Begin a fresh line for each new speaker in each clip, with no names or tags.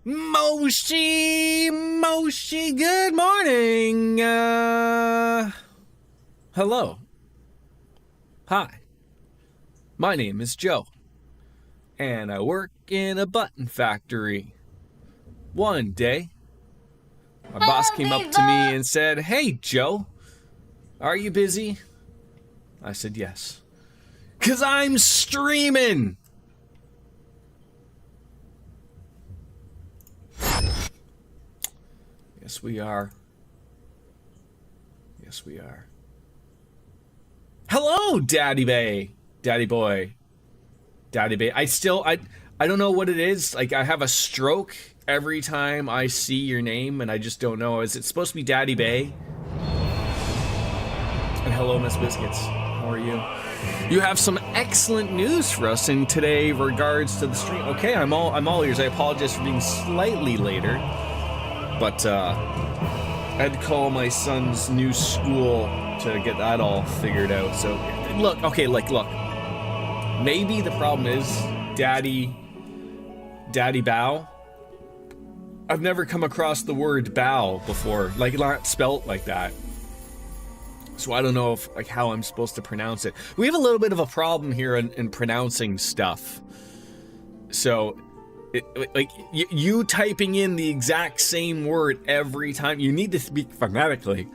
Moshi, good morning. Hello. Hi. My name is Joe, and I work in a button factory. One day, my boss came up to me and said, "Hey, Joe, are you busy?" I said, "Yes." "'Cause I'm streaming." Yes, we are. Yes, we are. Hello, Daddy Bay. Daddy boy. Daddy Bay. I don't know what it is. Like, I have a stroke every time I see your name, and I just don't know. Is it supposed to be Daddy Bay? And hello, Miss Biscuits. How are you? You have some excellent news for us in today regards to the stream. Okay, I'm all ears. I apologize for being slightly later. But I had to call my son's new school to get that all figured out. So, look. Maybe the problem is Daddy Bow. I've never come across the word bow before, like not spelt like that. So I don't know if how I'm supposed to pronounce it. We have a little bit of a problem here in pronouncing stuff. So. You typing in the exact same word every time. You need to speak phonetically.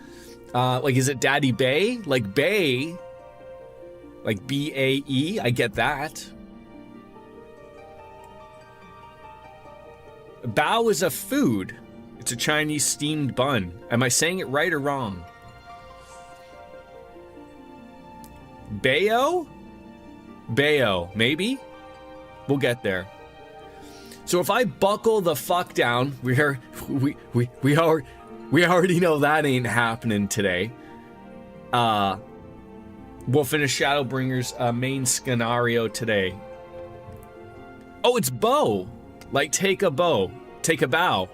Is it Daddy Bay? Like Bay, like B-A-E. I get that. Bao is a food. It's a Chinese steamed bun. Am I saying it right or wrong? Bayo? Bayo, maybe? We'll get there. So if I buckle the fuck down, we already know that ain't happening today. We'll finish Shadowbringers main scenario today. Oh, it's bow. Like take a bow. Take a bow.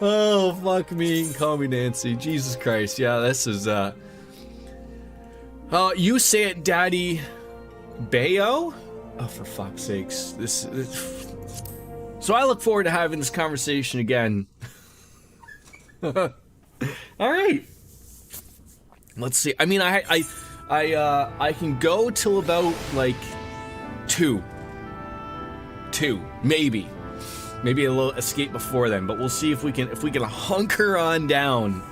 Oh, fuck me. Call me Nancy. Jesus Christ. Yeah, this is, you say it, Daddy Bayo? Oh, for fuck's sakes. This. So I look forward to having this conversation again. All right. Let's see. I mean, I can go till about like 2, maybe a little escape before then. But we'll see if we can hunker on down.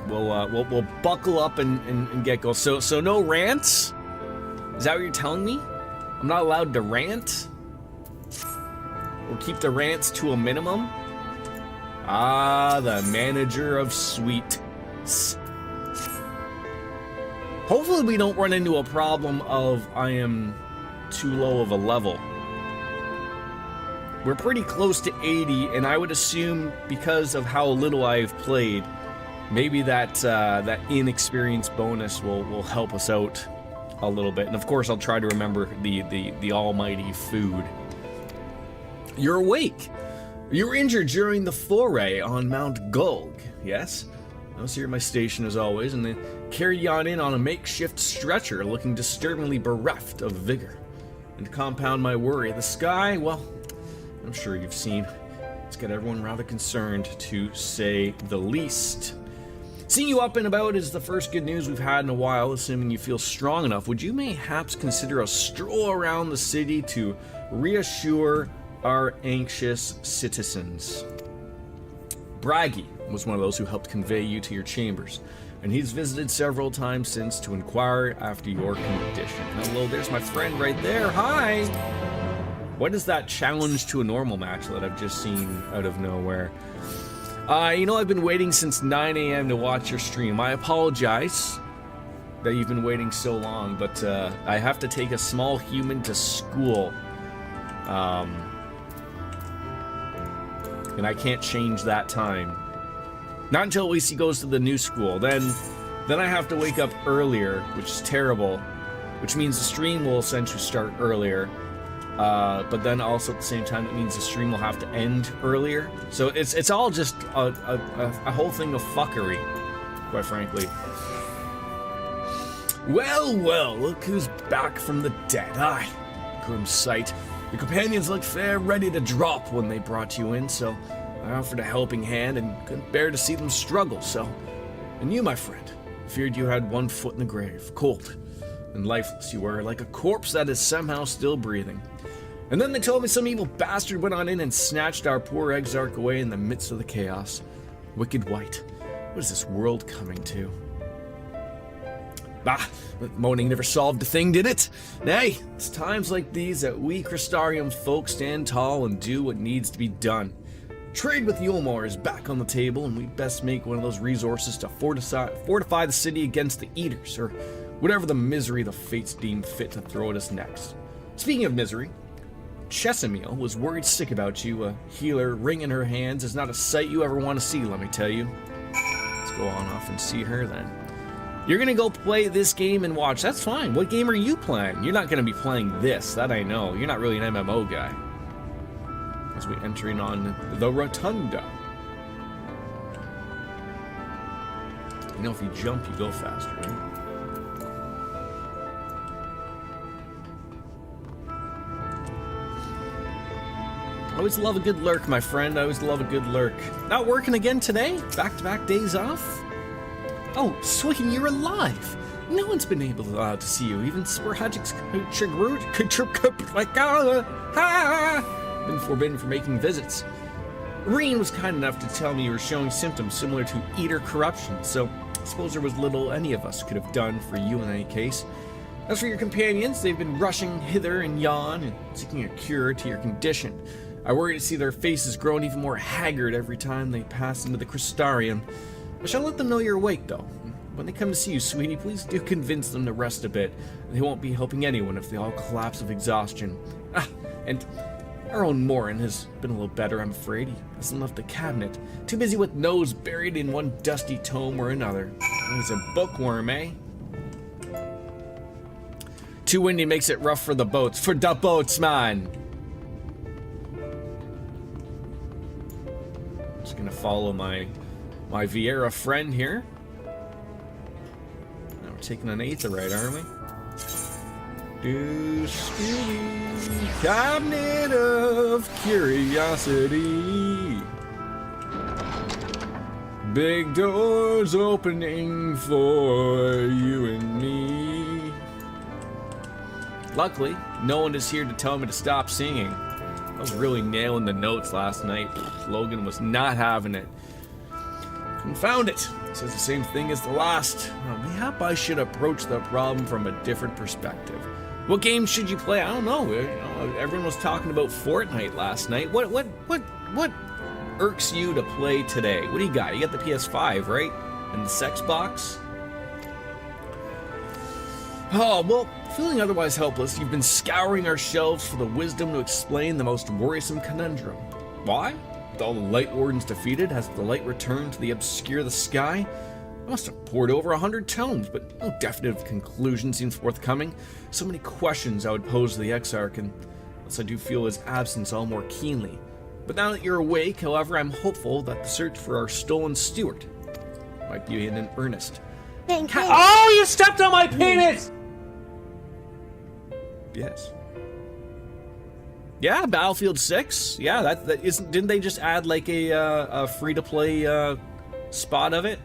We'll buckle up and get going. So no rants? Is that what you're telling me? I'm not allowed to rant? We'll keep the rants to a minimum? Ah, the manager of sweets. Hopefully we don't run into a problem of I am too low of a level. We're pretty close to 80, and I would assume because of how little I've played, maybe that inexperience bonus will help us out a little bit. And of course, I'll try to remember the almighty food. You're awake. You were injured during the foray on Mount Gulg, yes? I was here at my station as always, and they carried you on in on a makeshift stretcher, looking disturbingly bereft of vigor. And to compound my worry, the sky, well, I'm sure you've seen. It's got everyone rather concerned, to say the least. Seeing you up and about is the first good news we've had in a while. Assuming you feel strong enough, would you mayhaps consider a stroll around the city to reassure our anxious citizens? Braggy was one of those who helped convey you to your chambers, and he's visited several times since to inquire after your condition. Hello, there's my friend right there. Hi! What is that challenge to a normal match that I've just seen out of nowhere? I've been waiting since 9 a.m. to watch your stream. I apologize that you've been waiting so long, but I have to take a small human to school. And I can't change that time. Not until at least he goes to the new school. Then I have to wake up earlier, which is terrible. Which means the stream will essentially start earlier. But then also at the same time, it means the stream will have to end earlier. So it's all just a whole thing of fuckery, quite frankly. Well, well, look who's back from the dead. Aye, grim sight. Your companions looked fair ready to drop when they brought you in, so I offered a helping hand and couldn't bear to see them struggle, so... And you, my friend, feared you had one foot in the grave, cold and lifeless you were, like a corpse that is somehow still breathing. And then they told me some evil bastard went on in and snatched our poor exarch away in the midst of the chaos. Wicked White, what is this world coming to? Bah, moaning never solved a thing, did it? Nay, it's times like these that we Crystarium folk stand tall and do what needs to be done. Trade with Yulmore is back on the table, and we best make one of those resources to fortify the city against the Eaters, or whatever the misery the fates deem fit to throw at us next. Speaking of misery, Chesamil was worried sick about you. A healer, ring in her hands, is not a sight you ever want to see, let me tell you. Let's go on off and see her then. You're gonna go play this game and watch. That's fine. What game are you playing? You're not gonna be playing this, that I know. You're not really an MMO guy. As we entering on the Rotunda. You know, if you jump, you go faster, right? I always love a good lurk, my friend. I always love a good lurk. Not working again today? Back-to-back days off? Oh, Swing, you're alive! No one's been able to see you, even Sporhagic's been forbidden from making visits. Reen was kind enough to tell me you were showing symptoms similar to Eater corruption, so I suppose there was little any of us could have done for you in any case. As for your companions, they've been rushing hither and yon and seeking a cure to your condition. I worry to see their faces growing even more haggard every time they pass into the Crystarium. I shall let them know you're awake, though. When they come to see you, sweetie, please do convince them to rest a bit. They won't be helping anyone if they all collapse of exhaustion. Ah, and our own Morin has been a little better, I'm afraid. He hasn't left the cabinet. Too busy with nose buried in one dusty tome or another. He's a bookworm, eh? Too windy makes it rough for the boats. For the boats, man! Just gonna follow my Vieira friend here. Now we're taking an aetheryte, aren't we? Cabinet of Curiosity. Big doors opening for you and me. Luckily, no one is here to tell me to stop singing. I was really nailing the notes last night. Logan was not having it. Confound it. Says the same thing as the last. Mayhap I should approach the problem from a different perspective. What game should you play? I don't know. Everyone was talking about Fortnite last night. What irks you to play today? What do you got? You got the PS5, right? And the sex box? Oh, well, feeling otherwise helpless, you've been scouring our shelves for the wisdom to explain the most worrisome conundrum. Why? With all the Light Wardens defeated, has the light returned to the obscure of the sky? I must have pored over 100 tomes, but no definitive conclusion seems forthcoming. So many questions I would pose to the Exarch, and thus I do feel his absence all more keenly. But now that you're awake, however, I'm hopeful that the search for our stolen steward might be in earnest.
Oh, you stepped on my penis!
Yes. Yeah, Battlefield 6. Yeah, that isn't. Didn't they just add like a free-to-play spot of it?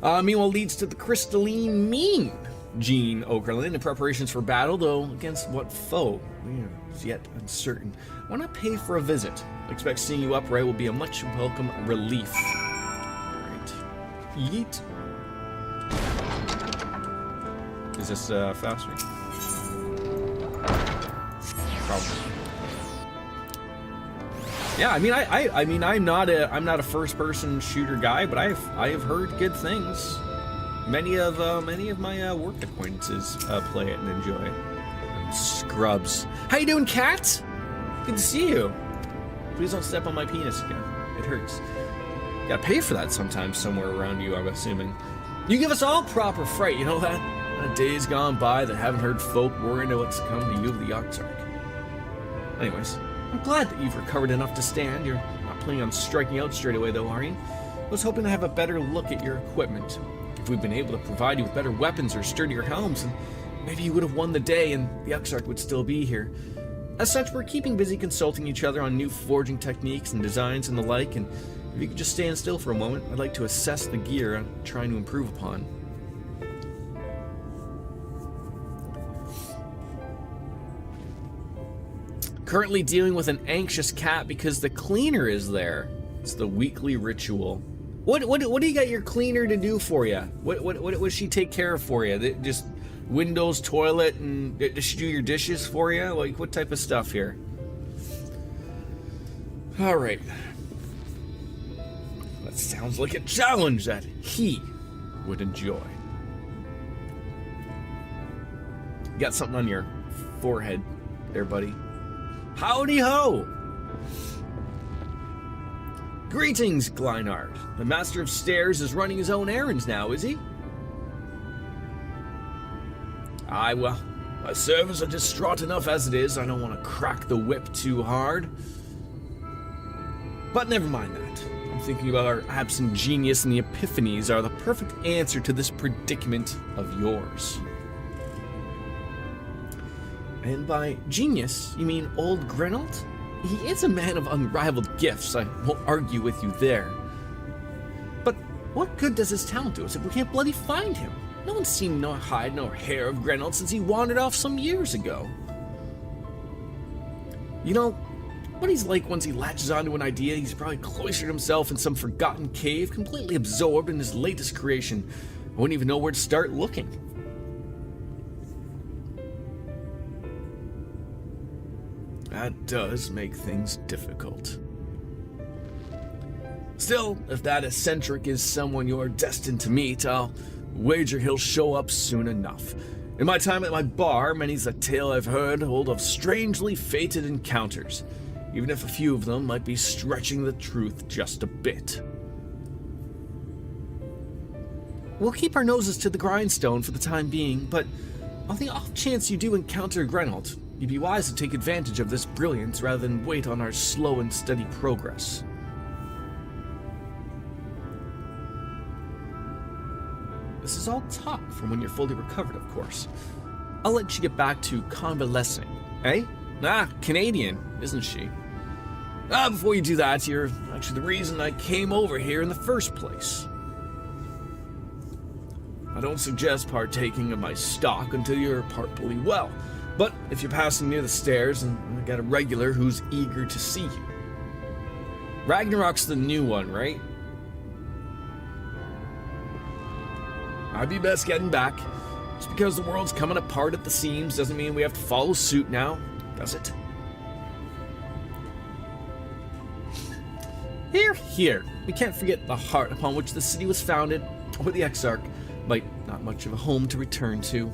Meanwhile, leads to the crystalline mean Gene Okerlund in preparations for battle, though against what foe? It's yet uncertain. Why not pay for a visit? I expect seeing you upright will be a much welcome relief. Alright. Yeet. Is this faster? Probably. Yeah, I mean, I'm not a first-person shooter guy, but I have heard good things. Many of my work acquaintances play it and enjoy it. Scrubs. How you doing, cat? Good to see you. Please don't step on my penis again. It hurts. You gotta pay for that sometimes somewhere around you, I'm assuming. You give us all proper fright, you know that? Days gone by that haven't heard folk worrying about what's come to you of the Exarch. Anyways, I'm glad that you've recovered enough to stand. You're not planning on striking out straight away, though, are you? I was hoping to have a better look at your equipment. If we'd been able to provide you with better weapons or sturdier helms, and maybe you would have won the day and the Exarch would still be here. As such, we're keeping busy consulting each other on new forging techniques and designs and the like, and if you could just stand still for a moment, I'd like to assess the gear I'm trying to improve upon. Currently dealing with an anxious cat because the cleaner is there. It's the weekly ritual. What do you got your cleaner to do for you? What does she take care of for you? Just windows, toilet, and does she do your dishes for you? Like, what type of stuff here? All right. That sounds like a challenge that he would enjoy. You got something on your forehead there, buddy. Howdy ho! Greetings, Glynard. The Master of Stairs is running his own errands now, is he? Aye, well, my servants are distraught enough as it is. I don't want to crack the whip too hard. But never mind that. I'm thinking about our absent genius, and the epiphanies are the perfect answer to this predicament of yours. And by genius, you mean old Grenold? He is a man of unrivaled gifts, I won't argue with you there. But what good does his talent do us if we can't bloody find him? No one's seen no hide nor hair of Grenold since he wandered off some years ago. You know, what he's like once he latches onto an idea, he's probably cloistered himself in some forgotten cave, completely absorbed in his latest creation. I wouldn't even know where to start looking. That does make things difficult. Still, if that eccentric is someone you're destined to meet, I'll wager he'll show up soon enough. In my time at my bar, many's the tale I've heard told of strangely fated encounters, even if a few of them might be stretching the truth just a bit. We'll keep our noses to the grindstone for the time being, but on the off chance you do encounter Grenold, you'd be wise to take advantage of this brilliance rather than wait on our slow and steady progress. This is all talk from when you're fully recovered, of course. I'll let you get back to convalescing, eh? Canadian, isn't she? Before you do that, you're actually the reason I came over here in the first place. I don't suggest partaking of my stock until you're partly well. But if you're passing near the stairs, and I got a regular who's eager to see you. Ragnarok's the new one, right? I'd be best getting back. Just because the world's coming apart at the seams doesn't mean we have to follow suit now, does it? Here. We can't forget the heart upon which the city was founded, or the Exarch might not much of a home to return to.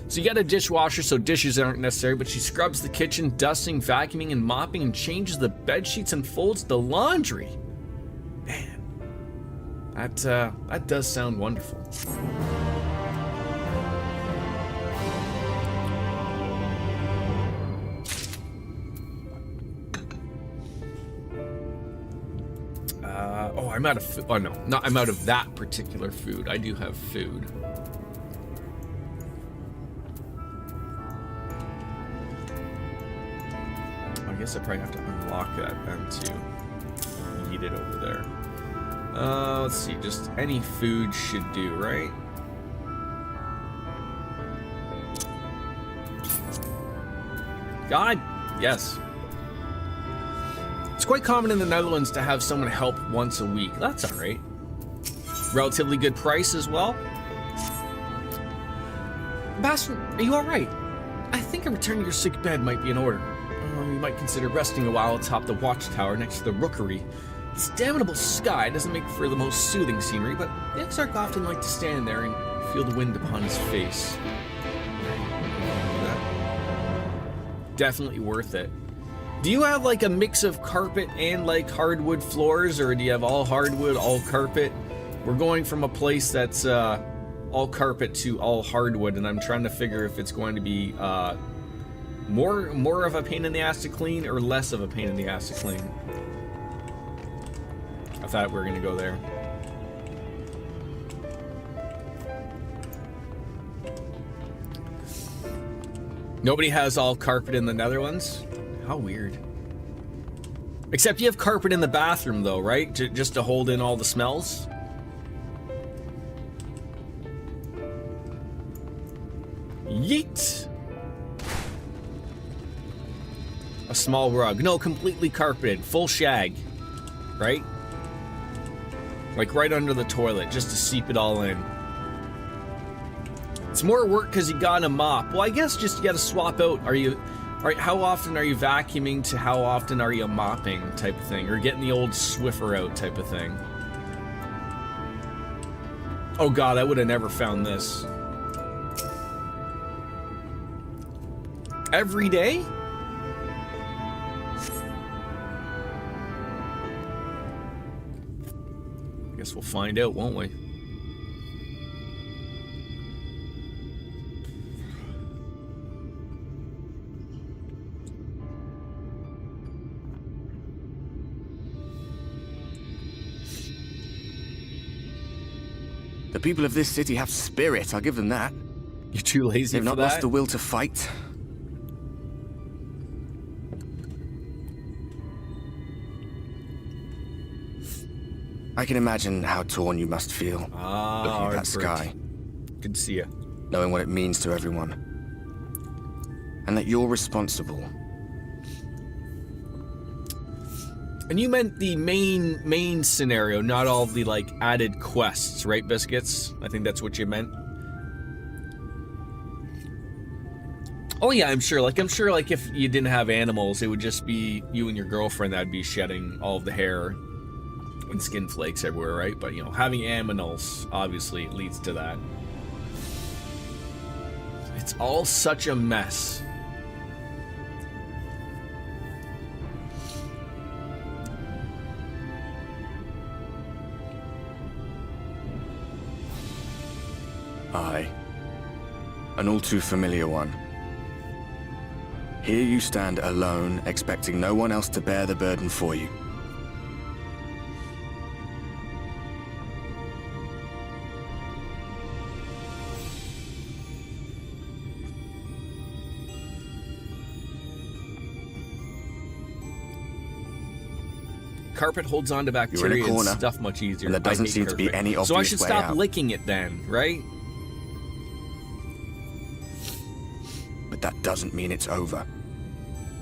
So you got a dishwasher, so dishes aren't necessary, but she scrubs the kitchen, dusting, vacuuming, and mopping, and changes the bed sheets and folds the laundry. Man, that does sound wonderful. I'm out of food. Oh no, I'm out of that particular food. I do have food. I guess I probably have to unlock that then to eat it over there. Let's see, just any food should do, right? God, yes. It's quite common in the Netherlands to have someone help once a week. That's alright. Relatively good price as well. Bastard, are you alright? I think a return to your sick bed might be in order. You might consider resting a while atop the watchtower next to the rookery. This damnable sky doesn't make for the most soothing scenery, but the Exarch often like to stand there and feel the wind upon his face. Definitely worth it. Do you have like a mix of carpet and like hardwood floors, or do you have all hardwood, all carpet? We're going from a place that's all carpet to all hardwood, and I'm trying to figure if it's going to be More of a pain in the ass to clean or less of a pain in the ass to clean? I thought we were gonna go there. Nobody has all carpet in the Netherlands? How weird. Except you have carpet in the bathroom though, right? Just to hold in all the smells? Yeet! A small rug. No, completely carpeted. Full shag. Right? Like right under the toilet, just to seep it all in. It's more work because you got a mop. Well, I guess just you gotta swap out. How often are you vacuuming to how often are you mopping type of thing? Or getting the old Swiffer out type of thing. Oh god, I would have never found this. Every day? I guess we'll find out, won't we?
The people of this city have spirit, I'll give them that.
You're too lazy
They've
for
not
that?
lost the will to fight. I can imagine how torn you must feel looking at that sky,
Good to see you.
knowing what it means to everyone. And that you're responsible.
And you meant the main scenario, not all the like added quests, right, Biscuits? I think that's what you meant. Oh yeah, I'm sure like if you didn't have animals, it would just be you and your girlfriend that'd be shedding all of the hair and skin flakes everywhere, right? But you know, having animals obviously leads to that. It's all such a mess.
Aye. An all too familiar one. Here you stand alone, expecting no one else to bear the burden for you.
Carpet holds on to bacteria and stuff much easier.
And there doesn't seem to be any obvious way out.
So I should stop licking it then, right?
But that doesn't mean it's over.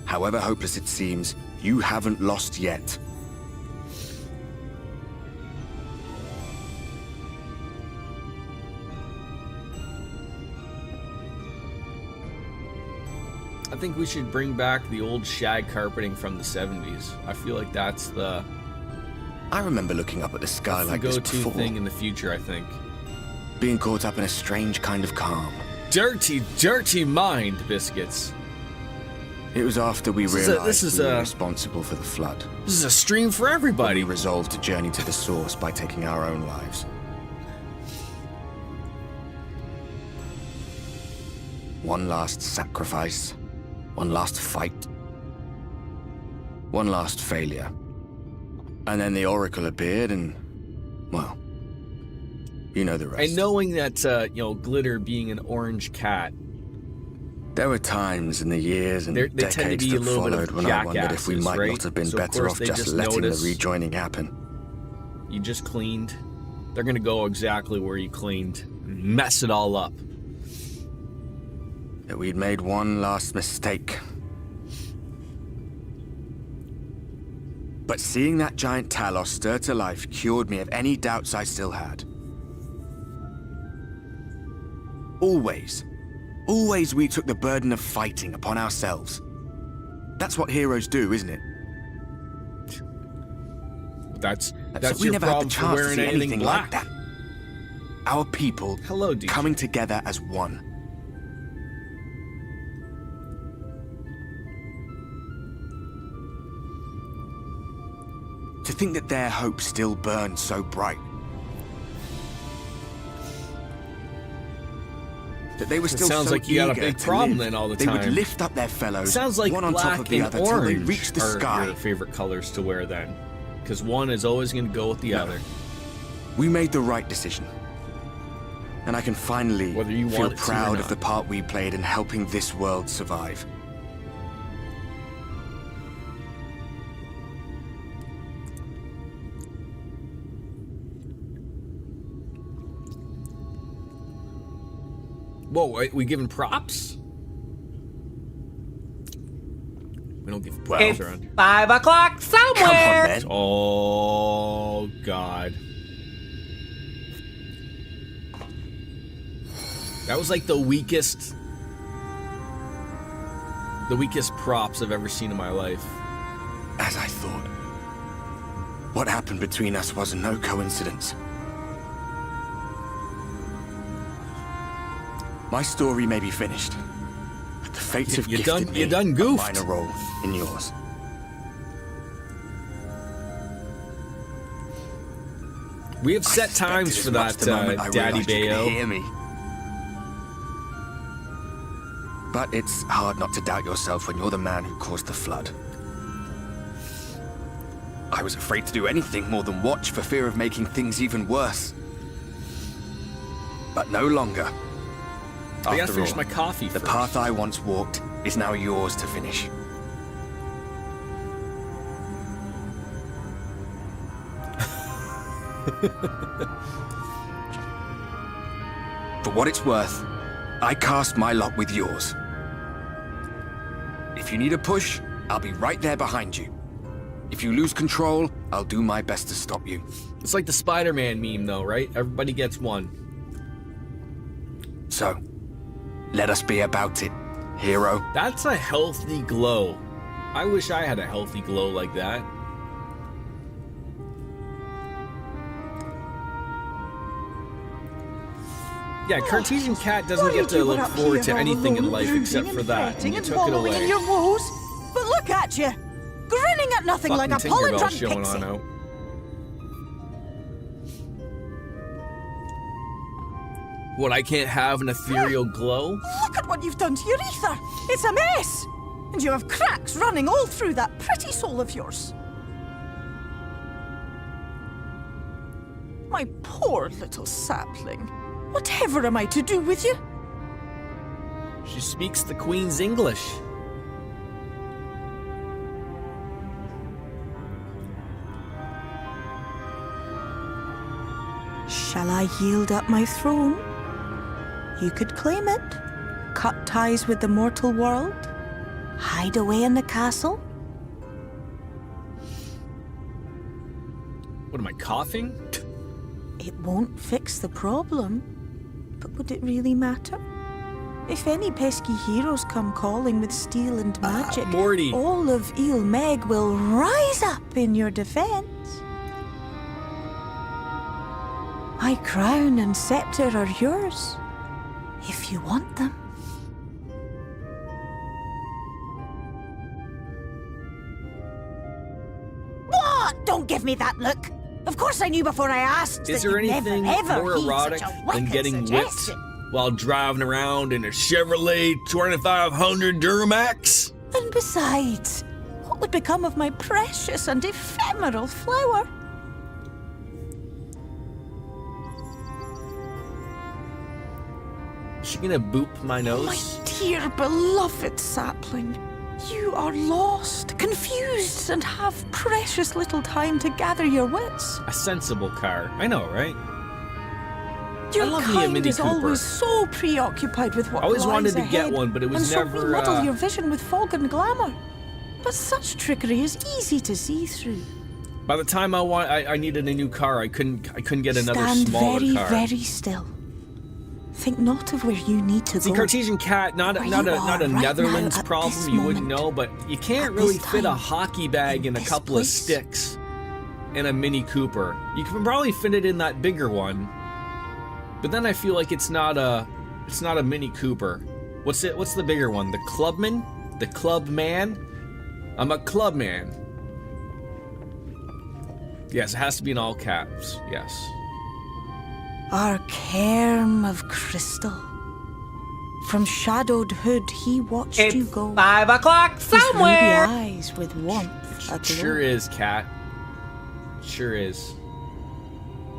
However hopeless it seems, you haven't lost yet.
I think we should bring back the old shag carpeting from the 70s. I feel like that's the
I remember looking up at the sky like this
go-to
before.
thing in the future, I think.
Being caught up in a strange kind of calm.
Dirty, dirty mind, Biscuits.
It was after we realized we were
a
responsible for the flood.
This is a stream for everybody.
We resolved to journey to the source by taking our own lives. One last sacrifice. One last fight. One last failure. And then the Oracle appeared and, well, you know the rest.
And knowing that, you know, Glitter being an orange cat.
There were times in the years and
they tend to
decades
be a
that
little bit
followed
of
when I wondered if we
jackasses,
might
right?
not have been
So of
better
course
off
they
just
just
letting
notice
the rejoining happen.
You just cleaned. They're gonna go exactly where you cleaned and mess it all up.
That we'd made one last mistake. But seeing that giant Talos stir to life cured me of any doubts I still had. Always we took the burden of fighting upon ourselves. That's what heroes do, isn't it?
That's
we
your
never had
problem
the
for
chance to
wearing
see
anything
anything
black.
like that. Our people
Hello, DJ.
coming together as one. To think that their hope still burns so bright. that they were still
sounds
so
like you got a
eager
big
to
problem
live.
then all the
They
time.
would lift up their fellows,
Sounds like
one on top
black
of the
and
other, till they
orange
reached the
are
sky.
your favorite colors to wear then. Because one is always going to go with the other.
We made the right decision. And I can finally
Whether you
feel
want it to or
proud of
not.
the part we played in helping this world survive.
Whoa, wait, we giving props? We don't give props
It's
around.
5 o'clock somewhere.
Come on, man.
Oh, God. That was like the weakest props I've ever seen in my life.
As I thought. What happened between us was no coincidence. My story may be finished, but the fates have
You
gifted
done-
me
you done
a
goofed.
minor role in yours.
We have
I
set
suspected
times
as
for
much
that,
the moment I
Daddy
realized you could
Bayo.
hear me. But it's hard not to doubt yourself when you're the man who caused the flood. I was afraid to do anything more than watch for fear of making things even worse. But no longer.
I gotta
After
finish
all,
my coffee
the
first.
path I once walked is now yours to finish. For what it's worth, I cast my lot with yours. If you need a push, I'll be right there behind you. If you lose control, I'll do my best to stop you.
It's like the Spider-Man meme, though, right? Everybody gets one.
So, let us be about it, hero.
That's a healthy glow. I wish I had a healthy glow like that. Yeah, Cartesian Cat doesn't get to look forward to anything in life except for that, and you took it away.
In your woes, but look at you, grinning at nothing like a
Fucking
pollen
Tinkerbell
drunk
showing
pixie.
on out. What, I can't have an ethereal glow?
Look at what you've done to your ether. It's a mess. And you have cracks running all through that pretty soul of yours. My poor little sapling. Whatever am I to do with you?
She speaks the Queen's English.
Shall I yield up my throne? You could claim it, cut ties with the mortal world, hide away in the castle.
What am I, coughing?
It won't fix the problem, but would it really matter? If any pesky heroes come calling with steel and magic,
Morty.
all of Il Meg will rise up in your defense. My crown and scepter are yours, if you want them. What? Don't give me that look. Of course I knew before I asked.
Is
that
there
you'd
anything
never, ever
more
heed
erotic
such a
than
wicked
getting whipped
suggestion?
while driving around in a Chevrolet 2500 Duramax?
And besides, what would become of my precious and ephemeral flower?
Is she gonna boop my
My
nose?
dear beloved sapling, you are lost, confused, and have precious little time to gather your wits.
A sensible car. I know, right?
Your
love me a
kind
Mini
is
Cooper.
always so preoccupied with what
I always
lies
wanted to get
ahead,
one, but it was
and so
never,
we muddle
uh,
your vision with fog and glamour. But such trickery is easy to see through.
By the time I needed a new car, I couldn't get another
Stand
smaller
very,
car.
very still. Think not of where you need to
See,
go.
Cartesian Cat, not
Where
a
you are right
Netherlands
now at
problem.
this
You wouldn't
moment.
know, but you can't
At
really
this
fit a
time,
hockey bag
in
and a
this
couple of
place.
sticks in a Mini Cooper. You can probably fit it in that bigger one, but then I feel like it's not a Mini Cooper. What's the bigger one? The Clubman? The Clubman? I'm a Clubman. Yes, it has to be in all caps. Yes.
Our cairn of crystal. From shadowed hood, he watched
It's
you go.
5 o'clock
His ruby
somewhere.
eyes with warmth aglow.
Sure is, Cat. Sure is.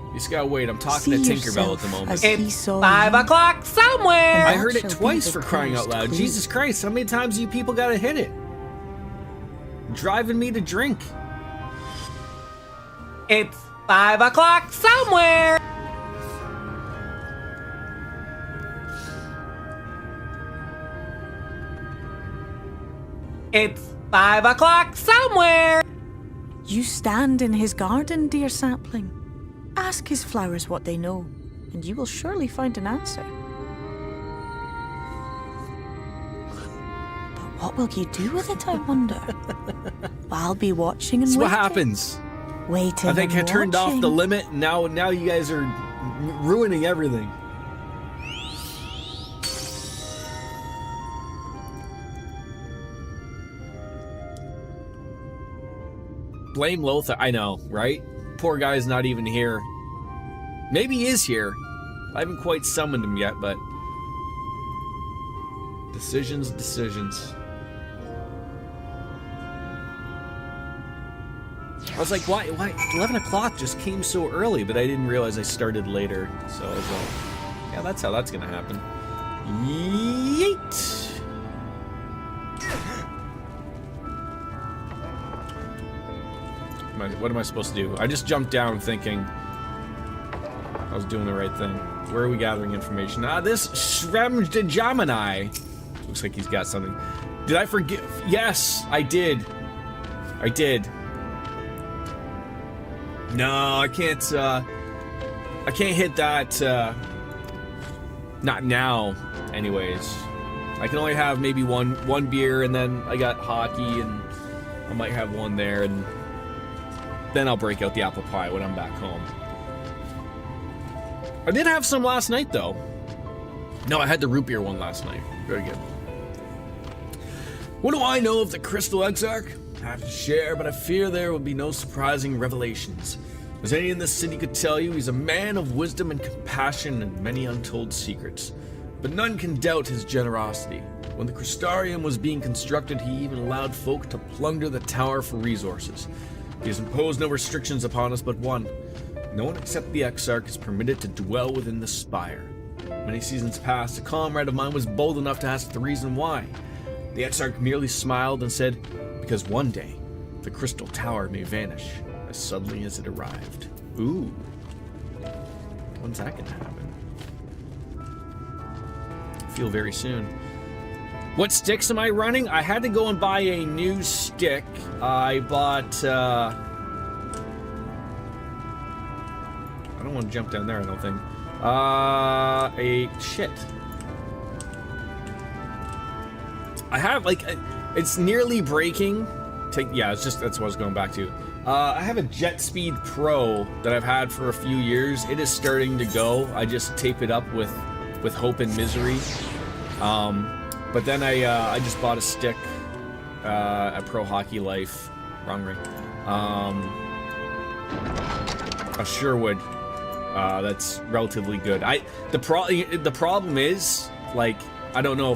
You just gotta wait. I'm talking
See
to Tinkerbell at the
yourself
moment.
as he
It's
saw
5
you.
o'clock somewhere.
I
that
heard it
shall be
twice
the
for crying out
cursed
loud.
clue.
Jesus Christ, how many times you people gotta hit it? Driving me to drink.
It's 5 o'clock somewhere. It's 5 o'clock somewhere.
You stand in his garden, dear sapling. Ask his flowers what they know, and you will surely find an answer. But what will you do with it, I wonder? I'll be watching and
That's what
waiting.
happens.
Waiting
I think I
and
turned off
watching.
the limit. Now you guys are ruining everything. Blame Lothar. I know, right? Poor guy's not even here. Maybe he is here. I haven't quite summoned him yet, but... Decisions. I was like, why 11 o'clock just came so early, but I didn't realize I started later. So I was like, yeah, that's how that's gonna happen. Yeet! What am I supposed to do? I just jumped down thinking I was doing the right thing. Where are we gathering information? This Shremd Gemini. Looks like he's got something. Did I forget? Yes, I did. No, I can't hit that, not now, anyways. I can only have maybe one beer, and then I got hockey, and I might have one there, and then I'll break out the apple pie when I'm back home. I did have some last night, though. No, I had the root beer one last night. Very good. What do I know of the Crystal Exarch? I have to share, but I fear there will be no surprising revelations. As any in this city could tell you, he's a man of wisdom and compassion and many untold secrets. But none can doubt his generosity. When the Crystarium was being constructed, he even allowed folk to plunder the tower for resources. He has imposed no restrictions upon us but one. No one except the Exarch is permitted to dwell within the spire. Many seasons past, a comrade of mine was bold enough to ask the reason why. The Exarch merely smiled and said, because one day, the Crystal Tower may vanish as suddenly as it arrived. Ooh. When's that gonna happen? I feel very soon. What sticks am I running? I had to go and buy a new stick. I bought, I don't want to jump down there, I don't think. Shit. I have, like, it's nearly breaking. Yeah, that's what I was going back to. I have a Jet Speed Pro that I've had for a few years. It is starting to go. I just tape it up with hope and misery. But then I just bought a stick at Pro Hockey Life. Wrong ring. A Sherwood. That's relatively good. The problem is, like, I don't know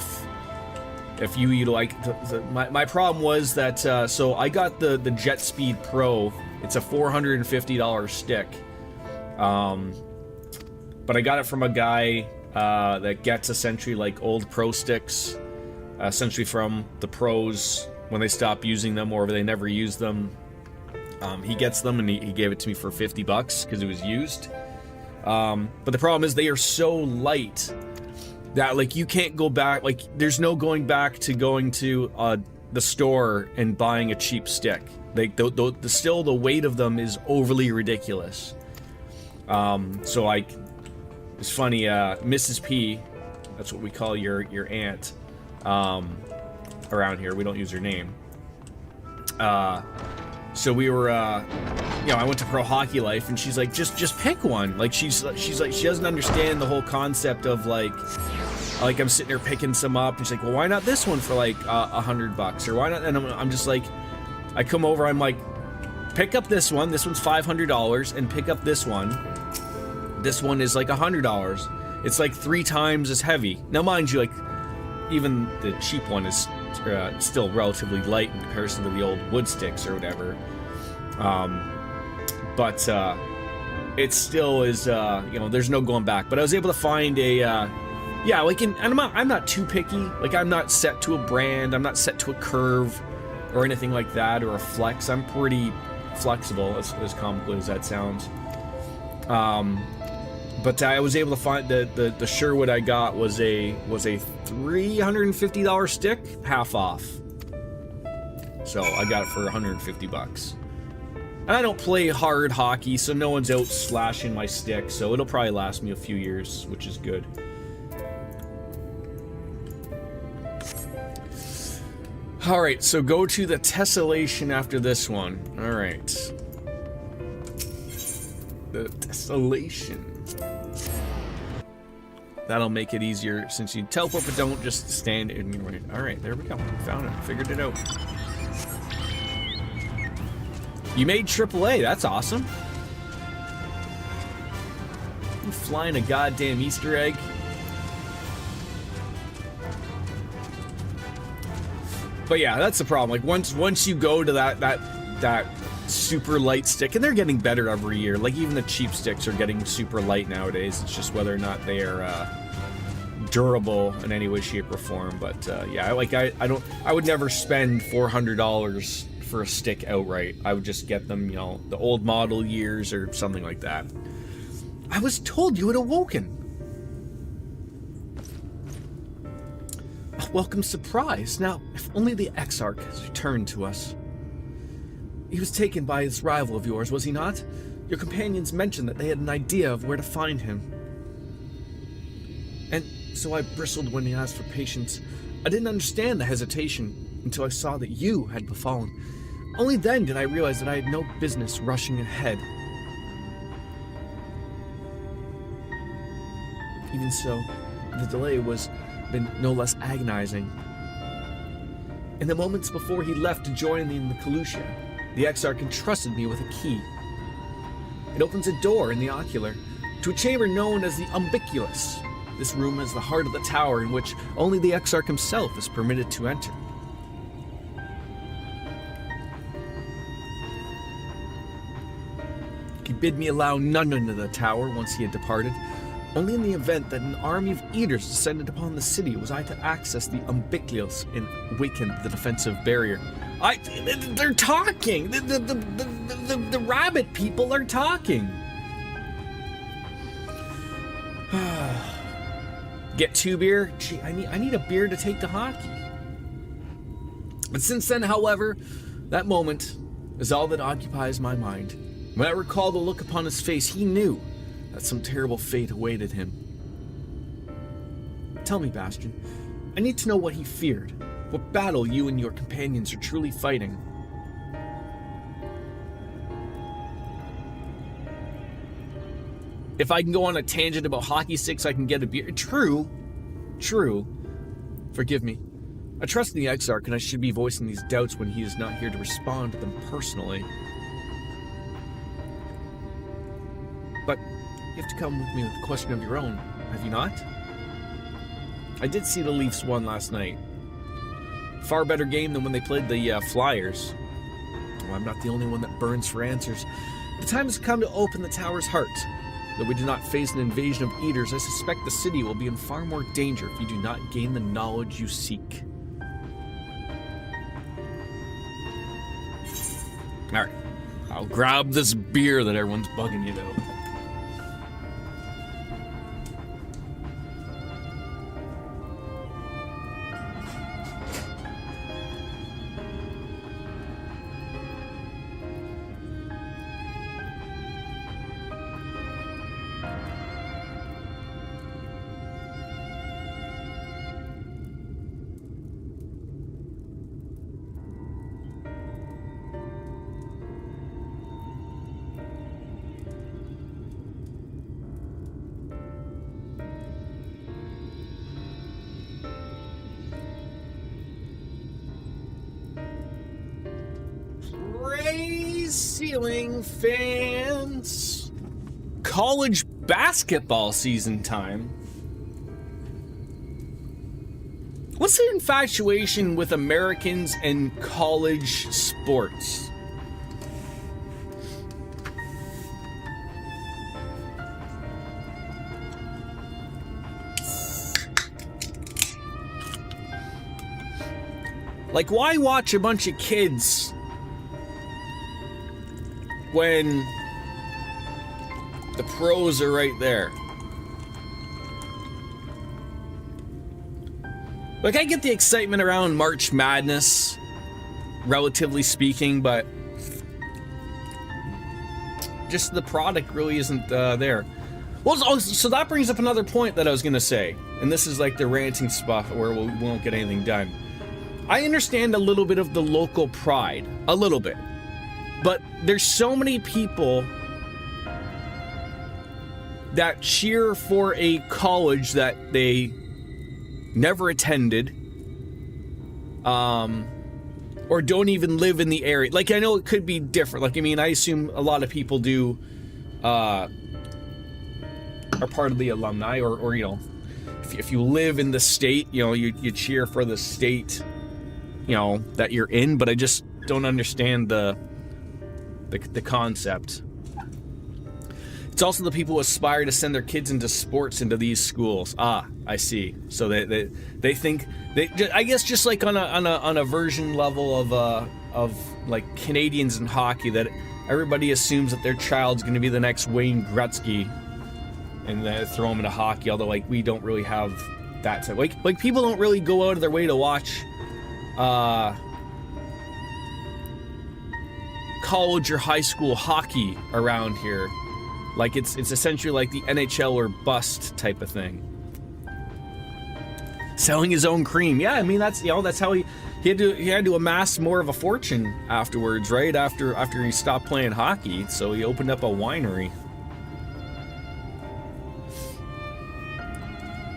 if you like my problem was that so I got the Jet Speed Pro. It's a $450 stick, but I got it from a guy that gets essentially like old pro sticks, essentially from the pros when they stop using them or they never use them. He gets them and he gave it to me for $50 because it was used. But the problem is they are so light that, like, you can't go back, like, there's no going back to going to the store and buying a cheap stick. Like, still the weight of them is overly ridiculous. So, like, it's funny, Mrs. P, that's what we call your aunt, around here, we don't use her name. So we were, I went to Pro Hockey Life, and she's like, just pick one. Like, she's like, she doesn't understand the whole concept of, like I'm sitting there picking some up, and she's like, well, why not this one for, like, $100? Or why not? And I'm just like, I come over, I'm like, pick up this one's $500, and pick up this one. This one is, like, $100. It's, like, 3 times as heavy. Now, mind you, like, even the cheap one is still relatively light in comparison to the old wood sticks or whatever. But it still is, you know, there's no going back. But I was able to find a, yeah, like, and I'm not too picky. Like, I'm not set to a brand. I'm not set to a curve or anything like that, or a flex. I'm pretty flexible, as comical as that sounds. But I was able to find the Sherwood I got was a $350 stick, half off. So I got it for 150 bucks. And I don't play hard hockey, so no one's out slashing my stick, so it'll probably last me a few years, which is good. Alright, so go to the Tessellation after this one. Alright. The Tessellation. That'll make it easier since you teleport, but don't just stand in your way. Alright, there we go. Found it. Figured it out. You made AAA. That's awesome. You flying a goddamn Easter egg. But yeah, that's the problem. Like once you go to that super light stick, and they're getting better every year. Like even the cheap sticks are getting super light nowadays. It's just whether or not they are durable in any way, shape, or form. But yeah, like I would never spend $400 for a stick outright. I would just get them, you know, the old model years or something like that. I was told you had awoken. A welcome surprise. Now, if only the Exarch has returned to us. He was taken by this rival of yours, was he not? Your companions mentioned that they had an idea of where to find him. And so I bristled when he asked for patience. I didn't understand the hesitation until I saw that you had befallen. Only then did I realize that I had no business rushing ahead. Even so, the delay was been no less agonizing. In the moments before he left to join me in the Kalusha, the Exarch entrusted me with a key. It opens a door in the ocular to a chamber known as the Umbiculus. This room is the heart of the tower in which only the Exarch himself is permitted to enter. He bid me allow none into the tower once he had departed. Only in the event that an army of eaters descended upon the city was I to access the Umbiculus and weaken the defensive barrier. They're talking! The rabbit people are talking! Get 2 beer? Gee, I need a beer to take to hockey. But since then, however, that moment is all that occupies my mind. When I recall the look upon his face, he knew that some terrible fate awaited him. Tell me, Bastion, I need to know what he feared, what battle you and your companions are truly fighting. If I can go on a tangent about hockey sticks, I can get a beer. True. Forgive me. I trust in the Exarch, and I should be voicing these doubts when he is not here to respond to them personally. But you have to come with me with a question of your own, have you not? I did see the Leafs won last night. Far better game than when they played the Flyers. Well, I'm not the only one that burns for answers. The time has come to open the tower's heart. Though we do not face an invasion of eaters, I suspect the city will be in far more danger if you do not gain the knowledge you seek. Alright, I'll grab this beer that everyone's bugging you about. Ceiling fans. College basketball season time. What's the infatuation with Americans and college sports? Like, why watch a bunch of kids when the pros are right there? Like, I get the excitement around March Madness, relatively speaking, but just the product really isn't there. Well, so that brings up another point that I was going to say, and this is like the ranting spot where we won't get anything done. I understand a little bit of the local pride, a little bit, but there's so many people that cheer for a college that they never attended, or don't even live in the area. Like, I know it could be different. Like, I mean, I assume a lot of people do, are part of the alumni, or you know, if you live in the state, you know, you cheer for the state, you know, that you're in. But I just don't understand the concept. It's also the people who aspire to send their kids into sports into these schools. Ah, I see. So they think I guess just like on a version level of like Canadians in hockey, that everybody assumes that their child's going to be the next Wayne Gretzky, and they throw them into hockey. Although, like, we don't really have that type. Like people don't really go out of their way to watch college or high school hockey around here. Like, it's essentially like the NHL or bust type of thing. Selling his own cream. Yeah, I mean, that's, you know, that's how he had to amass more of a fortune afterwards, right? After he stopped playing hockey, so he opened up a winery.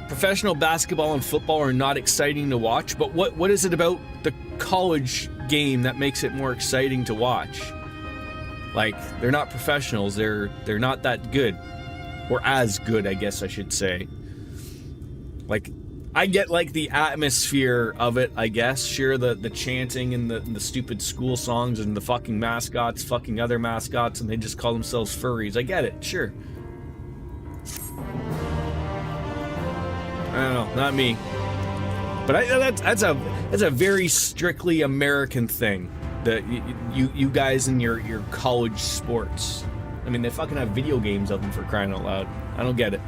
Professional basketball and football are not exciting to watch, but what is it about the college game that makes it more exciting to watch? Like, they're not professionals, they're not that good. Or as good, I guess I should say. Like, I get, like, the atmosphere of it, I guess. Sure, the chanting and the stupid school songs and the fucking mascots fucking other mascots, and they just call themselves furries. I get it, sure. I don't know, not me. But that's a very strictly American thing. That you guys in your college sports. I mean, they fucking have video games of them, for crying out loud. I don't get it.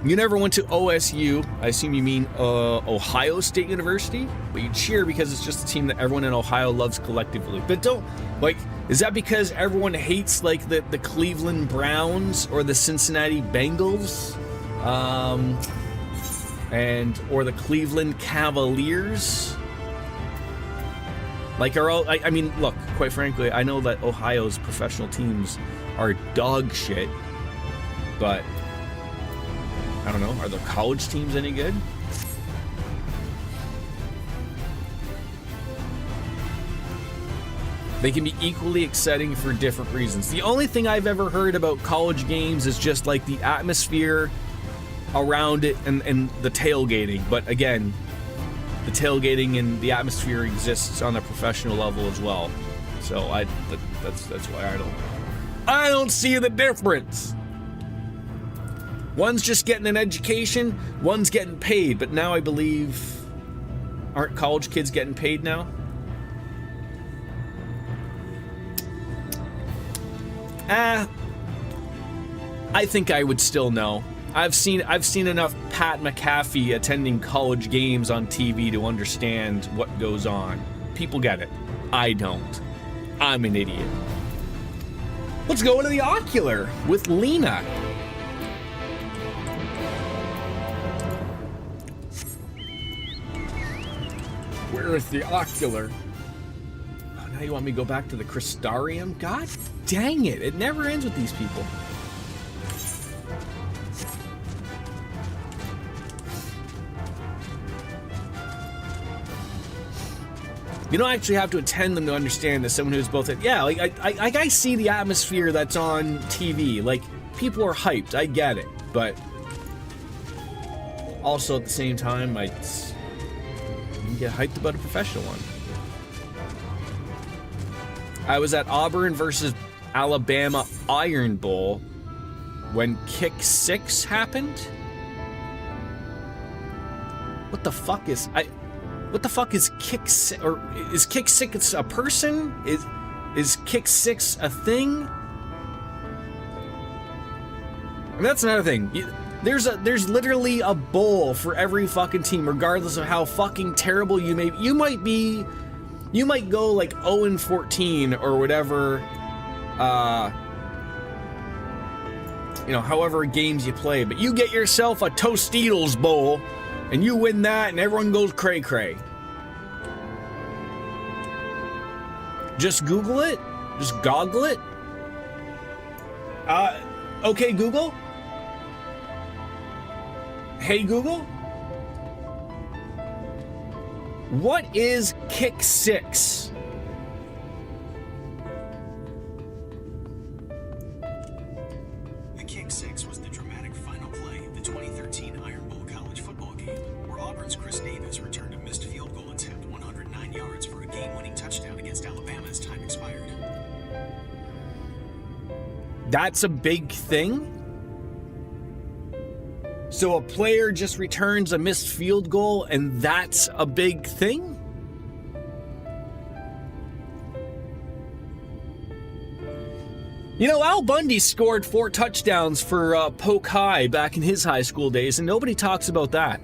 You never went to OSU. I assume you mean Ohio State University? But you cheer because it's just a team that everyone in Ohio loves collectively. But don't, like, is that because everyone hates, like, the Cleveland Browns or the Cincinnati Bengals? Or the Cleveland Cavaliers? Like, are all, I mean, look, quite frankly, I know that Ohio's professional teams are dog shit, but I don't know, are the college teams any good? They can be equally exciting for different reasons. The only thing I've ever heard about college games is just like the atmosphere around it and the tailgating. But again, the tailgating and the atmosphere exists on a professional level as well. So that's why I don't see the difference. One's just getting an education, one's getting paid. But now I believe, aren't college kids getting paid now? I think I would still know. I've seen enough Pat McAfee attending college games on TV to understand what goes on. People get it. I don't. I'm an idiot. Let's go into the Ocular with Lena. Where is the Ocular? Oh, now you want me to go back to the Crystarium? God dang it. It never ends with these people. You don't actually have to attend them to understand that someone who's both... Yeah, like, I see the atmosphere that's on TV. Like, people are hyped. I get it. But also at the same time, I get hyped about a professional one. I was at Auburn versus Alabama Iron Bowl when Kick 6 happened. What the fuck is Kick 6? Or is Kick 6 a person? Is Kick 6 a thing? And that's another thing. There's literally a bowl for every fucking team, regardless of how fucking terrible you may be. You might go like 0-14 or whatever, however games you play, but you get yourself a Tostitos bowl and you win that and everyone goes cray-cray. Just Google it. Just goggle it. Okay, Google. Hey, Google. What is Kick 6?
The Kick 6 was the dramatic final play of the 2013 Iron Bowl college football game, where Auburn's Chris Davis returned a missed field goal attempt 109 yards for a game-winning touchdown against Alabama as time expired.
That's a big thing? So a player just returns a missed field goal and that's a big thing? Al Bundy scored 4 touchdowns for Polk High back in his high school days, and nobody talks about that.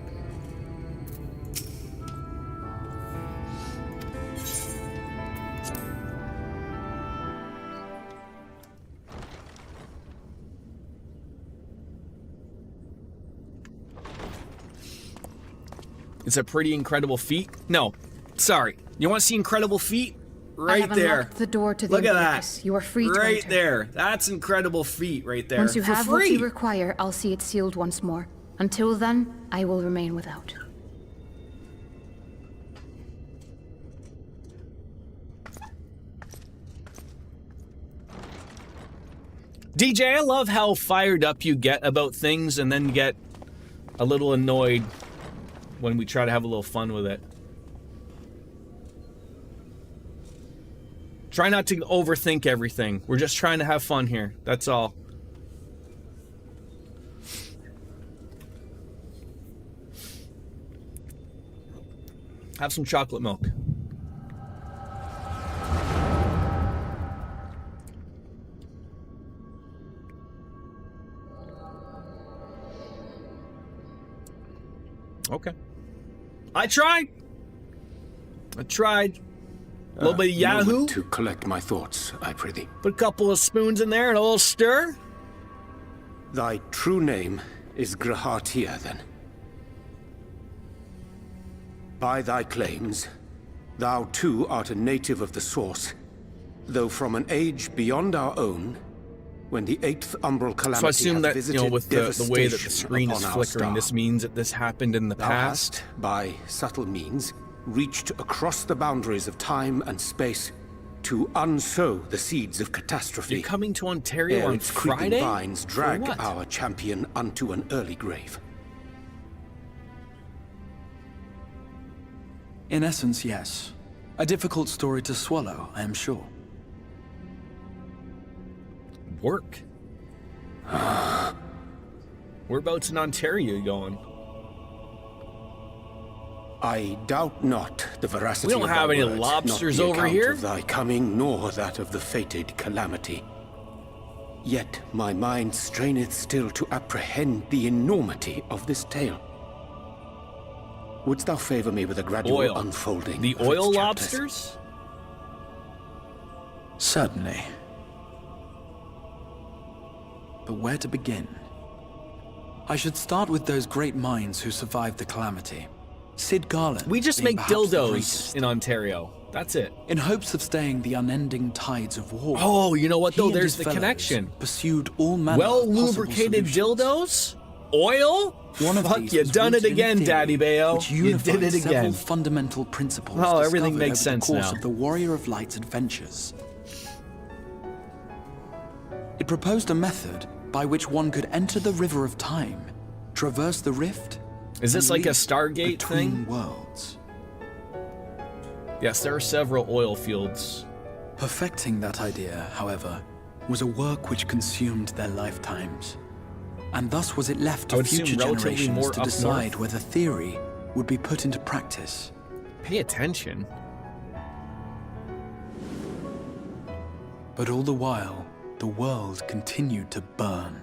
It's a pretty incredible feat. No, sorry. You want to see incredible feat? Right there.
I have unlocked the door to the
Look at
umbilicus.
that.
You are free to
right
enter.
there. That's incredible feat right there.
Once you
For
have
free.
what you require, I'll see it sealed once more. Until then, I will remain without.
DJ, I love how fired up you get about things and then get a little annoyed when we try to have a little fun with it. Try not to overthink everything. We're just trying to have fun here. That's all. Have some chocolate milk. Okay. I tried. A little bit of Yahoo.
Moment to collect my thoughts, I prithee.
Put a couple of spoons in there and a little stir.
Thy true name is Grahatia, then. By thy claims, thou too art a native of the Source, though from an age beyond our own, when the 8th umbral calamity
So I assume that,
visited
with the way that the screen is
upon our
flickering,
star.
this means that this happened in the
Thou
past.
hast, by subtle means, reached across the boundaries of time and space to unsow the seeds of catastrophe.
You're coming to Ontario
ere
on
its creeping
Friday?
vines
For
drag
what?
our champion unto an early grave.
In essence, yes. A difficult story to swallow, I am sure.
Work. Whereabouts in Ontario you going?
I doubt not the veracity
We don't
of
have
thy
any
words,
lobsters
not the
over
account
here.
of thy coming, nor that of the fated calamity. Yet my mind straineth still to apprehend the enormity of this tale. Wouldst thou favor me with a gradual
Oil.
unfolding
The
of its
oil
chapters?
lobsters?
Certainly. But where to begin? I should start with those great minds who survived the calamity. Sid Garland.
We just
being
make
perhaps the
dildos
greatest.
in Ontario. That's it.
In hopes of staying the unending tides of war.
Oh, you know what though?
he and
There's
his
the
fellows
connection.
Pursued all manner
Well
of possible
lubricated
solutions.
dildos? Oil?
One of
Fuck,
these
you
was
done it
rooted in
again,
theory,
Daddy Bayo.
which
You
unified
did it
several
again.
fundamental principles
Oh, everything
discovered
makes
over
sense
the course
now.
of the Warrior of Light's adventures. It proposed a method by which one could enter the River of Time, traverse the rift,
Is this
and
like a
leap
Stargate
between
thing?
worlds.
Yes, there are several oil fields.
Perfecting that idea, however, was a work which consumed their lifetimes. And thus was it left
I
to
would assume
future
relatively
generations
more
to
up
decide
north.
whether theory would be put into practice.
Pay attention.
But all the while, the world continued to burn.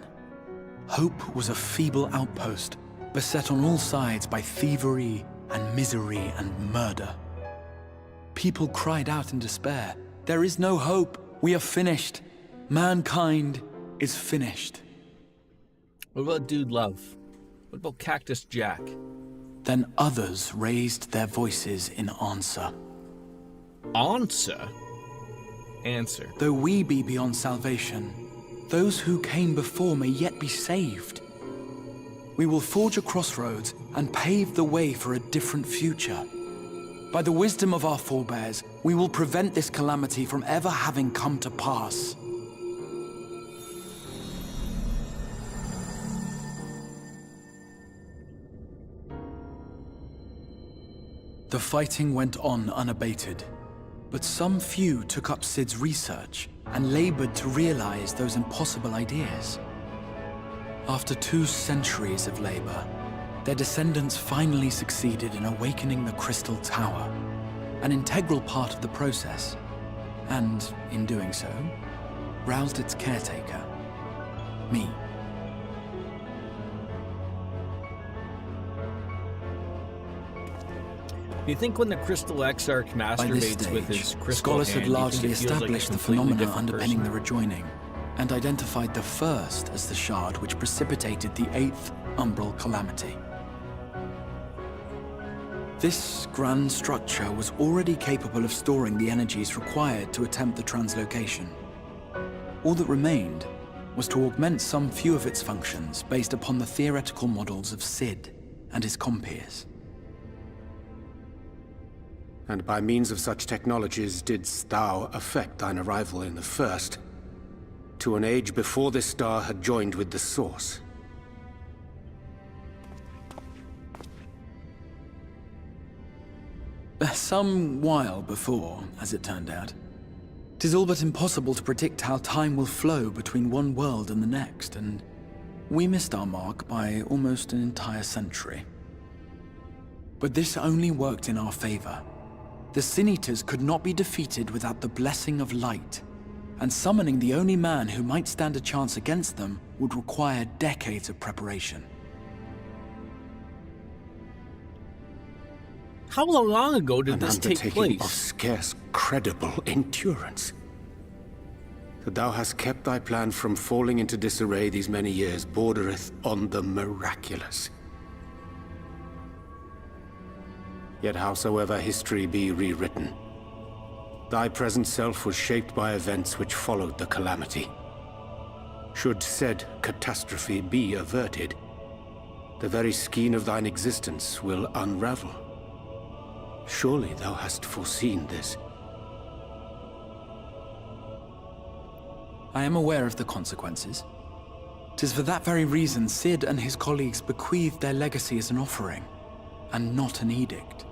Hope was a feeble outpost, beset on all sides by thievery and misery and murder. People cried out in despair, "There is no hope! We are finished! Mankind is finished!"
What about Dude Love? What about Cactus Jack?
Then others raised their voices in answer.
Answer? Answer.
Though we be beyond salvation, those who came before may yet be saved. We will forge a crossroads and pave the way for a different future. By the wisdom of our forebears, we will prevent this calamity from ever having come to pass. The fighting went on unabated, but some few took up Sid's research and labored to realize those impossible ideas. After 2 centuries of labor, their descendants finally succeeded in awakening the Crystal Tower, an integral part of the process, and, in doing so, roused its caretaker, me.
Do you think when the Crystal Exarch
By this
masturbates with
stage,
his crystal
scholars
hand,
had
do you think
largely
it feels like a
established the
completely
phenomena
different
underpinning
person?
the rejoining, and identified the first as the shard which precipitated the 8th Umbral Calamity. This grand structure was already capable of storing the energies required to attempt the translocation. All that remained was to augment some few of its functions based upon the theoretical models of Sid and his compeers.
And by means of such technologies didst thou effect thine arrival in the first, to an age before this star had joined with the Source.
Some while before, as it turned out. 'Tis all but impossible to predict how time will flow between one world and the next, and we missed our mark by almost an entire century. But this only worked in our favor. The Sin Eaters could not be defeated without the blessing of light, and summoning the only man who might stand a chance against them would require decades of preparation.
How long ago did
An
this take
undertaking of
place?
scarce credible endurance. That thou hast kept thy plan from falling into disarray these many years bordereth on the miraculous. Yet howsoever history be rewritten, thy present self was shaped by events which followed the calamity. Should said catastrophe be averted, the very skein of thine existence will unravel. Surely thou hast foreseen this.
I am aware of the consequences. 'Tis for that very reason Sid and his colleagues bequeathed their legacy as an offering, and not an edict.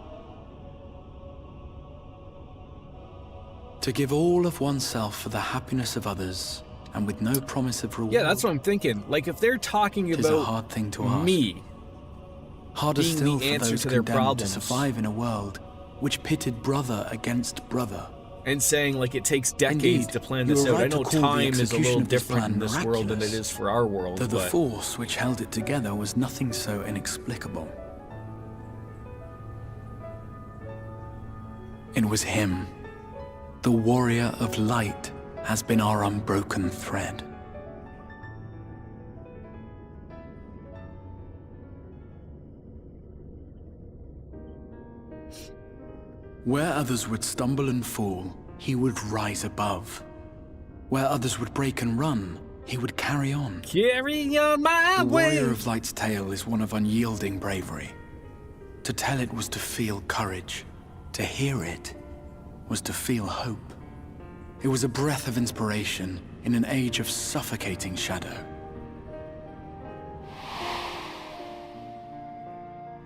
To give all of oneself for the happiness of others, and with no promise of reward.
Yeah, that's what I'm thinking. Like, if they're talking
'Tis a
about
hard thing to ask.
me,
Harder
being
still
the
for
answer
those
to their
condemned
problems.
to survive in a world which pitted brother against brother.
and saying, like, it takes decades
Indeed,
to plan
you
this
were
out. I
right to
know
call the
time is a
execution
little
of this
different
plan
in this world than it
miraculous,
is for our world,
though the
but
force which held it together was nothing so inexplicable. It was him. The warrior of light has been our unbroken thread. Where others would stumble and fall, he would rise above. Where others would break and run, he would carry on.
carry on my
The
way.
warrior of light's tale is one of unyielding bravery. To tell it was to feel courage. To hear it was to feel hope. It was a breath of inspiration in an age of suffocating shadow.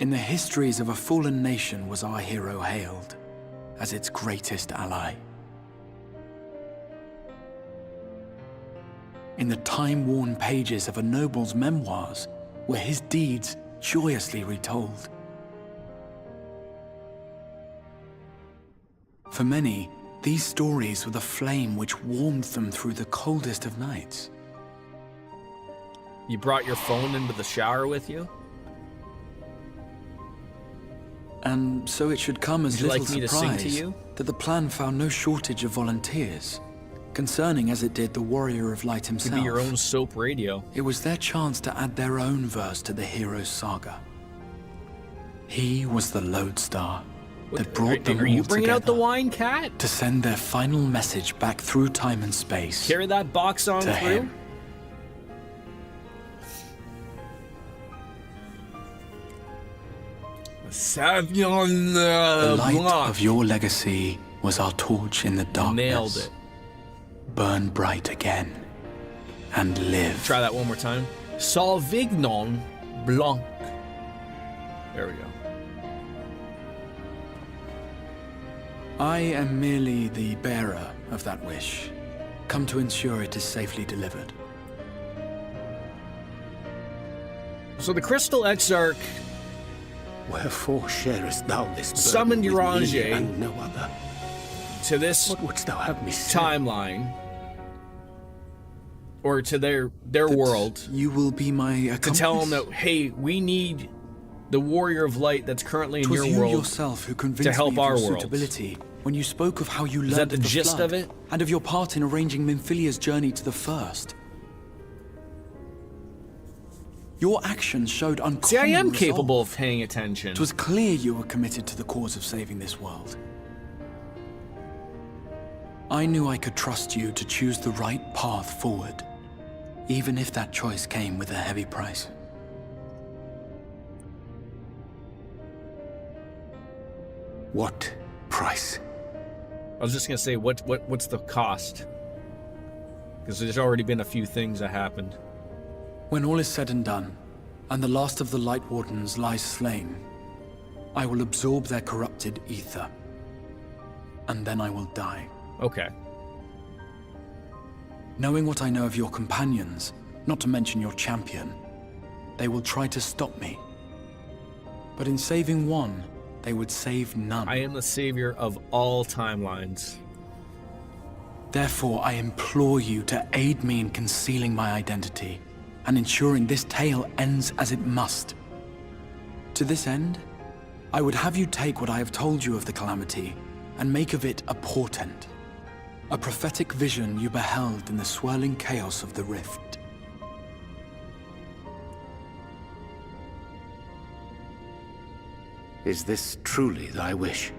In the histories of a fallen nation was our hero hailed as its greatest ally. In the time-worn pages of a noble's memoirs were his deeds joyously retold. For many, these stories were the flame which warmed them through the coldest of nights.
You brought your phone into the shower with you?
And so it should come as
Would you
little
like me to sing to
surprise
you?
that the plan found no shortage of volunteers, concerning as it did the Warrior of Light
Could
himself.
be your own soap radio.
It was their chance to add their own verse to the hero's saga. He was the lodestar that brought them
Are you
all
bringing out the
together
wine, cat?
to send their final message back through time and space
Carry that box on
to
through?
him. The light of your legacy was our torch in the darkness.
Nailed it.
Burn bright again and live.
Try that one more time. Sauvignon Blanc. There we go.
I am merely the bearer of that wish, come to ensure it is safely delivered.
So the Crystal Exarch
Wherefore sharest thou this burden
summoned
with
Urange
me and no other?
to this
What wouldst thou have me say?
timeline, or to their world,
You will be my accomplice.
to tell them that, hey, we need the Warrior of Light that's currently in
'Twas
your
you
world
yourself who convinced
to help
me of
our
your
world.
suitability when you spoke of how you learned
that the
of
gist
flood
of it?
and of your part in arranging Minfilia's journey to the First. Your actions showed uncommon
See, I am
resolve.
capable of paying attention.
It was clear you were committed to the cause of saving this world. I knew I could trust you to choose the right path forward, even if that choice came with a heavy price.
What price?
I was just gonna say, what's the cost? Because there's already been a few things that happened.
When all is said and done, and the last of the Light Wardens lies slain, I will absorb their corrupted ether, and then I will die.
Okay.
Knowing what I know of your companions, not to mention your champion, they will try to stop me. But in saving one, they would save none.
I am the savior of all timelines.
Therefore, I implore you to aid me in concealing my identity and ensuring this tale ends as it must. To this end, I would have you take what I have told you of the Calamity and make of it a portent, a prophetic vision you beheld in the swirling chaos of the Rift.
Is this truly thy wish?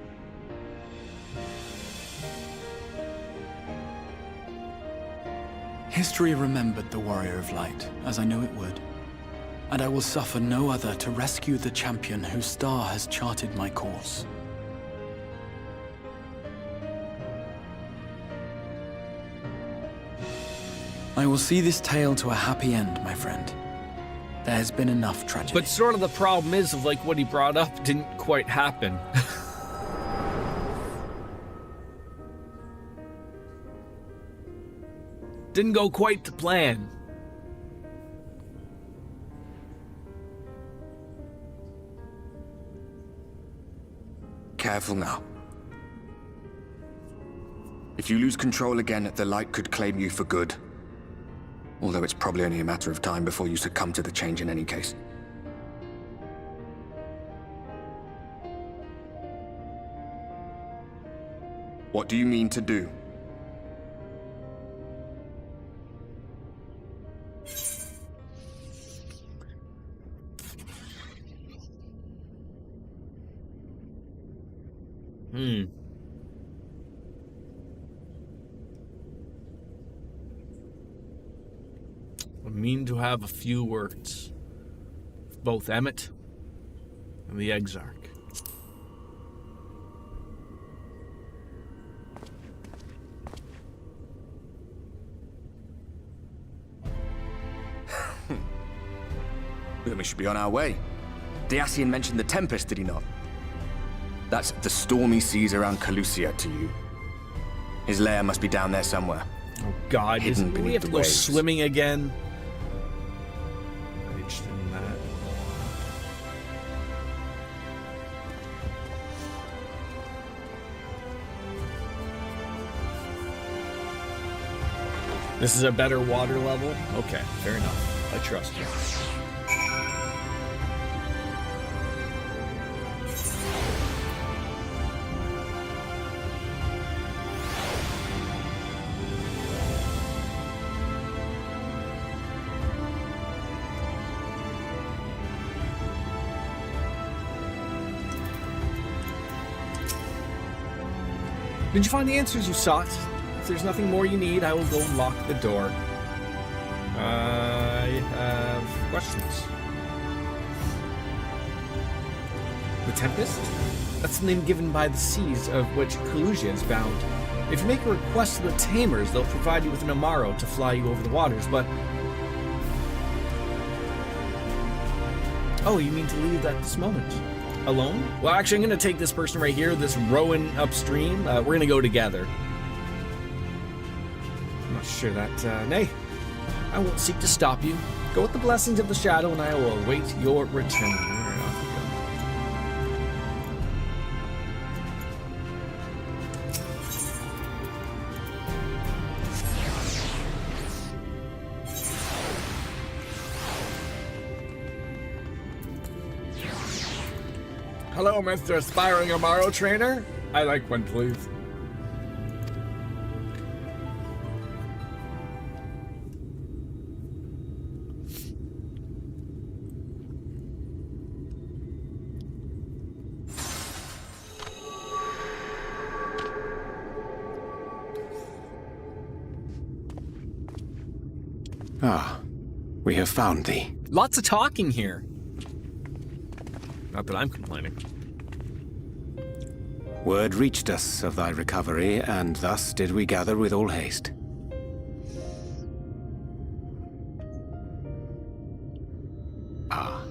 History remembered the Warrior of Light, as I knew it would, and I will suffer no other to rescue the champion whose star has charted my course. I will see this tale to a happy end, my friend. There has been enough tragedy.
But sort of the problem is, of like what he brought up didn't quite happen. Didn't go quite to plan.
Careful now. If you lose control again, the light could claim you for good. Although it's probably only a matter of time before you succumb to the change in any case. What do you mean to do?
I mean to have a few words. Both Emmett and the Exarch.
Then we should be on our way. Diassian mentioned the Tempest, did he not? That's the stormy seas around Calusia to you. His lair must be down there somewhere.
Oh God,
Hidden
do we
beneath
have to
the
go
waves.
swimming again? I'm interested in that. This is a better water level? Okay, fair enough. I trust you. Did you find the answers you sought? If there's nothing more you need, I will go and lock the door. I have questions. The Tempest? That's the name given by the seas of which Calusia is bound. If you make a request to the Tamers, they'll provide you with an Amaro to fly you over the waters, but... Oh, you mean to leave at this moment? Alone? Well, actually, I'm going to take this person right here, this Rowan upstream. We're going to go together. I'm not sure that, nay. I won't seek to stop you. Go with the blessings of the Shadow, and I will await your return. All right, off we go. Hello, Mr. Aspiring Amaro Trainer. I like one, please.
Ah, we have found thee.
Lots of talking here. Not that I'm complaining.
Word reached us of thy recovery, and thus did we gather with all haste. Ah.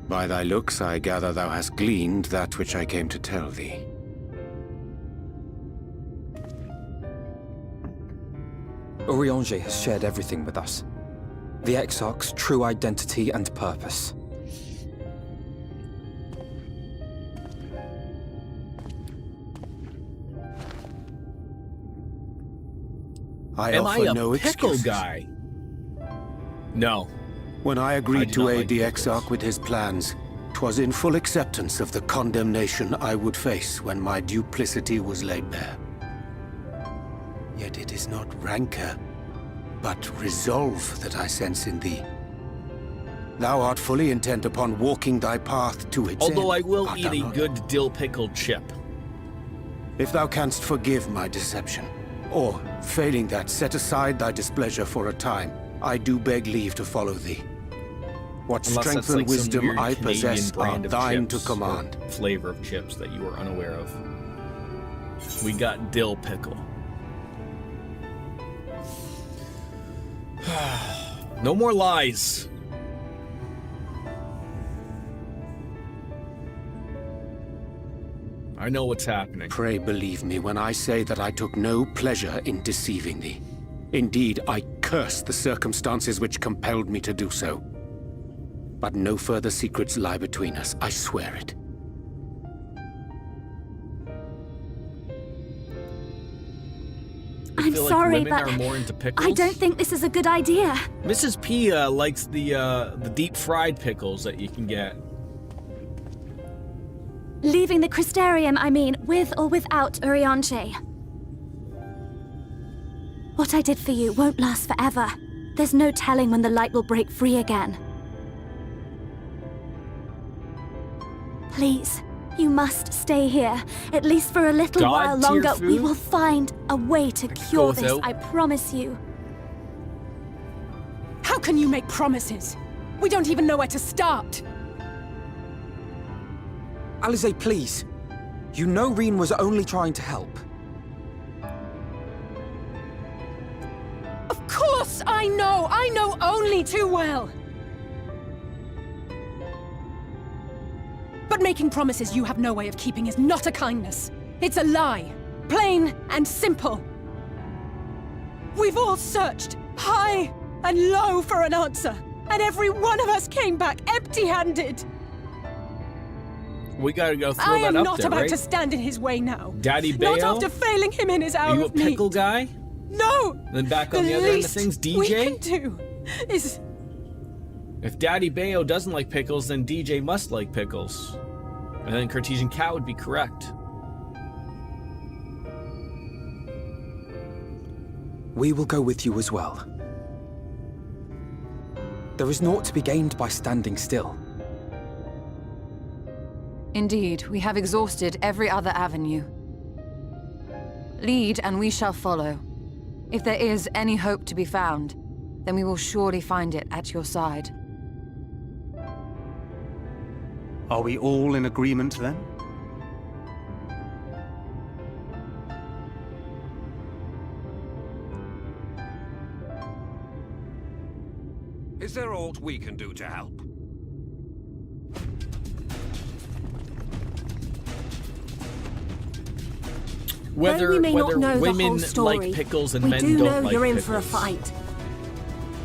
By thy looks, I gather thou hast gleaned that which I came to tell thee.
Urianger has shared everything with us. The Exarch's true identity and purpose.
Am I
offer
a
no
pickle
excuses.
guy? No.
When I
I
agreed
do
to
not
aid
like
the
pickles.
Exarch with his plans, 'twas in full acceptance of the condemnation I would face when my duplicity was laid bare. Yet it is not rancor, but resolve that I sense in thee. Thou art fully intent upon walking thy path to its
Although I
end,
will
art
eat
thou
a
not?
good dill pickle chip.
If thou canst forgive my deception, or, failing that, set aside thy displeasure for a time, I do beg leave to follow thee. What
Unless
strength
that's
and
like some
wisdom
weird
I
Canadian
possess are
brand of
thine to
chips,
command.
or flavor of chips that you are unaware of. We got dill pickle. No more lies. I know what's happening.
Pray believe me when I say that I took no pleasure in deceiving thee. Indeed, I curse the circumstances which compelled me to do so. But no further secrets lie between us, I swear it.
I
I'm
feel like
sorry,
women
but
are more into pickles.
I don't think this is a good idea.
Mrs. P likes the deep fried pickles that you can get.
Leaving the Crystarium, I mean, with or without Urianger. What I did for you won't last forever. There's no telling when the light will break free again. Please, you must stay here, at least for a little
God
while
tier
longer. We
food?
will find a way to cure this,
without.
I promise you.
How can you make promises? We don't even know where to start.
Alize, please. You know Reen was only trying to help.
Of course I know! I know only too well! But making promises you have no way of keeping is not a kindness. It's a lie. Plain and simple. We've all searched high and low for an answer, and every one of us came back empty-handed.
We gotta go throw
I
that
am
up
not
there,
about
right?
to stand in his way now.
Daddy
Not
Bayo?
after failing him in his hour
Are you a
of need.
pickle guy?
No!
And then back on the other end of things,
least we
DJ?
can do is...
If Daddy Bayo doesn't like pickles, then DJ must like pickles. And then Cartesian Cat would be correct.
We will go with you as well. There is naught to be gained by standing still.
Indeed, we have exhausted every other avenue. Lead, and we shall follow. If there is any hope to be found, then we will surely find it at your side.
Are we all in agreement then?
Is there aught we can do to help?
Whether
Though we may not know the
women
whole story,
like pickles and
we
men
do
don't
know
like
you're in
pickles.
for a fight.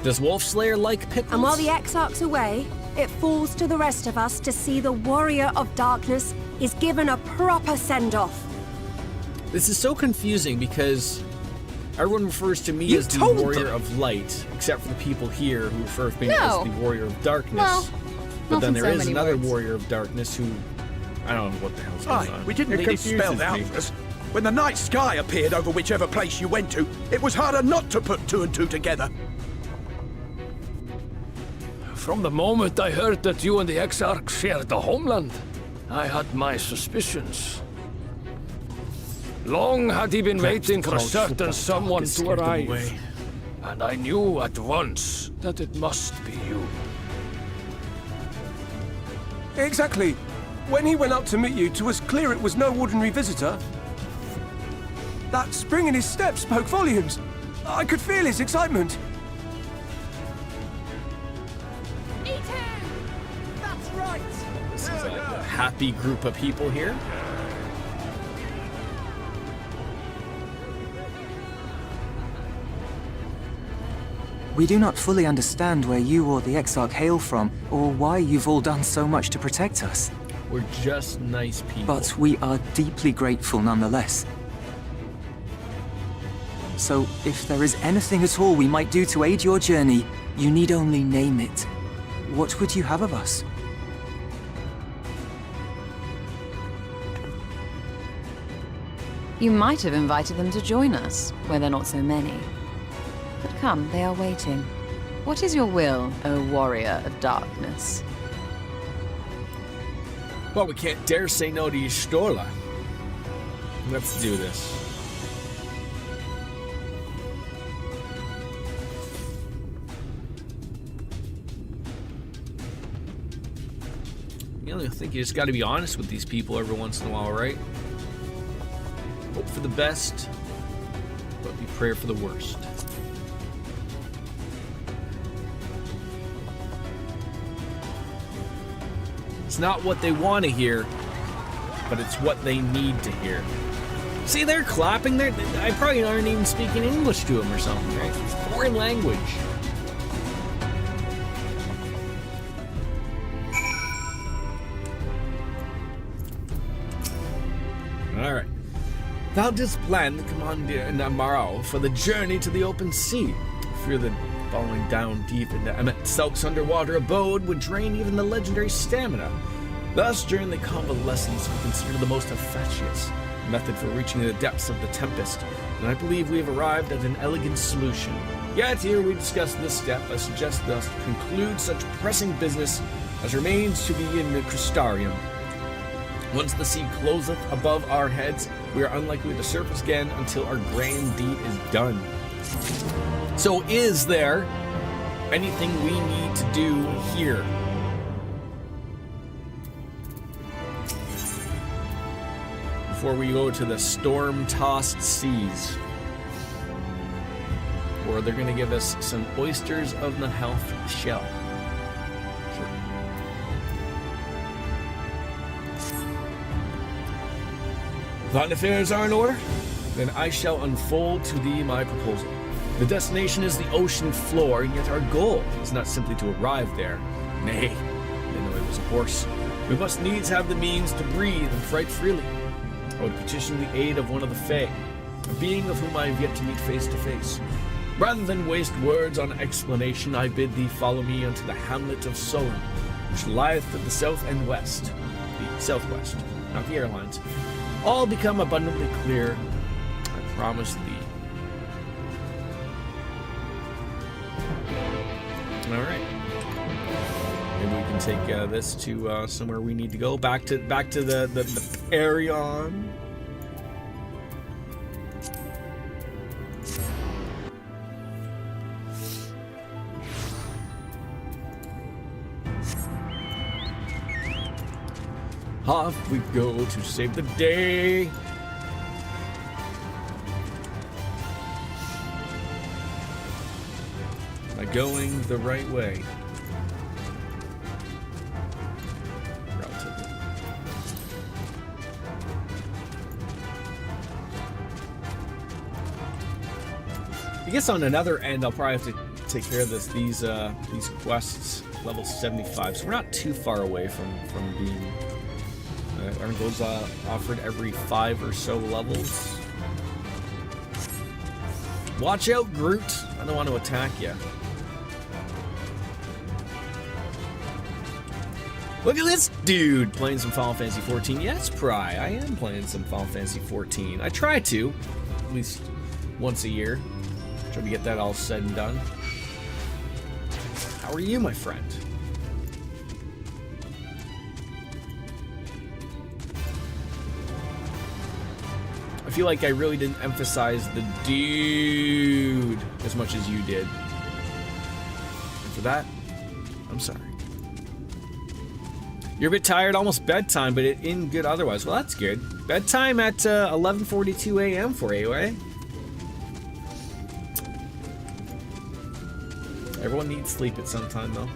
Does Wolfslayer like pickles?
And while the Exarch's away, it falls to the rest of us to see the Warrior of Darkness is given a proper send-off.
This is so confusing because everyone refers to me
You
as the
told
Warrior
them.
of Light, except for the people here who refer to me
No.
as the Warrior of Darkness.
Well,
but
not
then
in
there
so
is
many
another
words.
Warrior of Darkness who... I don't know what the hell's going
Aye,
on.
we didn't
It
need it
confuses
spelled out
me.
for us. When the night sky appeared over whichever place you went to, it was harder not to put two and two together.
From the moment I heard that you and the Exarch shared the homeland, I had my suspicions. Long had he been waiting for a certain someone to arrive, and I knew at once that it must be you.
Exactly. When he went up to meet you, it was clear it was no ordinary visitor. That spring in his step spoke volumes. I could feel his excitement.
Eat him! That's right!
This is a happy group of people here.
We do not fully understand where you or the Exarch hail from, or why you've all done so much to protect us.
We're just nice people.
But we are deeply grateful nonetheless. So, if there is anything at all we might do to aid your journey, you need only name it. What would you have of us?
You might have invited them to join us, where they're not so many. But come, they are waiting. What is your will, O Warrior of Darkness?
Well, we can't dare say no to Y'shtola. Let's do this. You know, I think you just got to be honest with these people every once in a while, right? Hope for the best, but be prayer for the worst. It's not what they want to hear, but it's what they need to hear. See, they're clapping. I probably aren't even speaking English to them or something, right? It's foreign language. All right. Thou didst plan the Commander Namarao for the journey to the open sea. Fear that falling down deep into Emmet Selk's underwater abode would drain even the legendary stamina. Thus, during the convalescence, we consider the most efficacious method for reaching the depths of the Tempest, and I believe we have arrived at an elegant solution. Yet here we discuss this step, I suggest thus to conclude such pressing business as remains to be in the Crystarium. Once the sea closeth above our heads, we are unlikely to surface again until our grand deed is done. So is there anything we need to do here? Before we go to the storm-tossed seas, or they're going to give us some oysters of the health shell. Sure. Thine affairs are in order? Then I shall unfold to thee my proposal. The destination is the ocean floor, and yet our goal is not simply to arrive there. Nay, they know it was a horse. We must needs have the means to breathe and fight freely. I would petition the aid of one of the Fae, a being of whom I have yet to meet face to face. Rather than waste words on explanation, I bid thee follow me unto the hamlet of Solon, which lieth at the south and west. The southwest, not the airlines. All become abundantly clear, I promise thee. Alright. Maybe we can take this to somewhere we need to go. Back to the Parion. Off we go to save the day. Am I going the right way? Relatively. I guess on another end, I'll probably have to take care of these quests, level 75. So we're not too far away from being. Aren't those offered every 5 or so levels? Watch out, Groot! I don't want to attack you. Look at this dude playing some Final Fantasy 14. Yes, Pry, I am playing some Final Fantasy 14. I try to, at least once a year. Try to get that all said and done. How are you, my friend? I feel like I really didn't emphasize the dude as much as you did. And for that, I'm sorry. You're a bit tired, almost bedtime, but in good otherwise. Well, that's good. Bedtime at 11:42 a.m. for you, eh? Everyone needs sleep at some time, though.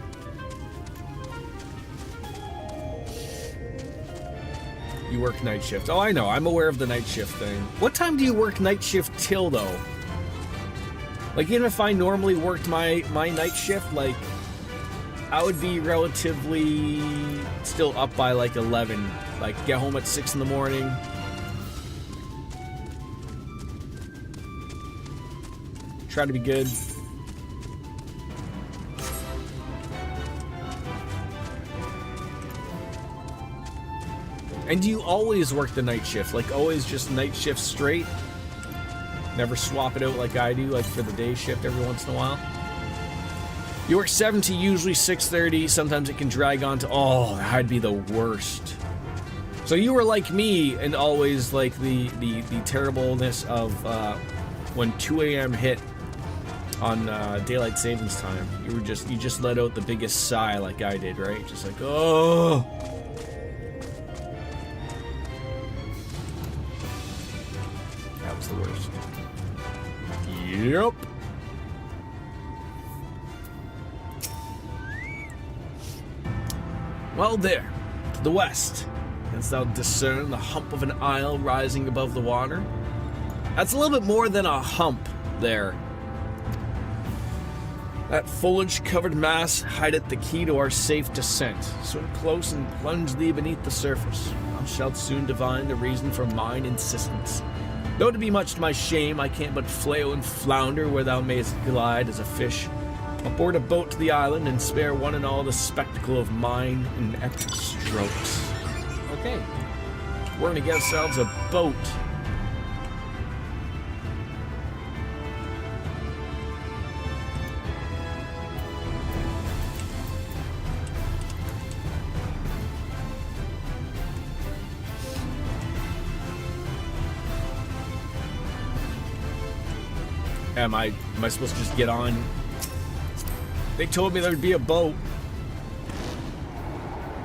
You work night shift. Oh, I know. I'm aware of the night shift thing. What time do you work night shift till, though? Like, even if I normally worked my night shift, like, I would be relatively still up by, like, 11. Like, get home at 6 in the morning. Try to be good. And do you always work the night shift? Like, always just night shift straight? Never swap it out like I do, like for the day shift every once in a while? You work 7 to usually 6:30. Sometimes it can drag on to... Oh, that'd be the worst. So you were like me and always like the terribleness of when 2 a.m. hit on daylight savings time. You just let out the biggest sigh like I did, right? Just like, oh... the worst. Yep. Well, there, to the west, canst thou discern the hump of an isle rising above the water? That's a little bit more than a hump there. That foliage-covered mass hideth the key to our safe descent. Swim close and plunge thee beneath the surface. Thou shalt soon divine the reason for mine insistence. Though to be much to my shame, I can't but flail and flounder where thou mayest glide as a fish. I'll board a boat to the island and spare one and all the spectacle of mine in epic strokes. Okay, we're gonna get ourselves a boat. Am I supposed to just get on? They told me there'd be a boat.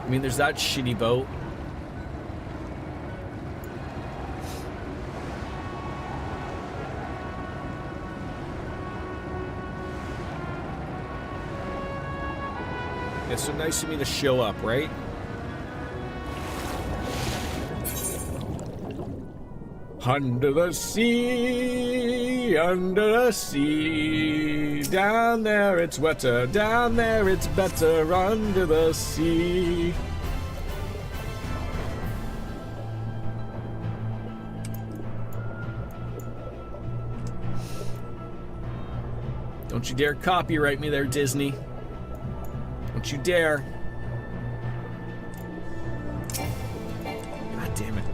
I mean, there's that shitty boat. It's so nice of me to show up, right? Under the sea, down there it's wetter, down there it's better, under the sea. Don't you dare copyright me there, Disney. Don't you dare. God damn it.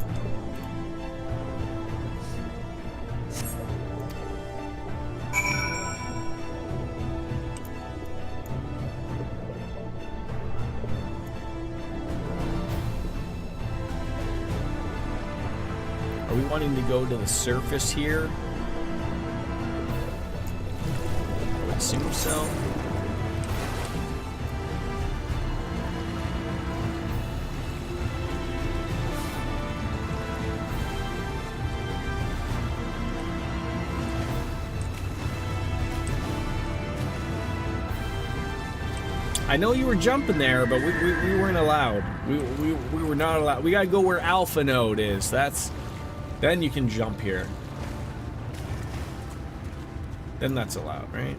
Are we wanting to go to the surface here? I would assume so. I know you were jumping there, but we weren't allowed. We were not allowed. We gotta go where Alpha Node is. Then you can jump here. Then that's allowed, right?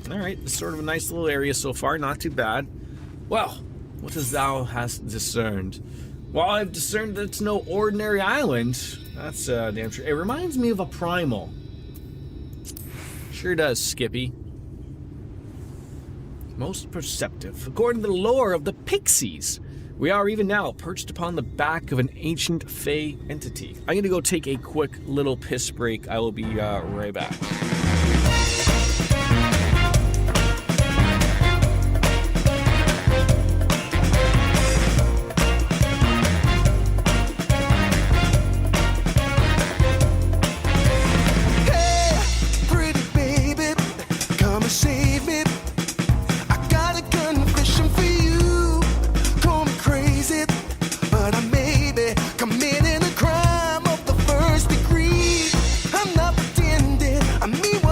Alright, it's sort of a nice little area so far, not too bad. Well, what hast thou discerned? Well, I've discerned that it's no ordinary island. That's damn true. It reminds me of a primal. Sure does, Skippy. Most perceptive. According to the lore of the Pixies, we are even now perched upon the back of an ancient Fey entity. I'm gonna go take a quick little piss break. I will be right back.
I mean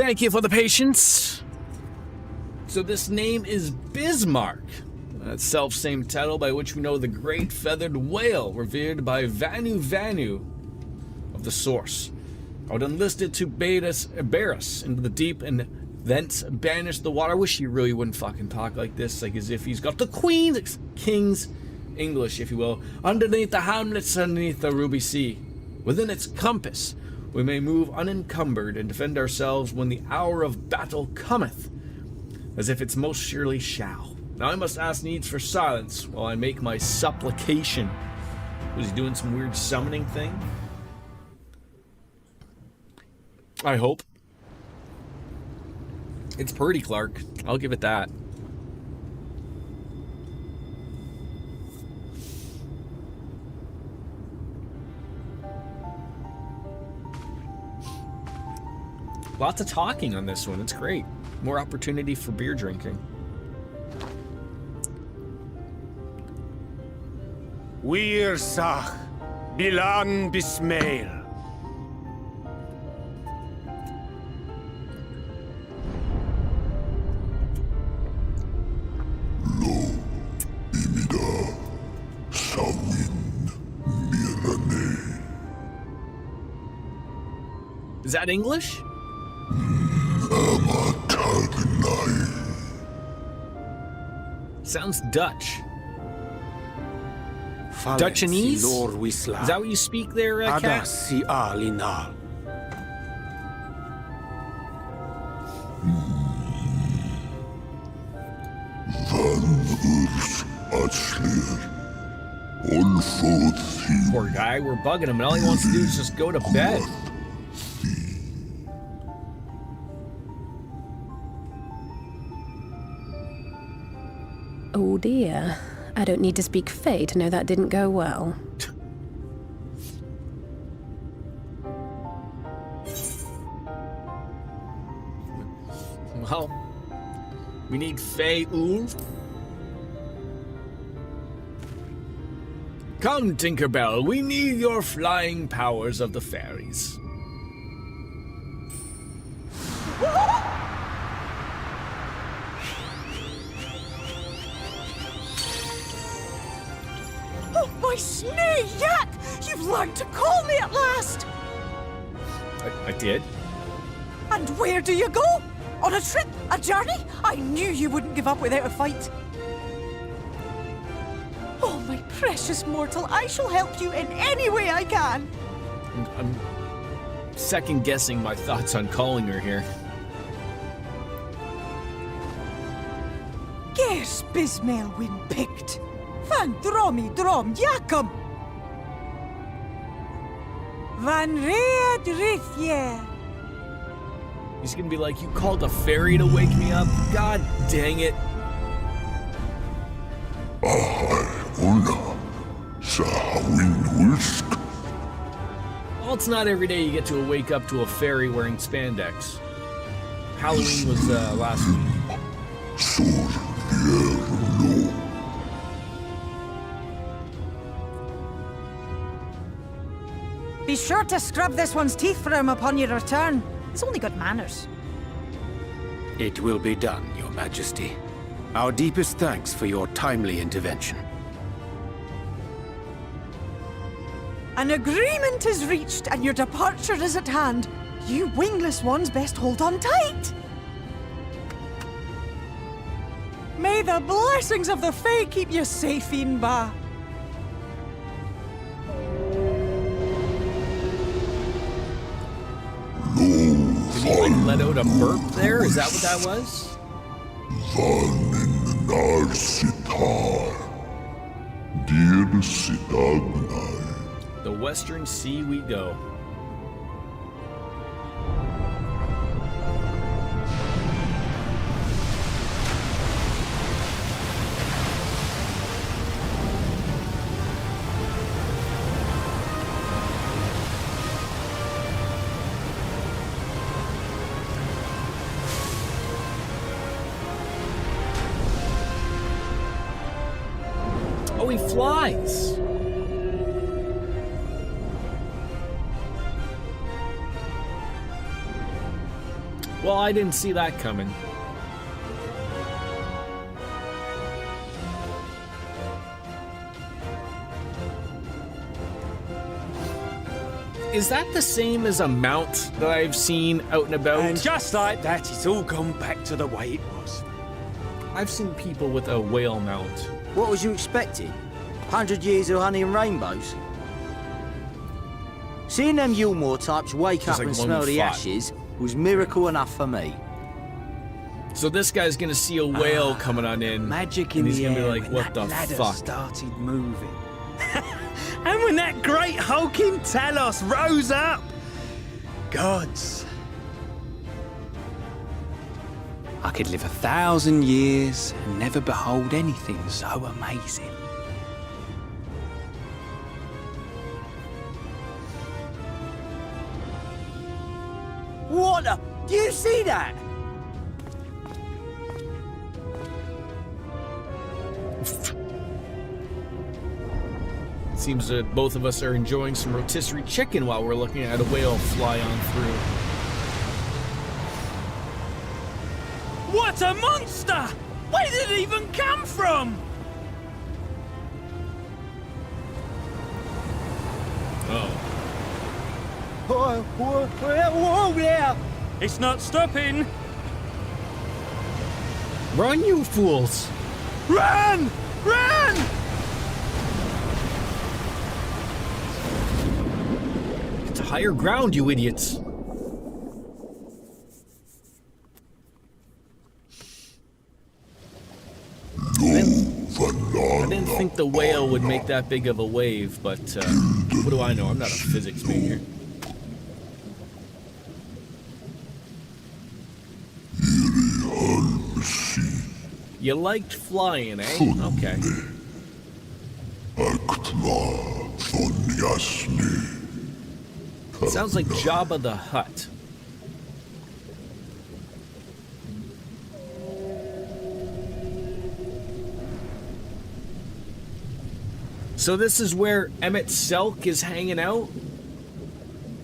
Thank you for the patience. So this name is Bismarck. That self-same title by which we know the great feathered whale revered by Vanu Vanu of the Source. I would enlist it to bear us into the deep and thence banish the water. I wish he really wouldn't fucking talk like this, like as if he's got the King's English, if you will, underneath the hamlets, underneath the ruby sea. Within its compass, we may move unencumbered and defend ourselves when the hour of battle cometh, as if it's most surely shall. Now I must ask needs for silence while I make my supplication. Was he doing some weird summoning thing? I hope. It's pretty, Clark. I'll give it that. Lots of talking on this one. It's great. More opportunity for beer drinking.
Wir Sach, Bilan Bismail.
Is that English? Sounds Dutch. Dutchanese? Is that what you speak there, Kat? Poor guy, we're bugging him, and all he wants to do is just go to bed.
Oh dear. I don't need to speak Fae to know that didn't go well.
Well, we need Fae Ulf. Come, Tinkerbell, we need your flying powers of the fairies.
Oh, my snake, Yak! You've learned to call me at last!
I did?
And where do you go? On a trip? A journey? I knew you wouldn't give up without a fight. Oh, my precious mortal, I shall help you in any way I can.
I'm second-guessing my thoughts on calling her here.
Gers Bismail win picked. Van Dromi Drom Jacob. Van Reed Rithje.
He's gonna be like, you called a fairy to wake me up? God dang it. Well, it's not every day you get to wake up to a fairy wearing spandex. Halloween was last week.
Be sure to scrub this one's teeth for him upon your return. He's only got manners.
It will be done, Your Majesty. Our deepest thanks for your timely intervention.
An agreement is reached and your departure is at hand. You wingless ones best hold on tight. May the blessings of the Fae keep you safe, Inba.
Did he like let out a burp there? Is that what that was? The Western Sea we go. Oh, he flies! Well, I didn't see that coming. Is that the same as a mount that I've seen out and about?
And just like that, it's all gone back to the way it was.
I've seen people with a whale mount.
What was you expecting? 100 years of honey and rainbows? Seeing them Yulmore types wake up and smell the ashes was miracle enough for me.
So this guy's gonna see a whale coming on in.
Magic in
and he's
the
gonna
air
be like,
when
what the
that ladder
fuck?
started moving. And when that great hulking Talos rose up, gods. I could live 1,000 years and never behold anything so amazing.
What the? Do you see that?
Seems that both of us are enjoying some rotisserie chicken while we're looking at a whale fly on through.
What a monster! Where did it even come from?
Oh.
Whoa there! It's not stopping!
Run, you fools!
Run! Run!
Get to higher ground, you idiots! I didn't think the whale would make that big of a wave, but what do I know? I'm not a physics major. You liked flying, eh? Okay. Sounds like Jabba the Hutt. So this is where Emmett Selk is hanging out?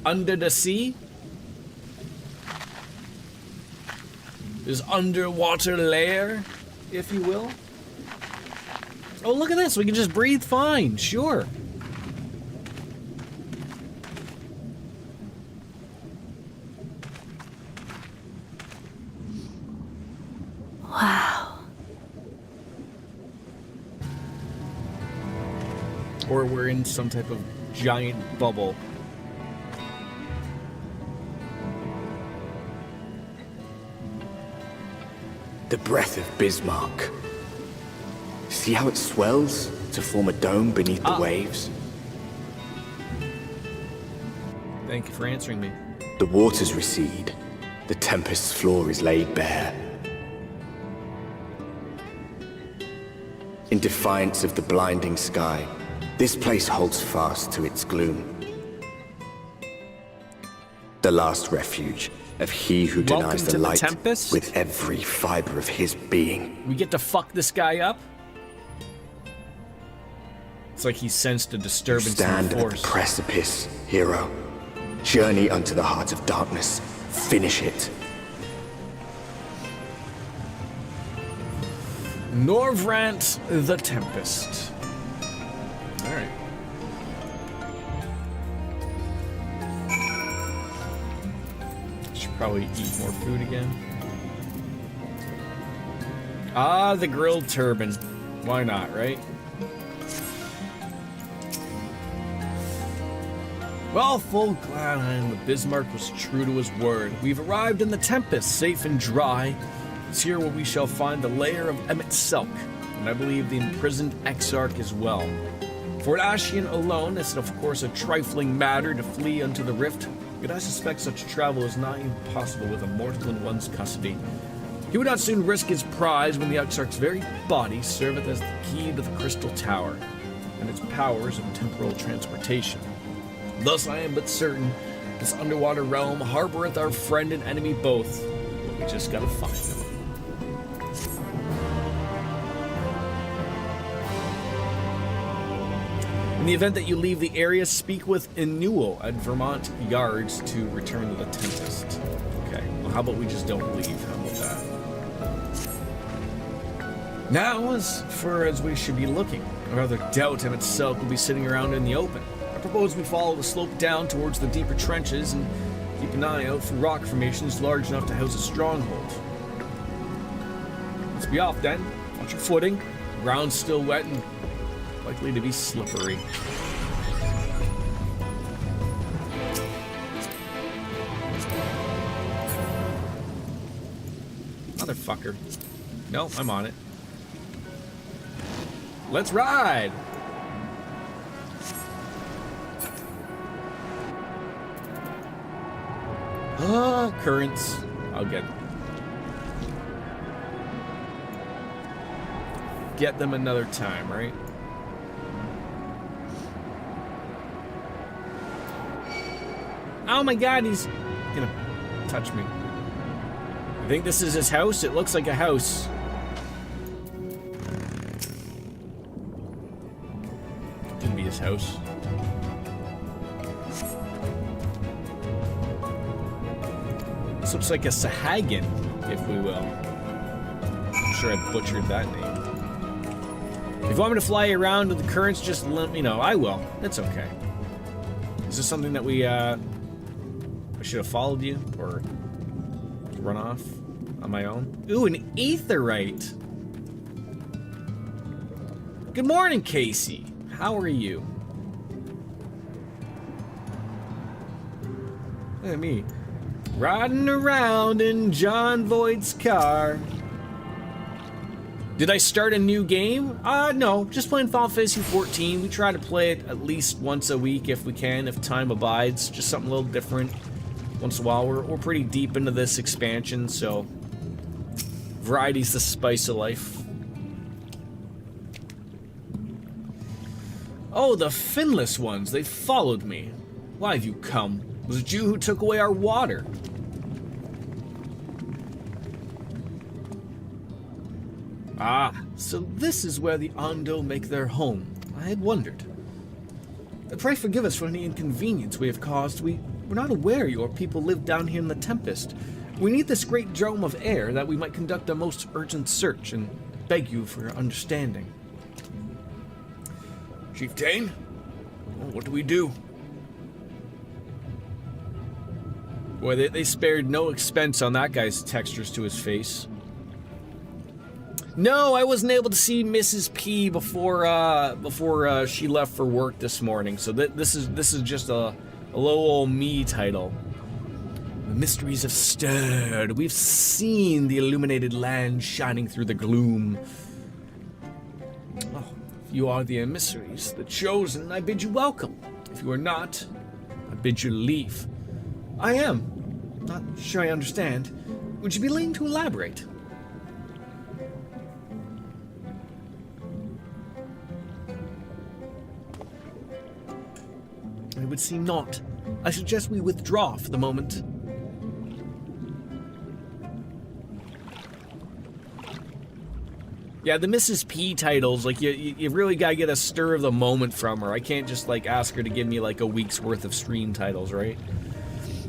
Under the sea? His underwater lair, if you will? Oh, look at this. We can just breathe fine. Sure.
Wow.
Or we're in some type of giant bubble.
The breath of Bismarck. See how it swells to form a dome beneath the waves?
Thank you for answering me.
The waters recede. The tempest's floor is laid bare. In defiance of the blinding sky, this place holds fast to its gloom. The last refuge of he who denies the light with every fiber of his being.
We get to fuck this guy up? It's like he sensed a disturbance in the
Stand at
force.
the precipice, hero. Journey unto the heart of darkness. Finish it.
Norvrant the Tempest. Alright. Should probably eat more food again. Ah, the grilled turban. Why not, right? Well, full glad the Bismarck was true to his word. We've arrived in the Tempest, safe and dry. It's here where we shall find the lair of Emmett Selk, and I believe the imprisoned Exarch as well. For Ashian alone, it's of course a trifling matter to flee unto the rift, yet I suspect such travel is not impossible with a mortal in one's custody. He would not soon risk his prize when the Exarch's very body serveth as the key to the Crystal Tower, and its powers of temporal transportation. Thus I am but certain this underwater realm harboreth our friend and enemy both, but we just gotta find them. In the event that you leave the area, speak with Inuo at Vermont Yards to return to the Tempest. Okay, well, how about we just don't leave? How about that? Now, as we should be looking, I rather doubt him itself will be sitting around in the open. I propose we follow the slope down towards the deeper trenches and keep an eye out for rock formations large enough to house a stronghold. Let's be off then. Watch your footing. The ground's still wet and likely to be slippery. Motherfucker. No, I'm on it. Let's ride! Currents. I'll get them another time, right? Oh my god, he's gonna touch me. I think this is his house. It looks like a house. Could be his house. This looks like a Sahagin, if we will. I'm sure I butchered that name. If you want me to fly you around to the currents, just let me know. I will. It's okay. Is this something that I should have followed you or run off on my own? Ooh, an aetherite. Good morning, Casey. How are you? Look at me. Riding around in John Voight's car. Did I start a new game? No, just playing Final Fantasy 14. We try to play it at least once a week if we can, if time abides. Just something a little different once in a while. We're pretty deep into this expansion, so variety's the spice of life. Oh, the finless ones. They followed me. Why have you come? Was it you who took away our water? Ah, so this is where the Ondo make their home. I had wondered. Pray forgive us for any inconvenience we have caused. We're not aware your people live down here in the Tempest. We need this great dome of air that we might conduct a most urgent search, and beg you for your understanding. Chieftain? What do we do? Boy, they spared no expense on that guy's textures to his face. No, I wasn't able to see Mrs. P before she left for work this morning. So this is just a low old me title. The mysteries have stirred. We've seen the illuminated land shining through the gloom. Oh, if you are the emissaries, the chosen, I bid you welcome. If you are not, I bid you leave. I am. Not sure I understand. Would you be willing to elaborate? It would seem not. I suggest we withdraw for the moment. Yeah, the Mrs. P titles, like, you really gotta get a stir of the moment from her. I can't just, like, ask her to give me, like, a week's worth of stream titles, right?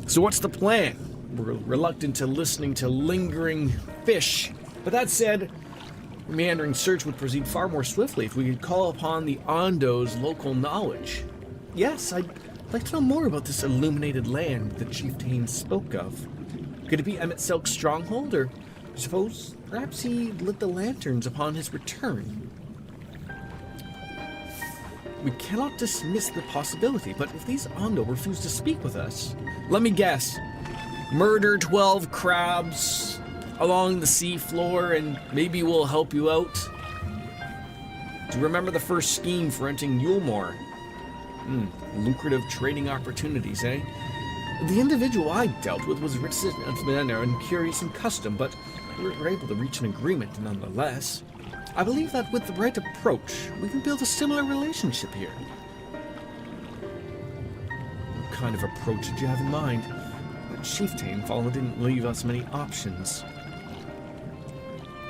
So what's the plan? We're reluctant to listening to lingering fish. But that said, the meandering search would proceed far more swiftly if we could call upon the Ondo's local knowledge. Yes, I'd like to know more about this illuminated land the chieftain spoke of. Could it be Emmett Selk's stronghold, or I suppose perhaps he lit the lanterns upon his return? We cannot dismiss the possibility, but if these Ondo refuse to speak with us, let me guess. Murder 12 crabs along the seafloor and maybe we'll help you out. Do you remember the first scheme for entering Yulmore? Lucrative trading opportunities, eh? The individual I dealt with was rich of manner and curious in custom, but we were able to reach an agreement nonetheless. I believe that with the right approach, we can build a similar relationship here. What kind of approach did you have in mind? The chieftain didn't leave us many options.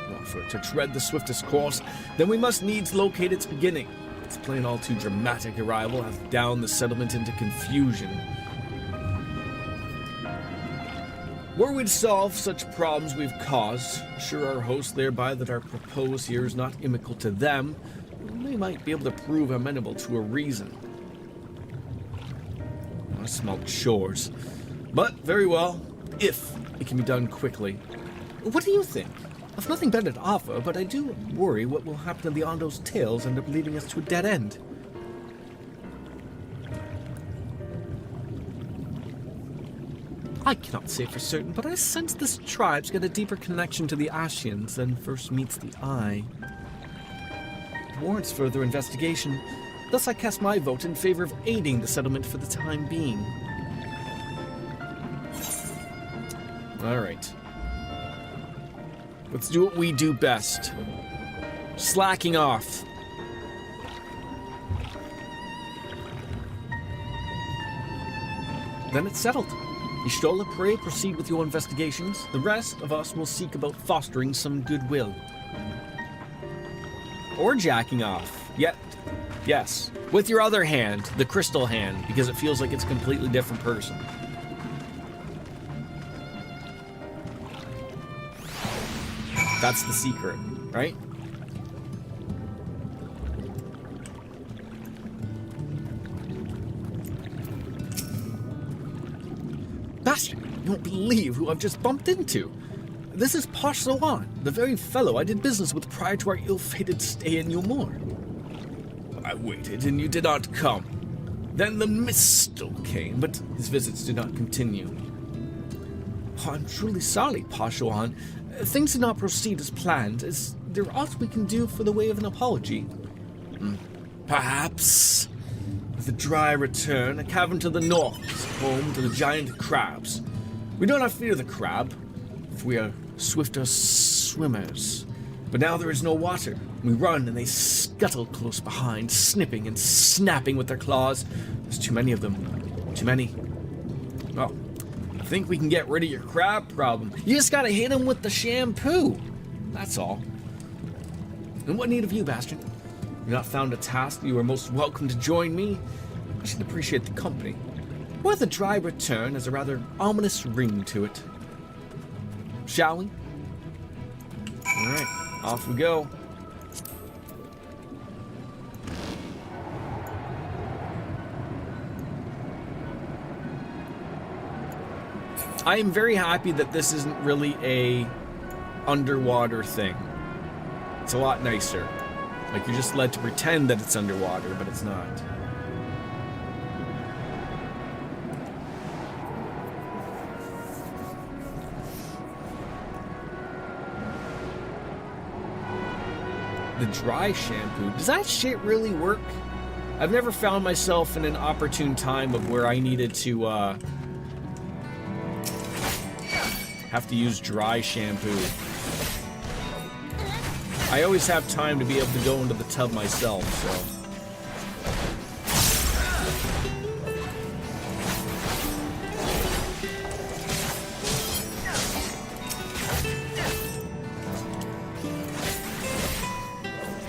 Well, for to tread the swiftest course, then we must needs locate its beginning. Its plain all too dramatic arrival hath downed the settlement into confusion. Were we to solve such problems we've caused, assure our hosts thereby that our proposed here is not inimical to them, we might be able to prove amenable to a reason. I smell chores. But, very well, if it can be done quickly. What do you think? I've nothing better to offer, but I do worry what will happen to the Ondo's tales end up leading us to a dead end. I cannot say for certain, but I sense this tribe's got a deeper connection to the Ashians than first meets the eye. It warrants further investigation. Thus I cast my vote in favor of aiding the settlement for the time being. Alright. Let's do what we do best. Slacking off. Then it's settled. Ishtola, pray proceed with your investigations. The rest of us will seek about fostering some goodwill. Or jacking off. Yet, yes. With your other hand, the crystal hand, because it feels like it's a completely different person. That's the secret, right? Bastion, you won't believe who I've just bumped into. This is Posh Sohan, the very fellow I did business with prior to our ill-fated stay in Yulmore. I waited and you did not come. Then the Mistle came, but his visits did not continue. Oh, I'm truly sorry, Posh Sohan. Things did not proceed as planned. Is there aught we can do for the way of an apology? Perhaps. With a dry return, a cavern to the north is home to the giant crabs. We do not fear the crab, for we are swifter swimmers. But now there is no water. We run and they scuttle close behind, snipping and snapping with their claws. There's too many of them. Too many. Well, I think we can get rid of your crab problem. You just gotta hit them with the shampoo. That's all. And what need of you, Bastion? You've not found a task, you are most welcome to join me. I should appreciate the company. Or the dry return has a rather ominous ring to it. Shall we? Alright, off we go. I am very happy that this isn't really a underwater thing. It's a lot nicer. Like, you're just led to pretend that it's underwater, but it's not. The dry shampoo. Does that shit really work? I've never found myself in an opportune time of where I needed to, have to use dry shampoo. I always have time to be able to go into the tub myself, so.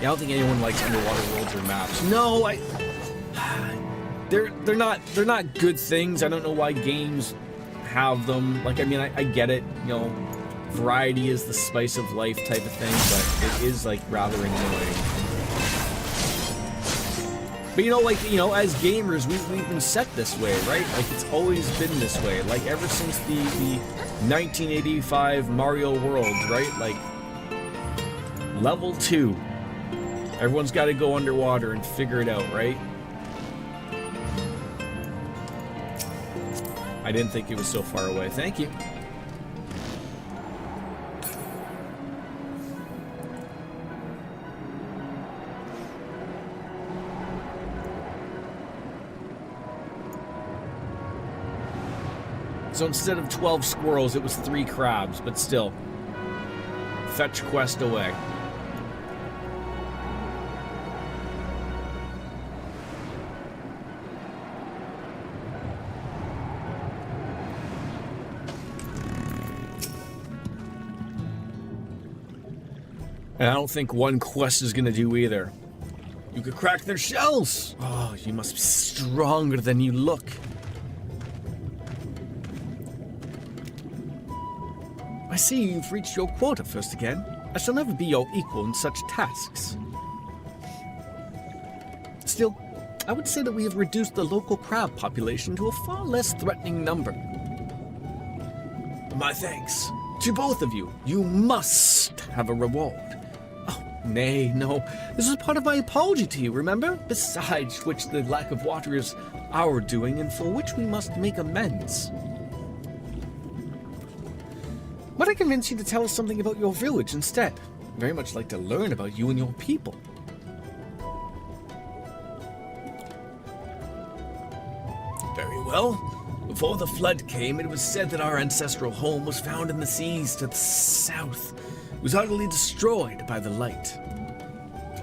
Yeah, I don't think anyone likes underwater worlds or maps. No, they're not good things. I don't know why games have them. Like, I mean, I get it, you know, variety is the spice of life type of thing, but it is, like, rather annoying. But, you know, like, you know, as gamers, we've been set this way, right? Like, it's always been this way. Like, ever since the 1985 Mario World, right? Like, level 2. Everyone's got to go underwater and figure it out, right? I didn't think it was so far away. Thank you. So instead of 12 squirrels, it was 3 crabs, but still. Fetch quest away. And I don't think one quest is gonna do either. You could crack their shells! Oh, you must be stronger than you look. I see you've reached your quota first again. I shall never be your equal in such tasks. Still, I would say that we have reduced the local crab population to a far less threatening number. My thanks to both of you. You must have a reward. Oh, nay, no. This was part of my apology to you, remember? Besides which the lack of water is our doing, and for which we must make amends. Might I convince you to tell us something about your village instead? I'd very much like to learn about you and your people. Very well. Before the flood came, it was said that our ancestral home was found in the seas to the south. It was utterly destroyed by the light.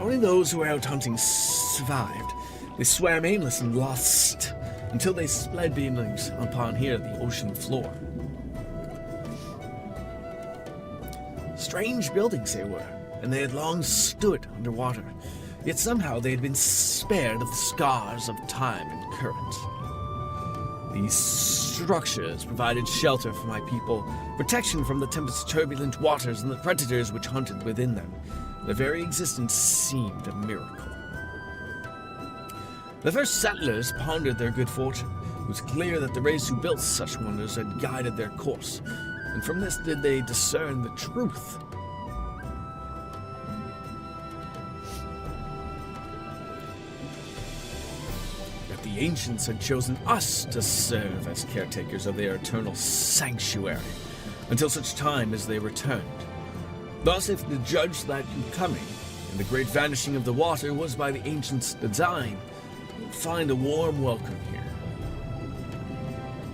Only those who were out hunting survived. They swam aimless and lost until they spread beamings upon here the ocean floor. Strange buildings they were, and they had long stood underwater. Yet somehow they had been spared of the scars of time and current. These structures provided shelter for my people, protection from the tempest's turbulent waters and the predators which hunted within them. Their very existence seemed a miracle. The first settlers pondered their good fortune. It was clear that the race who built such wonders had guided their course, and from this did they discern the truth. That the ancients had chosen us to serve as caretakers of their eternal sanctuary, until such time as they returned. Thus, if to judge that coming, and the great vanishing of the water was by the ancients' design, you'll find a warm welcome here.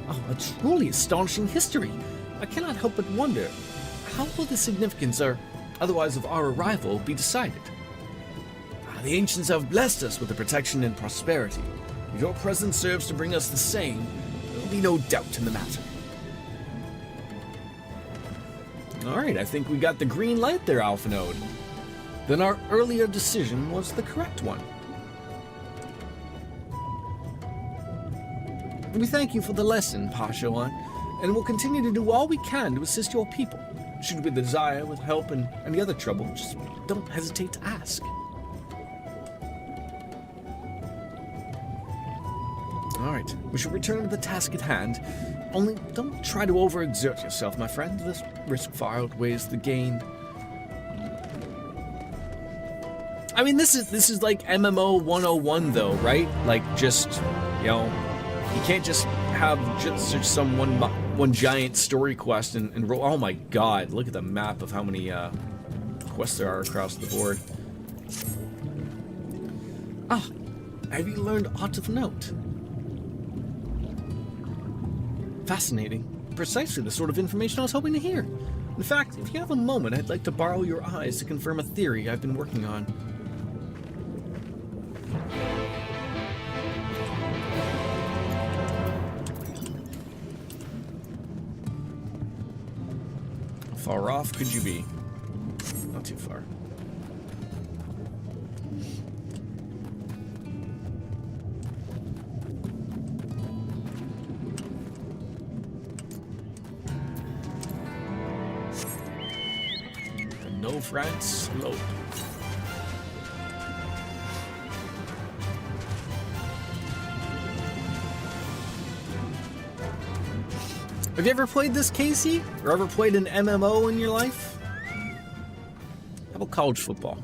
Oh, a truly astonishing history. I cannot help but wonder, how will the significance or otherwise of our arrival be decided? The ancients have blessed us with the protection and prosperity. If your presence serves to bring us the same, there will be no doubt in the matter. Alright, I think we got the green light there, Alphanode. Then our earlier decision was the correct one. We thank you for the lesson, Pashawan, and will continue to do all we can to assist your people. Should we desire with help and any other trouble, just don't hesitate to ask. Alright, we shall return to the task at hand. Only don't try to overexert yourself, my friend. This risk far outweighs the gain. I mean, this is like MMO 101 though, right? Like just, you know, you can't just have just some one giant story quest and roll. Oh my god, look at the map of how many quests there are across the board. Ah, have you learned aught of note? Fascinating. Precisely the sort of information I was hoping to hear. In fact, if you have a moment, I'd like to borrow your eyes to confirm a theory I've been working on. How far off could you be? Not too far. No France slope. Have you ever played this, Casey? Or ever played an MMO in your life? How about college football?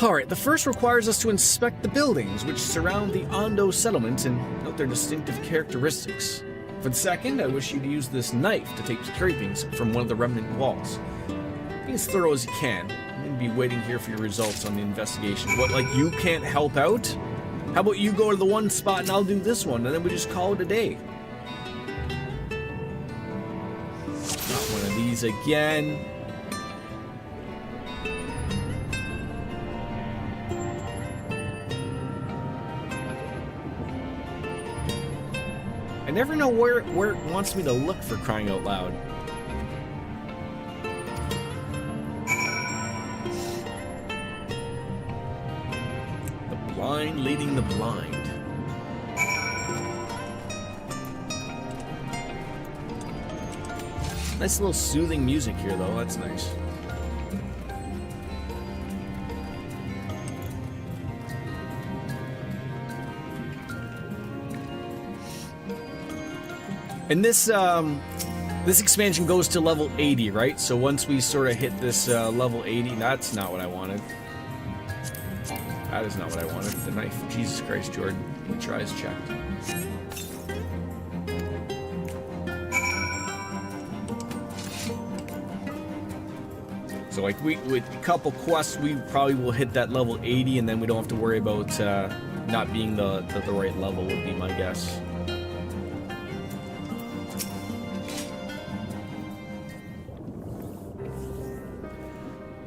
Alright, the first requires us to inspect the buildings which surround the Ondo settlement and note their distinctive characteristics. For the second, I wish you to use this knife to take scrapings from one of the remnant walls. Be as thorough as you can. I'm going to be waiting here for your results on the investigation. What, like you can't help out? How about you go to the one spot and I'll do this one, and then we just call it a day? Not one of these again. I never know where it wants me to look for, crying out loud. The blind leading the blind. Nice little soothing music here, though. That's nice. And this this expansion goes to level 80, right? So once we sort of hit this level 80, that's not what I wanted. That is not what I wanted. The knife. Jesus Christ, Jordan. The tries checked. So like with a couple quests, we probably will hit that level 80, and then we don't have to worry about not being the right level, would be my guess.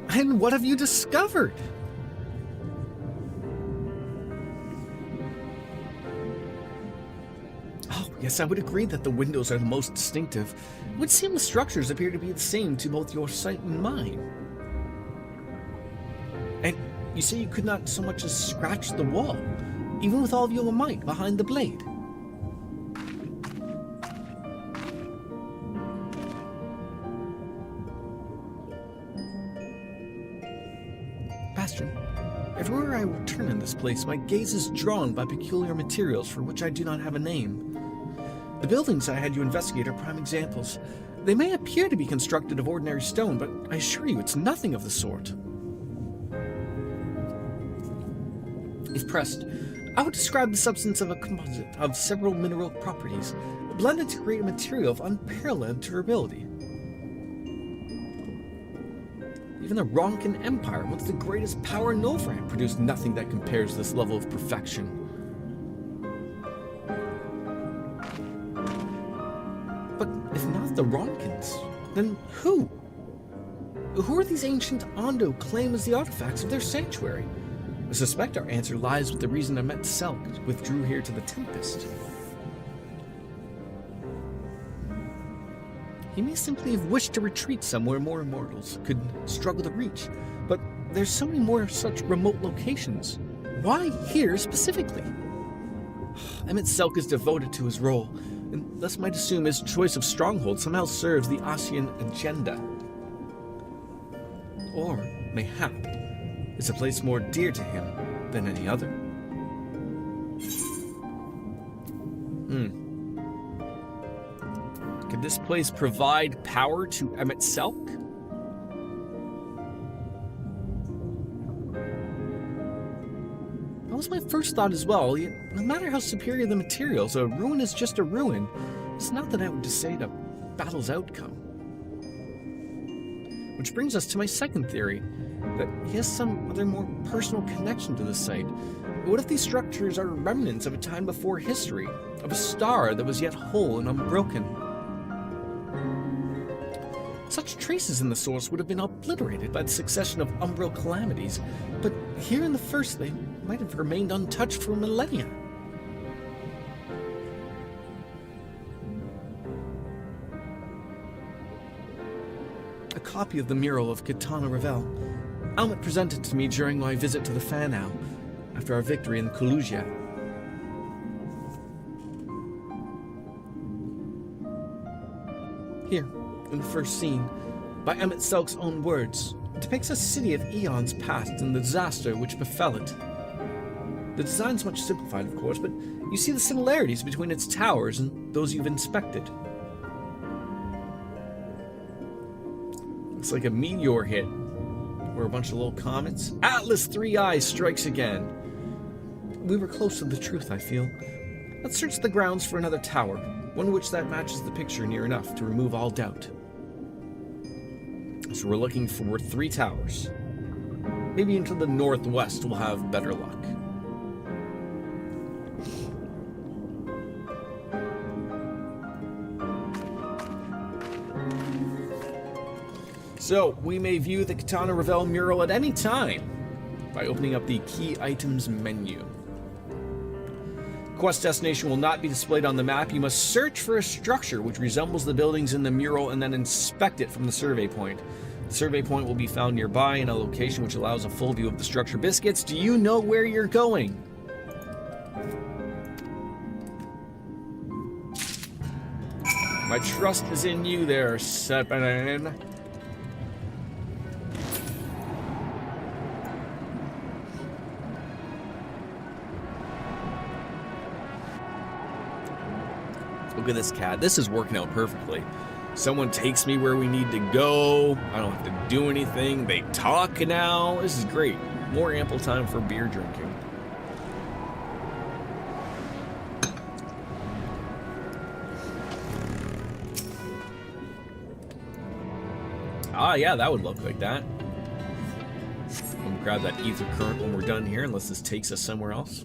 And what have you discovered? Oh, yes, I would agree that the windows are the most distinctive. It would seem the structures appear to be the same to both your sight and mine. And you say you could not so much as scratch the wall, even with all of your might behind the blade. Bastion, everywhere I return in this place, my gaze is drawn by peculiar materials for which I do not have a name. The buildings I had you investigate are prime examples. They may appear to be constructed of ordinary stone, but I assure you it's nothing of the sort. If pressed, I would describe the substance of a composite of several mineral properties, blended to create a material of unparalleled durability. Even the Ronkin Empire, once the greatest power in Nolfran, produced nothing that compares to this level of perfection. But if not the Ronkins, then who? Who are these ancient Ondo claim as the artifacts of their sanctuary? I suspect our answer lies with the reason I met Selk, withdrew here to the Tempest. He may simply have wished to retreat somewhere more immortals could struggle to reach, but there's so many more such remote locations. Why here specifically? Emmett Selk is devoted to his role, and thus might assume his choice of stronghold somehow serves the Asian agenda. Or, mayhap, it's a place more dear to him than any other. Could this place provide power to Emmett Selk? That was my first thought as well, yet no matter how superior the materials, a ruin is just a ruin. It's not that I would decide a battle's outcome. Which brings us to my second theory, that he has some other more personal connection to the site. What if these structures are remnants of a time before history, of a star that was yet whole and unbroken? Such traces in the source would have been obliterated by the succession of umbral calamities, but here in the first they might have remained untouched for millennia. A copy of the mural of Kitana Revel. Almet presented to me during my visit to the Fanau, after our victory in Kulusia. Here, in the first scene, by Emmett Selk's own words, it depicts a city of eons past and the disaster which befell it. The design's much simplified, of course, but you see the similarities between its towers and those you've inspected. Looks like a meteor hit, or a bunch of little comets. Atlas 3 Eyes strikes again. We were close to the truth, I feel. Let's search the grounds for another tower, one which that matches the picture near enough to remove all doubt. So we're looking for 3 towers. Maybe into the northwest we'll have better luck. So, we may view the Kitana Revel mural at any time by opening up the Key Items menu. Quest destination will not be displayed on the map. You must search for a structure which resembles the buildings in the mural and then inspect it from the survey point. The survey point will be found nearby in a location which allows a full view of the structure. Biscuits, do you know where you're going? My trust is in you there, Senpai. Look at this cat. This is working out perfectly. Someone takes me where we need to go. I don't have to do anything. They talk now. This is great. More ample time for beer drinking. Ah, yeah, that would look like that. We'll grab that ether current when we're done here, unless this takes us somewhere else.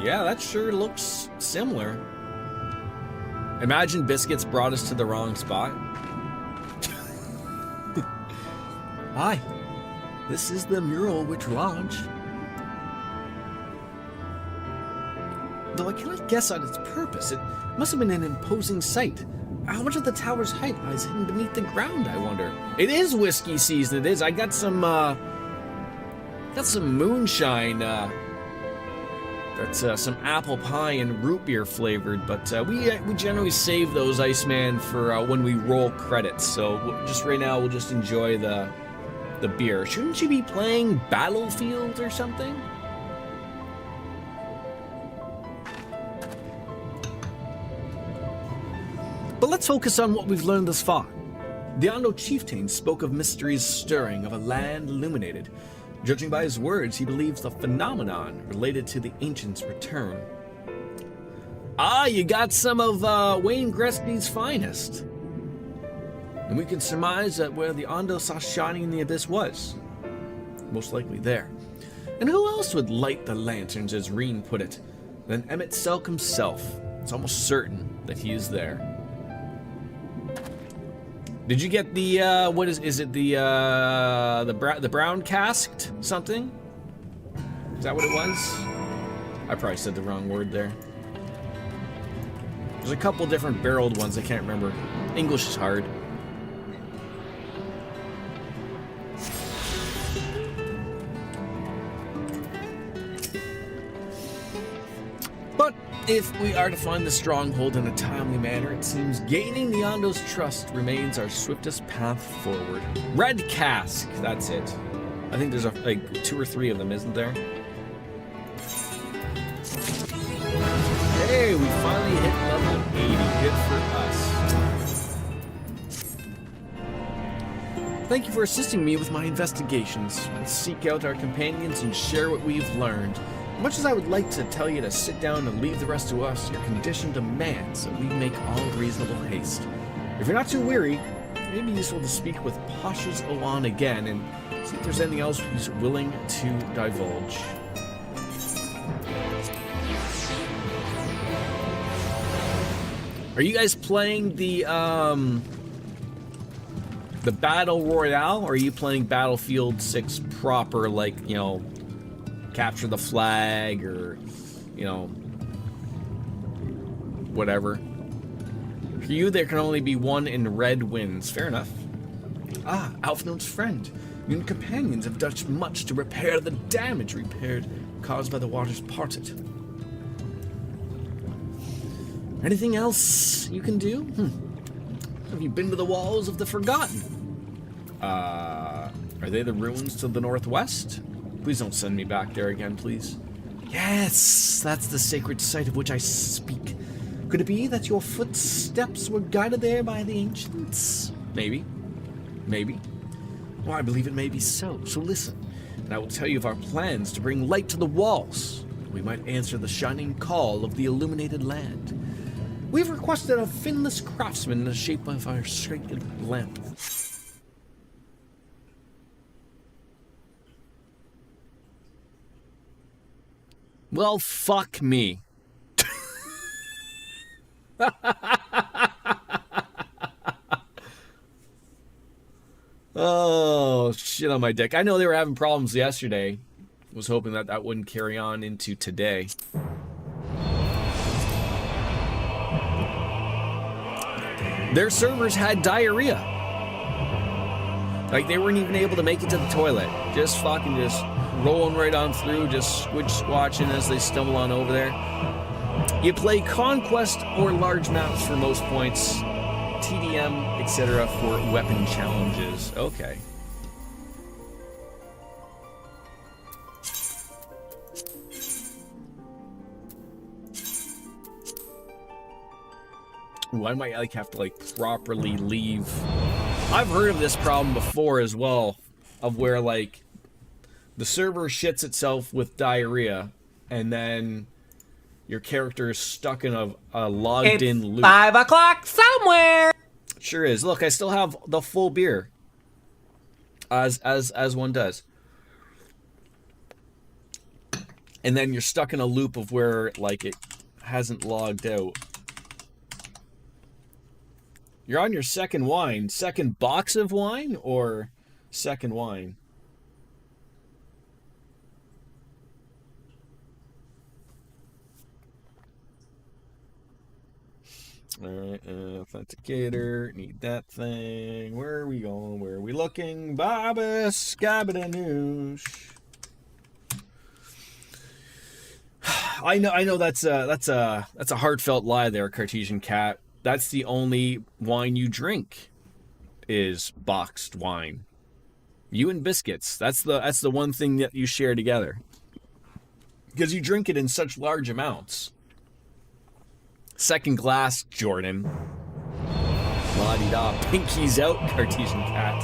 Yeah, that sure looks similar. Imagine Biscuits brought us to the wrong spot. Hi, this is the Mural Witch Lodge. Though I cannot guess at its purpose, it must have been an imposing sight. How much of the tower's height lies hidden beneath the ground, I wonder? It is whiskey season, it is. I got some moonshine, that's some apple pie and root beer flavored, but we generally save those, Iceman, for when we roll credits. So just right now, we'll just enjoy the beer. Shouldn't you be playing Battlefield or something? But let's focus on what we've learned thus far. The Ondo chieftain spoke of mysteries stirring of a land illuminated. Judging by his words, he believes the phenomenon related to the ancients' return. Ah, you got some of Wayne Gretzky's finest. And we can surmise that where the Ondo saw shining in the abyss was. Most likely there. And who else would light the lanterns, as Reen put it, than Emmett Selk himself? It's almost certain that he is there. Did you get the, what is it, the brown casked something? Is that what it was? I probably said the wrong word there. There's a couple different barreled ones, I can't remember. English is hard. But if we are to find the stronghold in a timely manner, it seems gaining the Ondo's trust remains our swiftest path forward. Red cask, that's it. I think there's like 2 or 3 of them, isn't there? Hey, we finally hit level 80. Good for us. Thank you for assisting me with my investigations. Let's seek out our companions and share what we've learned. Much as I would like to tell you to sit down and leave the rest to us, your condition demands that we make all reasonable haste. If you're not too weary, it may be useful to speak with Pasha's Owan again and see if there's anything else he's willing to divulge. Are you guys playing the Battle Royale, or are you playing Battlefield 6 proper, like, you know, capture the flag, or, you know, whatever? For you, there can only be one in red wins. Fair enough. Ah, Alfnod's friend. You and companions have done much to repair the damage caused by the waters parted. Anything else you can do? Have you been to the Walls of the Forgotten? Are they the ruins to the northwest? Please don't send me back there again, please. Yes, that's the sacred site of which I speak. Could it be that your footsteps were guided there by the ancients? Maybe. Maybe. Well, I believe it may be so. So listen, and I will tell you of our plans to bring light to the walls. We might answer the shining call of the illuminated land. We've requested a finless craftsman in the shape of our sacred lamp. Well, fuck me. Oh, shit on my dick. I know they were having problems yesterday. Was hoping that that wouldn't carry on into today. Their servers had diarrhea. Like, they weren't even able to make it to the toilet. Just fucking just rolling right on through, just squatching as they stumble on over there. You play Conquest or large maps for most points, TDM, etc. for weapon challenges. Okay. Ooh, I might like have to like properly leave. I've heard of this problem before as well, of where like the server shits itself with diarrhea, and then your character is stuck in a logged-in loop.
5 o'clock somewhere.
Sure is. Look, I still have the full beer, as one does. And then you're stuck in a loop of where like it hasn't logged out. You're on your second wine. Second box of wine or second wine? Alright, authenticator. Need that thing. Where are we going? Where are we looking? Baba Scabadanoosh. I know that's a heartfelt lie there, Cartesian Cat. That's the only wine you drink is boxed wine. You and biscuits. That's the one thing that you share together. Because you drink it in such large amounts. Second glass, Jordan. La-di-da. Pinkies out, Cartesian Cat.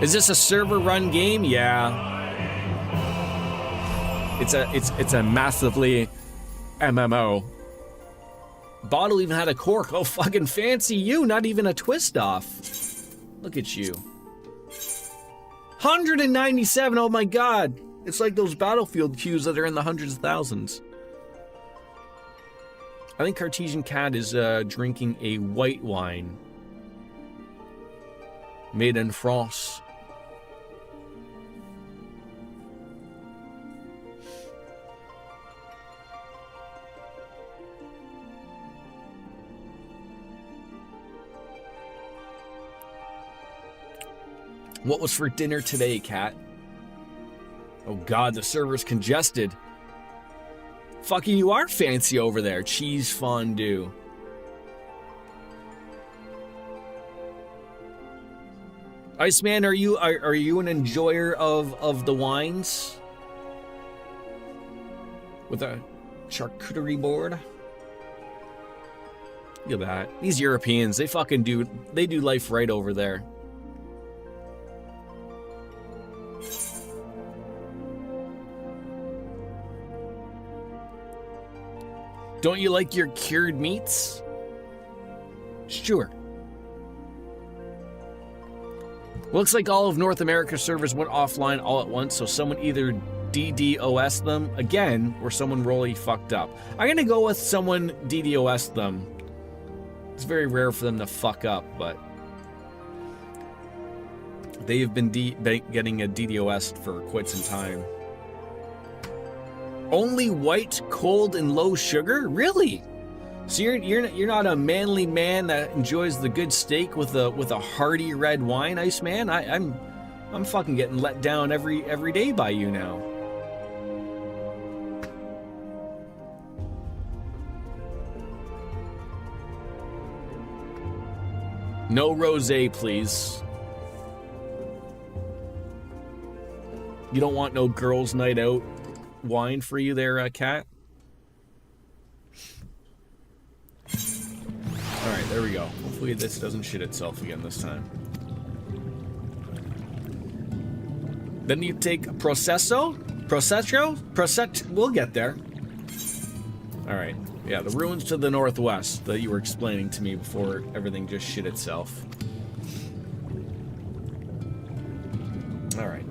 Is this a server-run game? Yeah. It's a massively MMO. Bottle even had a cork. Oh, fucking fancy you. Not even a twist off. Look at you. 197. Oh my god. It's like those Battlefield queues that are in the hundreds of thousands. I think Cartesian Cat is drinking a white wine. Made in France. What was for dinner today, Cat? Oh god, the server's congested. Fucking you are fancy over there. Cheese fondue. Iceman, are you an enjoyer of the wines? With a charcuterie board? Look at that. These Europeans, they do life right over there. Don't you like your cured meats? Sure. Looks like all of North America servers went offline all at once, so someone either DDoS them again, or someone really fucked up. I'm gonna go with someone DDoS them. It's very rare for them to fuck up, but they've been getting a DDoS for quite some time. Only white, cold, and low sugar? Really? So you're not a manly man that enjoys the good steak with a hearty red wine, Iceman? I'm fucking getting let down every day by you now. No rosé, please. You don't want no girls' night out wine for you there, Cat? Alright, there we go. Hopefully this doesn't shit itself again this time. Then you take Processo? We'll get there. Alright. Yeah, the ruins to the northwest that you were explaining to me before everything just shit itself. Alright.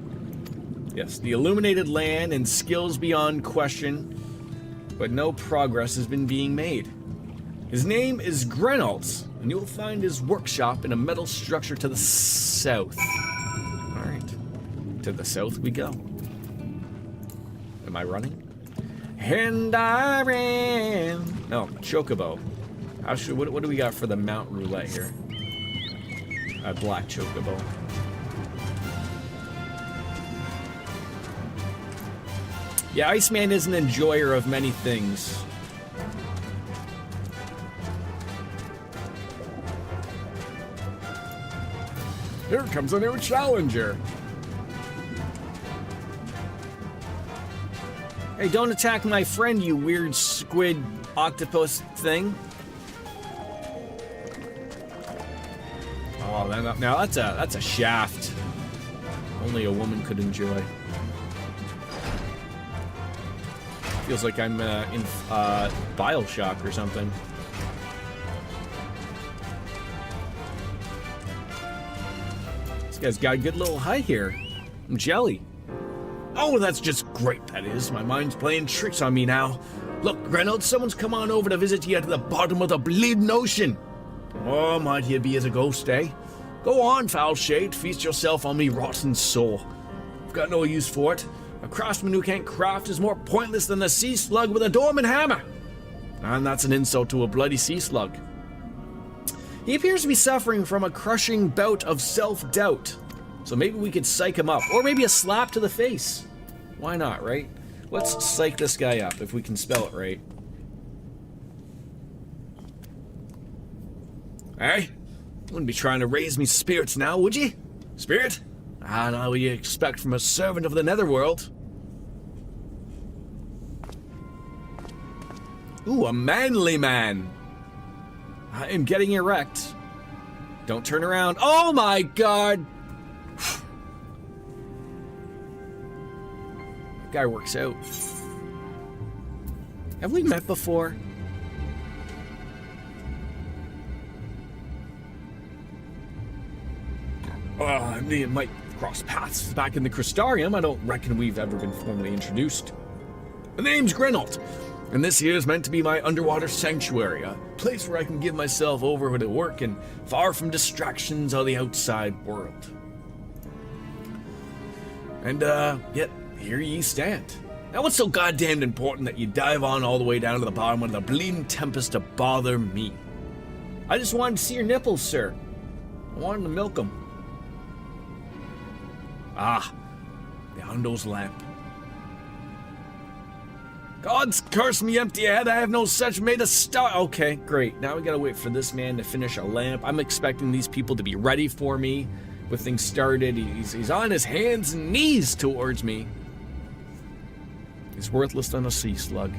Yes, the illuminated land and skills beyond question, but no progress has been being made. His name is Grenalt, and you will find his workshop in a metal structure to the south. Alright. To the south we go. Am I running? And I ran. No, Chocobo. What do we got for the Mount Roulette here? A black Chocobo. Yeah, Iceman is an enjoyer of many things. Here comes a new challenger. Hey, don't attack my friend, you weird squid octopus thing. Oh, now that's a shaft. Only a woman could enjoy. Feels like I'm in BioShock or something. This guy's got a good little height here. I'm jelly. Oh, that's just great, that is. My mind's playing tricks on me now. Look, Reynolds, someone's come on over to visit you at the bottom of the bleeding ocean. Oh, might you be as a ghost, eh? Go on, foul shade, feast yourself on me rotten soul. I've got no use for it. A craftsman who can't craft is more pointless than a sea slug with a dormant hammer. And that's an insult to a bloody sea slug. He appears to be suffering from a crushing bout of self-doubt. So maybe we could psych him up. Or maybe a slap to the face. Why not, right? Let's psych this guy up if we can spell it right. Hey? Wouldn't be trying to raise me spirits now, would you? Spirit? Ah, now what you expect from a servant of the netherworld. Ooh, a manly man. I am getting erect. Don't turn around. Oh my god! That guy works out. Have we met before? I mean, it might cross paths back in the Crystarium. I don't reckon we've ever been formally introduced. The name's Grinold, and this here is meant to be my underwater sanctuary, a place where I can give myself over to work and far from distractions of the outside world. And, yet, here ye stand. Now what's so goddamn important that you dive on all the way down to the bottom of the bleeding tempest to bother me? I just wanted to see your nipples, sir. I wanted to milk them. Ah, the Hondo's lamp. God's curse me empty head, I have no such made a start. Okay, great. Now we gotta wait for this man to finish a lamp. I'm expecting these people to be ready for me with things started. He's on his hands and knees towards me. He's worthless than a sea slug.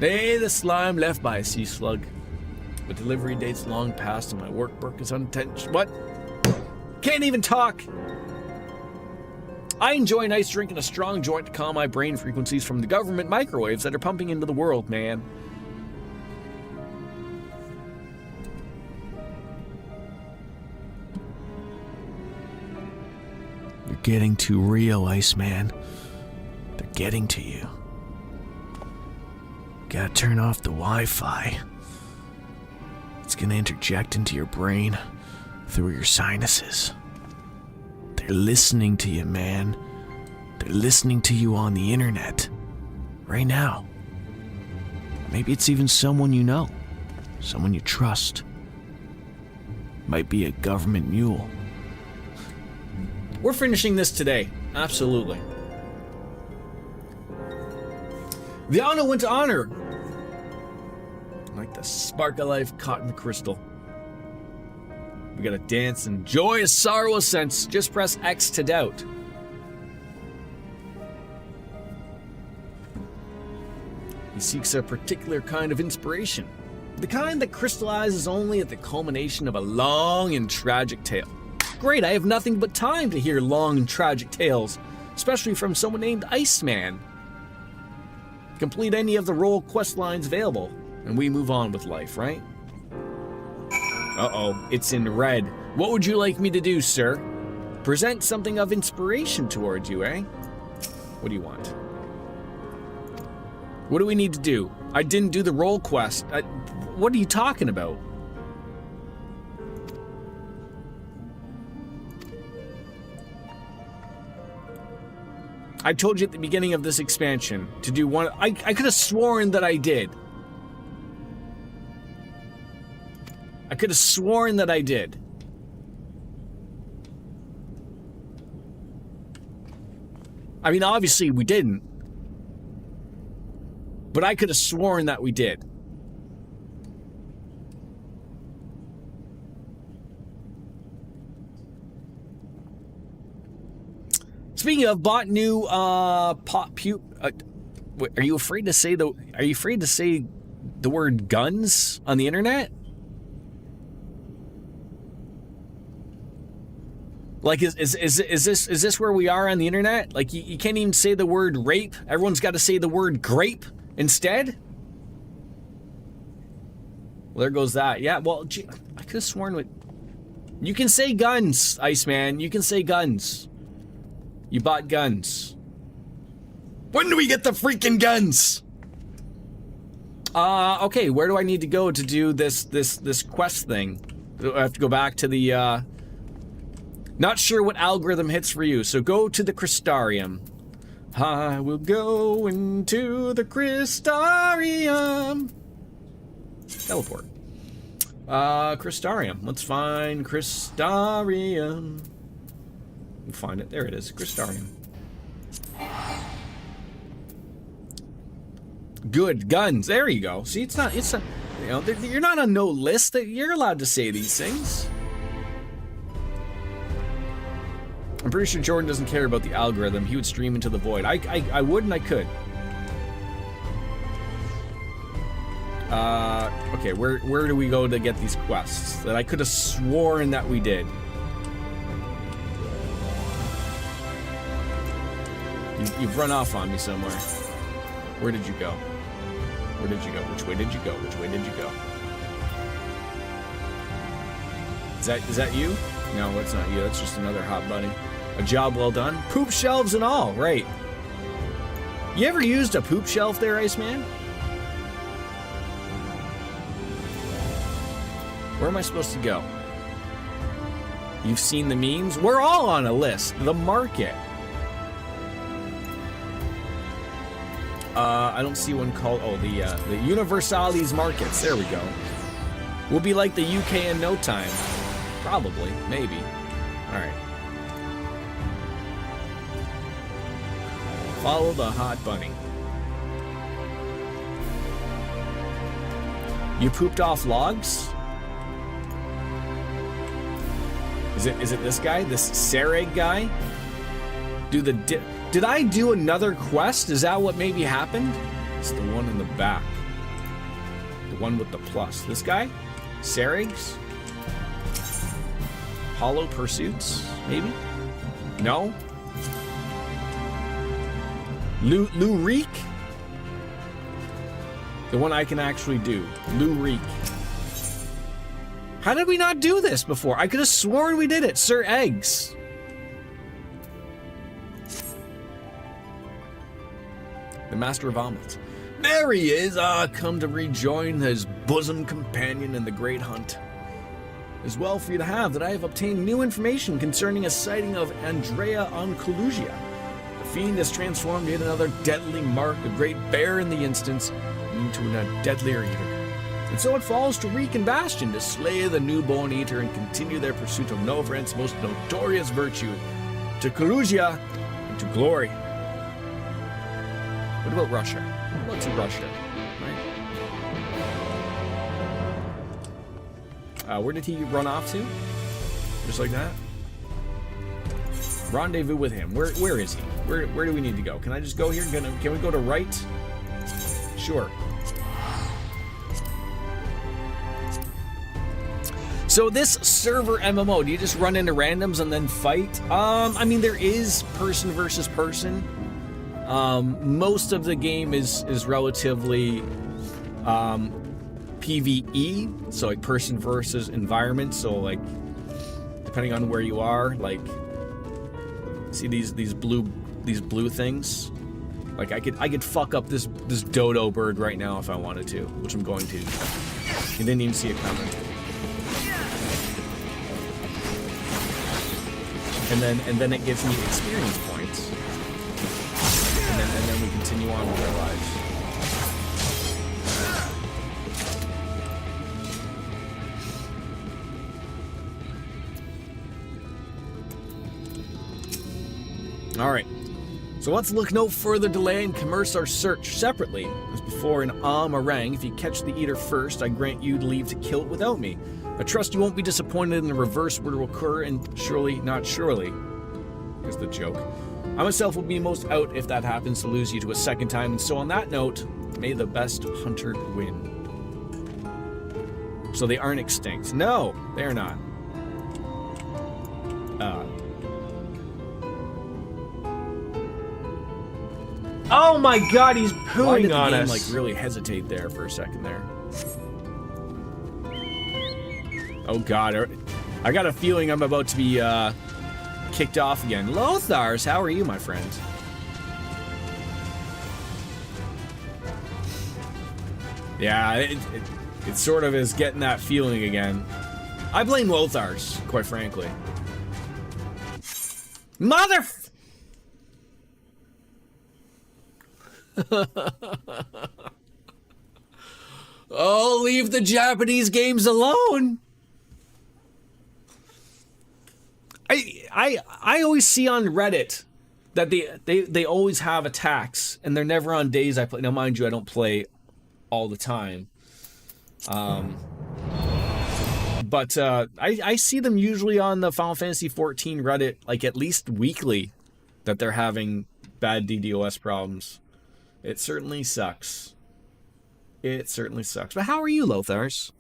Nay, the slime left by a sea slug. The delivery date's long past and my work is unintentional. What? Can't even talk! I enjoy a nice drink and a strong joint to calm my brain frequencies from the government microwaves that are pumping into the world, man. You're getting too real, Iceman. They're getting to you. Gotta turn off the Wi-Fi. It's gonna interject into your brain through your sinuses. They're listening to you, man. They're listening to you on the internet. Right now. Maybe it's even someone you know. Someone you trust. Might be a government mule. We're finishing this today. Absolutely. The honor went to honor. Like the spark of life caught in the crystal. We gotta dance and joy, a sorrow, a sense. Just press X to doubt. He seeks a particular kind of inspiration. The kind that crystallizes only at the culmination of a long and tragic tale. Great, I have nothing but time to hear long and tragic tales, especially from someone named Iceman. Complete any of the role quest lines available, and we move on with life, right? Uh-oh, it's in red. What would you like me to do, sir? Present something of inspiration towards you, eh? What do you want? What do we need to do? I didn't do the role quest. What are you talking about? I told you at the beginning of this expansion to do one. I could have sworn that I did. I could have sworn that I did. I mean, obviously we didn't. But I could have sworn that we did. Speaking of, bought new are you afraid to say the word guns on the internet? Like, is this where we are on the internet? Like, you can't even say the word rape. Everyone's got to say the word grape instead. Well, there goes that. Yeah, well, gee, I could have sworn with. You can say guns, Iceman. You can say guns. You bought guns. When do we get the freaking guns? Okay, where do I need to go to do this quest thing? I have to go back to the, not sure what algorithm hits for you, so go to the Crystarium. I will go into the Crystarium. Teleport. Crystarium. Let's find Crystarium. We'll find it. There it is. Crystarium. Good guns. There you go. See, it's not, you know, you're not on no list. You're allowed to say these things. I'm pretty sure Jordan doesn't care about the algorithm. He would stream into the void. I would and I could. Okay, where do we go to get these quests that I could have sworn that we did? You've run off on me somewhere. Where did you go? Where did you go? Which way did you go? Which way did you go? Is that you? No, that's not you. That's just another hot bunny. A job well done. Poop shelves and all, right? You ever used a poop shelf there, Iceman? Where am I supposed to go? You've seen the memes? We're all on a list. The market. I don't see one called, oh, the Universalis markets. There we go. We'll be like the UK in no time. Probably, maybe. All right. Follow the hot bunny. You pooped off logs? Is it this guy? This Sereg guy? Did I do another quest? Is that what maybe happened? It's the one in the back. The one with the plus. This guy? Seregs? Hollow Pursuits? Maybe? No? Lurik? The one I can actually do. Lurik. How did we not do this before? I could have sworn we did it. Sir Eggs. The Master of Omelets. There he is! Come to rejoin his bosom companion in the great hunt. It is well for you to have that I have obtained new information concerning a sighting of Andrea on Kalusia. The fiend has transformed yet another deadly mark, a great bear in the instance, into a deadlier eater. And so it falls to Reek and Bastion to slay the newborn eater and continue their pursuit of Novrent's most notorious virtue, to Kalusia and to glory. What about Russia? What's Russia? Right? Where did he run off to? Just like that? Rendezvous with him. Where is he? Where do we need to go? Can I just go here? Can we go to right? Sure. So this server MMO, do you just run into randoms and then fight? I mean, there is person versus person. Most of the game is relatively PvE, so like person versus environment. So like, depending on where you are, like, see these blue things. Like I could fuck up this dodo bird right now if I wanted to, which I'm going to. You didn't even see it coming. And then it gives me experience points. And then we continue on with our lives. All right. So let's look no further delay and commence our search separately. As before in Amarang, if you catch the eater first, I grant you leave to kill it without me. I trust you won't be disappointed in the reverse where it will occur, and surely, not surely, is the joke. I myself will be most out if that happens to lose you to a second time, and so on that note, may the best hunter win. So they aren't extinct. No, they're not. Oh my god, he's pooing on us. Why did the game, like, really hesitate there for a second there? Oh god, I got a feeling I'm about to be kicked off again. Lothars, how are you, my friend? Yeah, it sort of is getting that feeling again. I blame Lothars, quite frankly. Mother... Oh, leave the Japanese games alone. I always see on Reddit that they always have attacks, and they're never on days I play. Now, mind you, I don't play all the time. But I see them usually on the Final Fantasy XIV Reddit, like at least weekly, that they're having bad DDoS problems. It certainly sucks. It certainly sucks. But how are you, Lothars?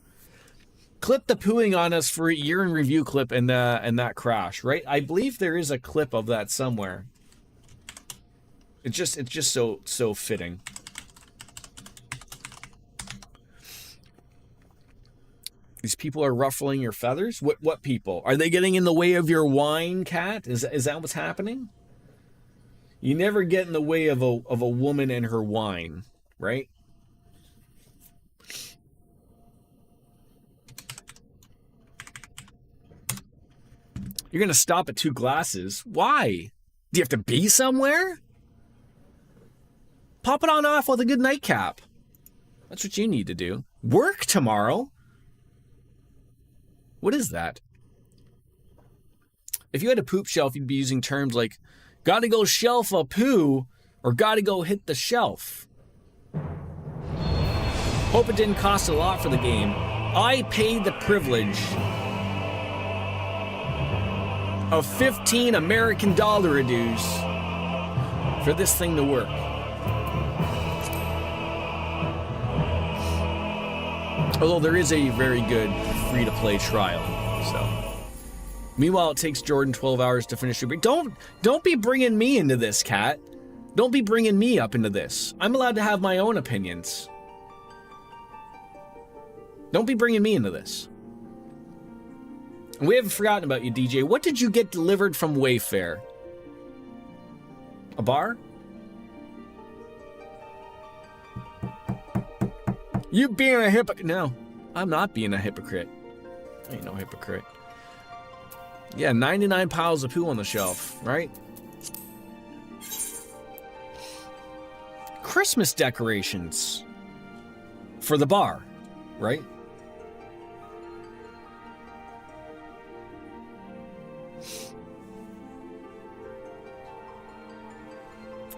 Clip the pooing on us for a year in review clip and that crash, right? I believe there is a clip of that somewhere. It's just so fitting. These people are ruffling your feathers? What people? Are they getting in the way of your wine, Cat? Is that what's happening? You never get in the way of a woman and her wine, right? You're gonna stop at 2 glasses. Why? Do you have to be somewhere? Pop it on off with a good nightcap. That's what you need to do. Work tomorrow? What is that? If you had a poop shelf, you'd be using terms like gotta go shelf a poo or gotta go hit the shelf. Hope it didn't cost a lot for the game. I paid the privilege of 15 American dollar dues for this thing to work. Although there is a very good free-to-play trial, so. Meanwhile, it takes Jordan 12 hours to finish your... Don't be bringing me into this, Cat. Don't be bringing me up into this. I'm allowed to have my own opinions. Don't be bringing me into this. We haven't forgotten about you, DJ. What did you get delivered from Wayfair? A bar? You being a hypocrite? No, I'm not being a hypocrite. I ain't no hypocrite. Yeah, 99 piles of poo on the shelf, right? Christmas decorations for the bar, right?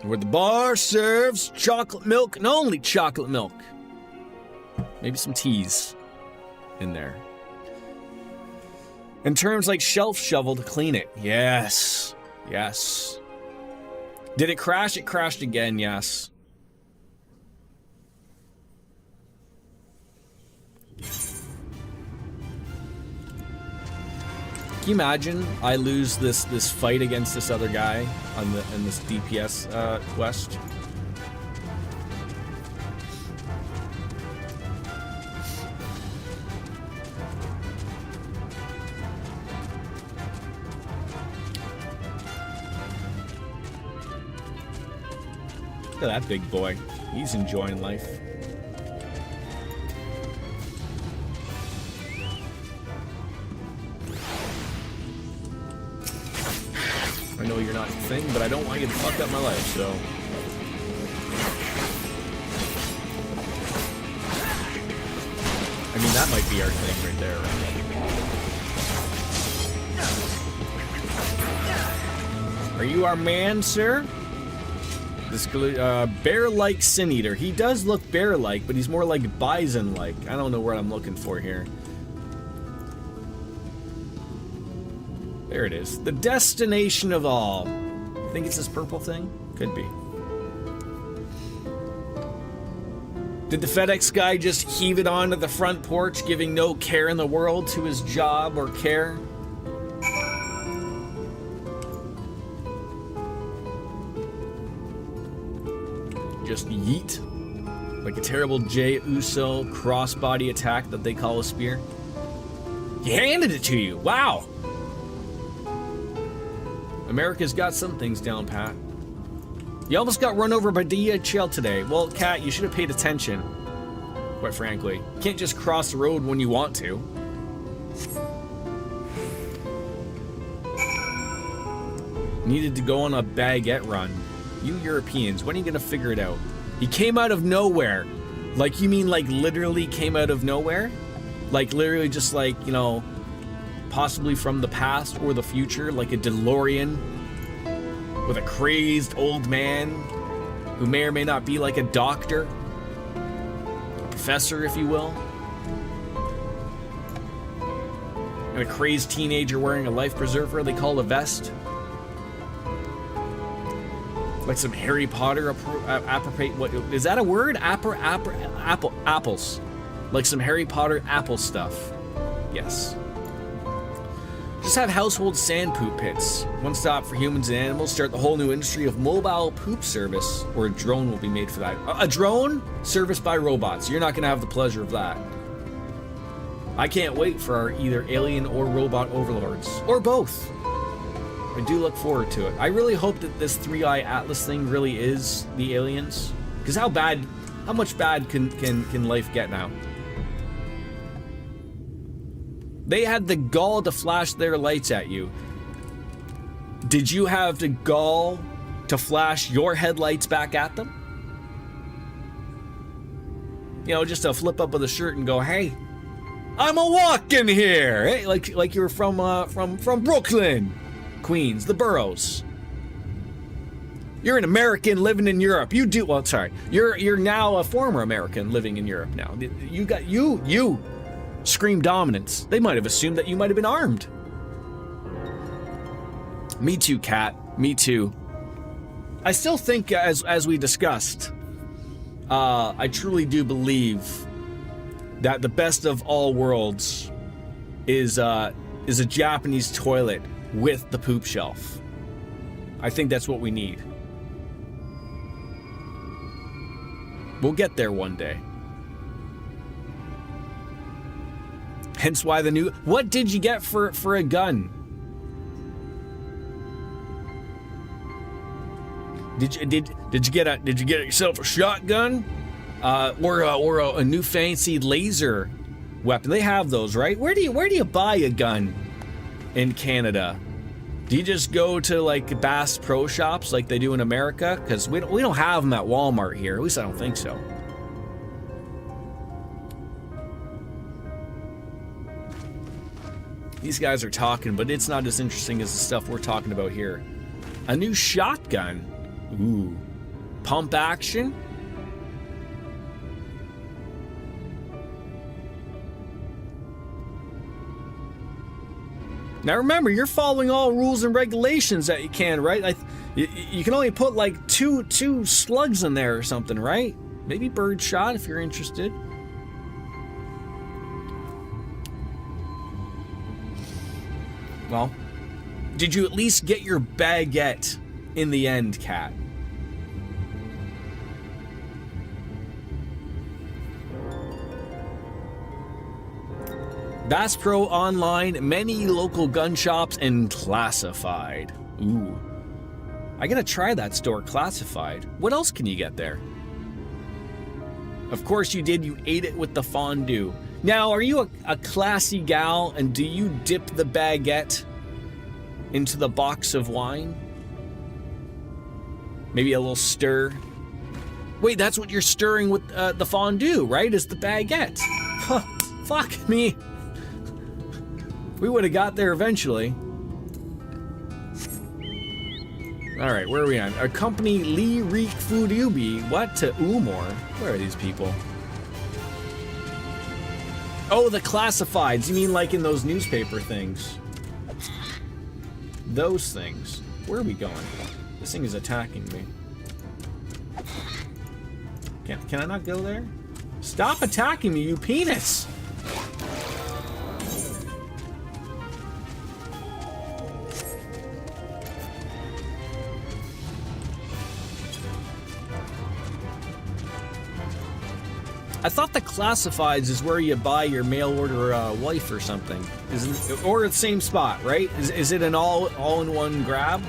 Where the bar serves chocolate milk and only chocolate milk. Maybe some teas in there. And terms like shelf shovel to clean it. Yes. Yes. Did it crash? It crashed again, yes. Can you imagine I lose this fight against this other guy in this DPS quest? Look at that big boy. He's enjoying life. I know you're not the thing, but I don't want you to fuck up my life, so... I mean, that might be our thing right there, right? Are you our man, sir? This bear-like sin eater. He does look bear-like, but he's more like bison-like. I don't know what I'm looking for here. There it is. The destination of all. Think it's this purple thing? Could be. Did the FedEx guy just heave it onto the front porch, giving no care in the world to his job or care? Just yeet. Like a terrible Jey Uso crossbody attack that they call a spear. He handed it to you. Wow. America's got some things down pat. You almost got run over by DHL today. Well, Kat, you should have paid attention. Quite frankly. You can't just cross the road when you want to. Needed to go on a baguette run. You Europeans, when are you gonna figure it out? He came out of nowhere. Like, you mean like literally came out of nowhere? Like literally just like, you know, possibly from the past or the future, like a DeLorean with a crazed old man who may or may not be like a doctor, a professor, if you will, and a crazed teenager wearing a life preserver they call a vest. Like some Harry Potter appropriate, what is that a word? Apples. Like some Harry Potter apple stuff. Yes. Just have household sand poop pits. One stop for humans and animals. Start the whole new industry of mobile poop service, or a drone will be made for that. A drone serviced by robots. You're not going to have the pleasure of that. I can't wait for our either alien or robot overlords, or both. I do look forward to it. I really hope that this 3-Eye Atlas thing really is the aliens. Because how much bad can life get now? They had the gall to flash their lights at you. Did you have the gall to flash your headlights back at them? You know, just to flip up with a shirt and go, "Hey, I'm a walking here." Hey, like you're from Brooklyn, Queens, the boroughs. You're an American living in Europe. You do well. Sorry, you're now a former American living in Europe now. You scream dominance. They might have assumed that you might have been armed. Me too, Kat. Me too. I still think, as we discussed, I truly do believe that the best of all worlds is a Japanese toilet with the poop shelf. I think that's what we need. We'll get there one day. Hence why the new... What did you get for a gun? Did you get yourself a shotgun? Or a new fancy laser weapon? They have those, right? Where do you buy a gun in Canada? Do you just go to like Bass Pro Shops like they do in America? Because we don't have them at Walmart here. At least I don't think so. These guys are talking, but it's not as interesting as the stuff we're talking about here. A new shotgun. Ooh. Pump action. Now remember, you're following all rules and regulations that you can, right? You can only put like two slugs in there or something, right? Maybe bird shot if you're interested. Well, did you at least get your baguette in the end, Kat? Bass Pro Online, many local gun shops, and Classified. Ooh. I gotta try that store, Classified. What else can you get there? Of course you did, you ate it with the fondue. Now, are you a classy gal, and do you dip the baguette into the box of wine? Maybe a little stir? Wait, that's what you're stirring with the fondue, right? Is the baguette. Huh, fuck me. We would have got there eventually. Alright, where are we on? Accompany Lee Reek Fudubi. What? To Umor? Where are these people? Oh, the classifieds. You mean like in those newspaper things? Those things. Where are we going? This thing is attacking me. Can I not go there? Stop attacking me, you penis! I thought the classifieds is where you buy your mail order wife or something. Or the same spot, right? Is it an all-in-one grab?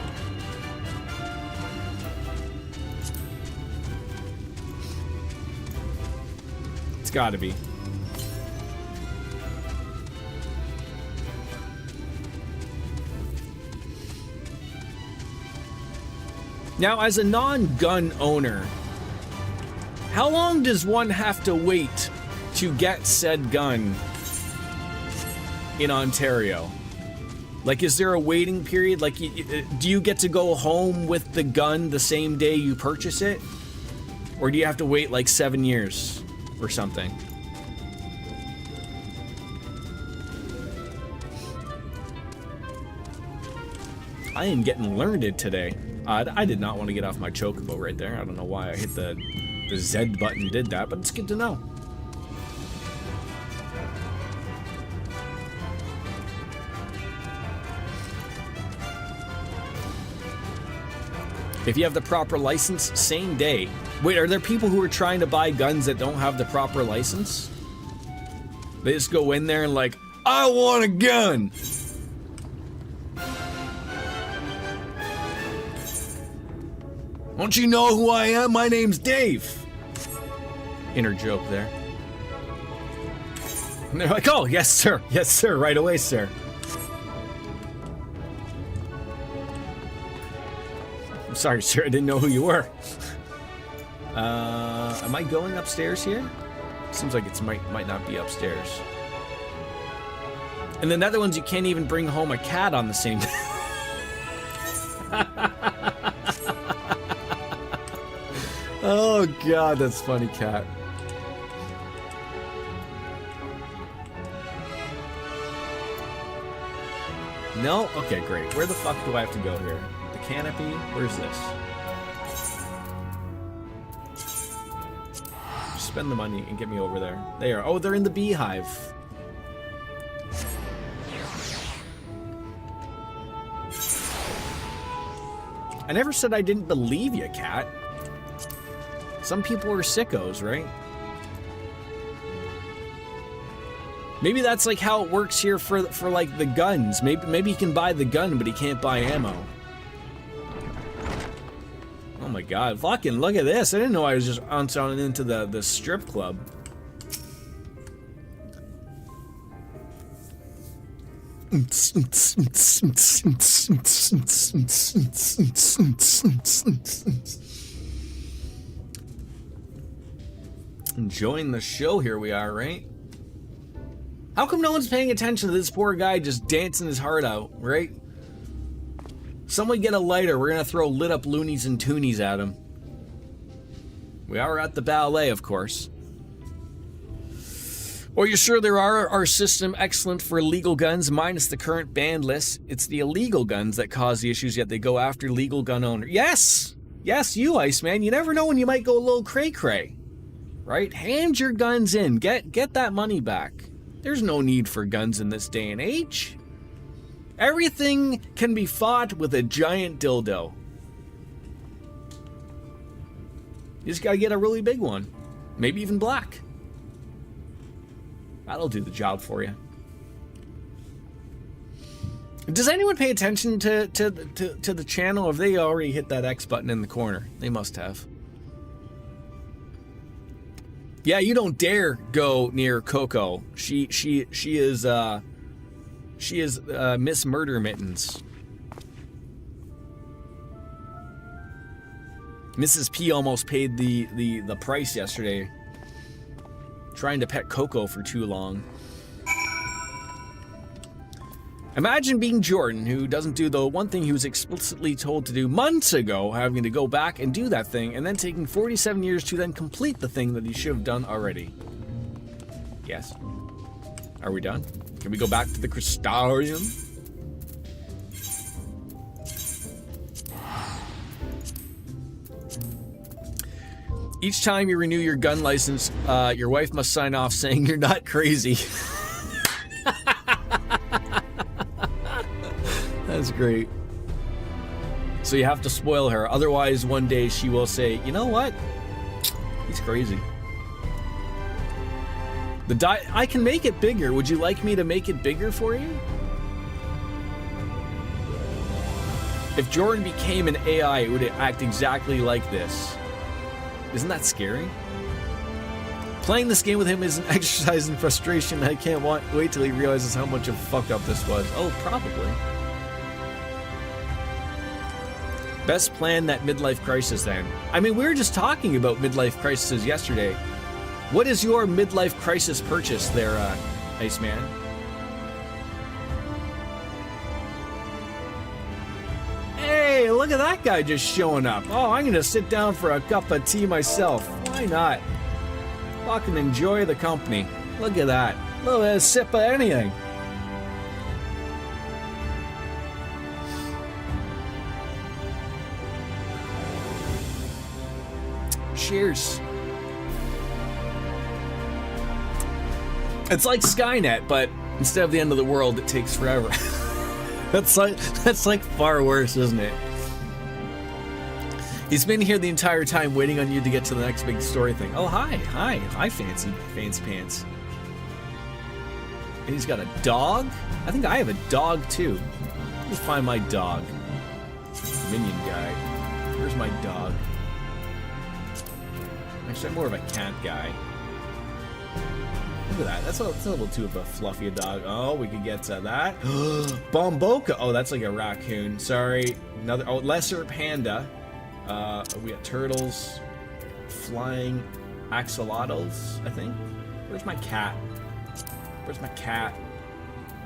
It's gotta be. Now, as a non-gun owner, how long does one have to wait to get said gun in Ontario? Like, is there a waiting period? Like, do you get to go home with the gun the same day you purchase it? Or do you have to wait like 7 years or something? I am getting learned today. I did not want to get off my chocobo right there. I don't know why I hit the Z button did that, but it's good to know. If you have the proper license, same day. Wait, are there people who are trying to buy guns that don't have the proper license? They just go in there and like, I want a gun! Don't you know who I am? My name's Dave. Inner joke there. And they're like, oh, yes, sir. Yes, sir. Right away, sir. I'm sorry, sir. I didn't know who you were. Am I going upstairs here? Seems like it might not be upstairs. And the Netherlands, you can't even bring home a cat on the same day. Oh god, that's funny, cat. No? Okay, great. Where the fuck do I have to go here? The canopy? Where's this? Spend the money and get me over there. They are. Oh, they're in the beehive. I never said I didn't believe you, cat. Some people are sickos, right? Maybe that's like how it works here for like the guns. Maybe he can buy the gun, but he can't buy ammo. Oh my god, fucking look at this. I didn't know I was just on into the strip club. Enjoying the show, here we are, right? How come no one's paying attention to this poor guy just dancing his heart out, right? Someone get a lighter, we're gonna throw lit up loonies and toonies at him. We are at the ballet, of course. Are you sure there are our system excellent for illegal guns minus the current banned list? It's the illegal guns that cause the issues, yet they go after legal gun owners. Yes! Yes, you, Iceman. You never know when you might go a little cray-cray. Right? Hand your guns in. Get that money back. There's no need for guns in this day and age. Everything can be fought with a giant dildo. You just gotta get a really big one. Maybe even black. That'll do the job for you. Does anyone pay attention to the channel? Have they already hit that X button in the corner? They must have. Yeah, you don't dare go near Coco. She is Miss Murder Mittens. Mrs. P almost paid the price yesterday. Trying to pet Coco for too long. Imagine being Jordan, who doesn't do the one thing he was explicitly told to do months ago, having to go back and do that thing, and then taking 47 years to then complete the thing that he should have done already. Yes. Are we done? Can we go back to the Crystarium? Each time you renew your gun license, your wife must sign off saying you're not crazy. That's great. So you have to spoil her, otherwise one day she will say, you know what? He's crazy. I can make it bigger. Would you like me to make it bigger for you? If Jordan became an AI, it would act exactly like this. Isn't that scary? Playing this game with him is an exercise in frustration. I can't wait till he realizes how much of a fuck up this was. Oh, probably. Best plan that midlife crisis then. I mean, we were just talking about midlife crises yesterday. What is your midlife crisis purchase there, Iceman? Hey, look at that guy just showing up. Oh, I'm gonna sit down for a cup of tea myself. Why not? Fucking enjoy the company. Look at that. Look at a sip of anything. Cheers. It's like Skynet, but instead of the end of the world, it takes forever. That's like far worse, isn't it? He's been here the entire time waiting on you to get to the next big story thing. Oh, hi, fancy pants. And he's got a dog? I think I have a dog too. Let me find my dog. Minion guy. Where's my dog? Actually, I'm more of a cat guy. Look at that. That's a little too of a fluffy dog. Oh, we could get to that. Bomboka. Oh, that's like a raccoon. Sorry. Another. Oh, lesser panda. We got turtles. Flying axolotls, I think. Where's my cat? Where's my cat?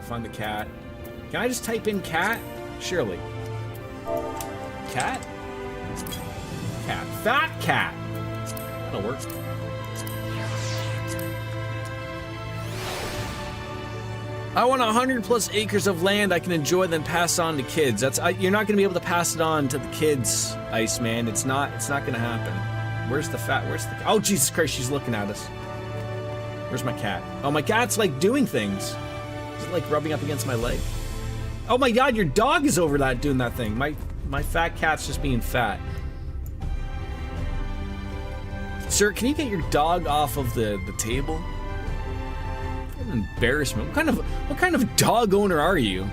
Find the cat. Can I just type in cat? Surely. Cat? Cat. Fat cat. That'll work. I want 100+ acres of land I can enjoy, then pass on to kids. You're not gonna be able to pass it on to the kids, Iceman. It's not gonna happen. Where's the oh, Jesus Christ, she's looking at us. Where's my cat? Oh, my cat's like doing things. Is it like rubbing up against my leg? Oh my God, your dog is over that doing that thing. My fat cat's just being fat. Sir, can you get your dog off of the table? What an embarrassment. What kind of dog owner are you?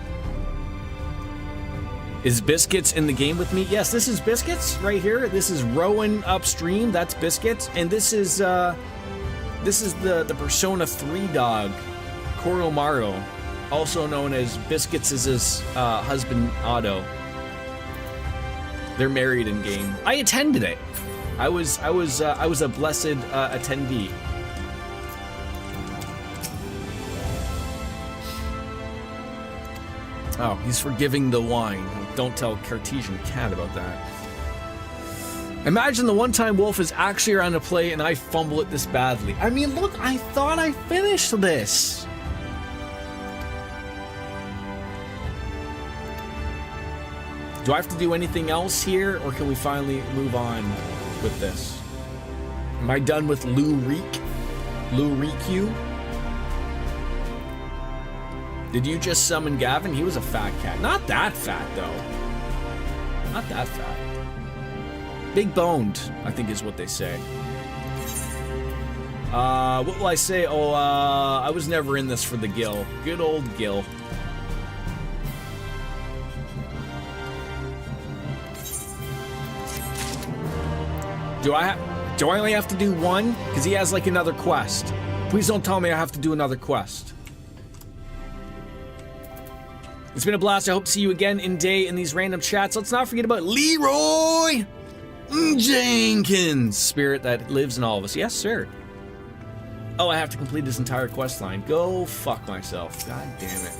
Is Biscuits in the game with me? Yes, this is Biscuits right here. This is Rowan upstream. That's Biscuits, and this is the Persona 3 dog, Koromaru, also known as Biscuits' husband Otto. They're married in game. I attended it. I was a blessed attendee. Oh, he's forgiving the wine. Don't tell Cartesian Cat about that. Imagine the one-time Wolf is actually around to play and I fumble it this badly. I mean, look, I thought I finished this. Do I have to do anything else here, or can we finally move on with this? Am I done with Lou Riku? Did you just summon Gavin? He was a fat cat. Not that fat, though. Not that fat. Big boned, I think is what they say. What will I say? Oh, I was never in this for the Gil. Good old Gil. Do I only have to do one? Because he has like another quest. Please don't tell me I have to do another quest. It's been a blast. I hope to see you again in these random chats. Let's not forget about Leroy Jenkins, spirit that lives in all of us. Yes, sir. Oh, I have to complete this entire quest line. Go fuck myself. God damn it.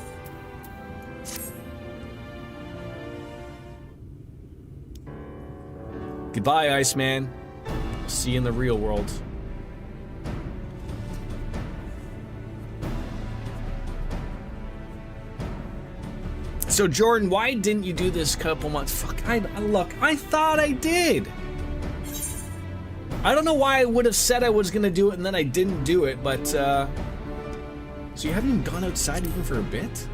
Goodbye, Iceman. See you in the real world. So Jordan, why didn't you do this a couple months? Fuck, look, I thought I did. I don't know why I would have said I was gonna do it and then I didn't do it, but so you haven't even gone outside even for a bit?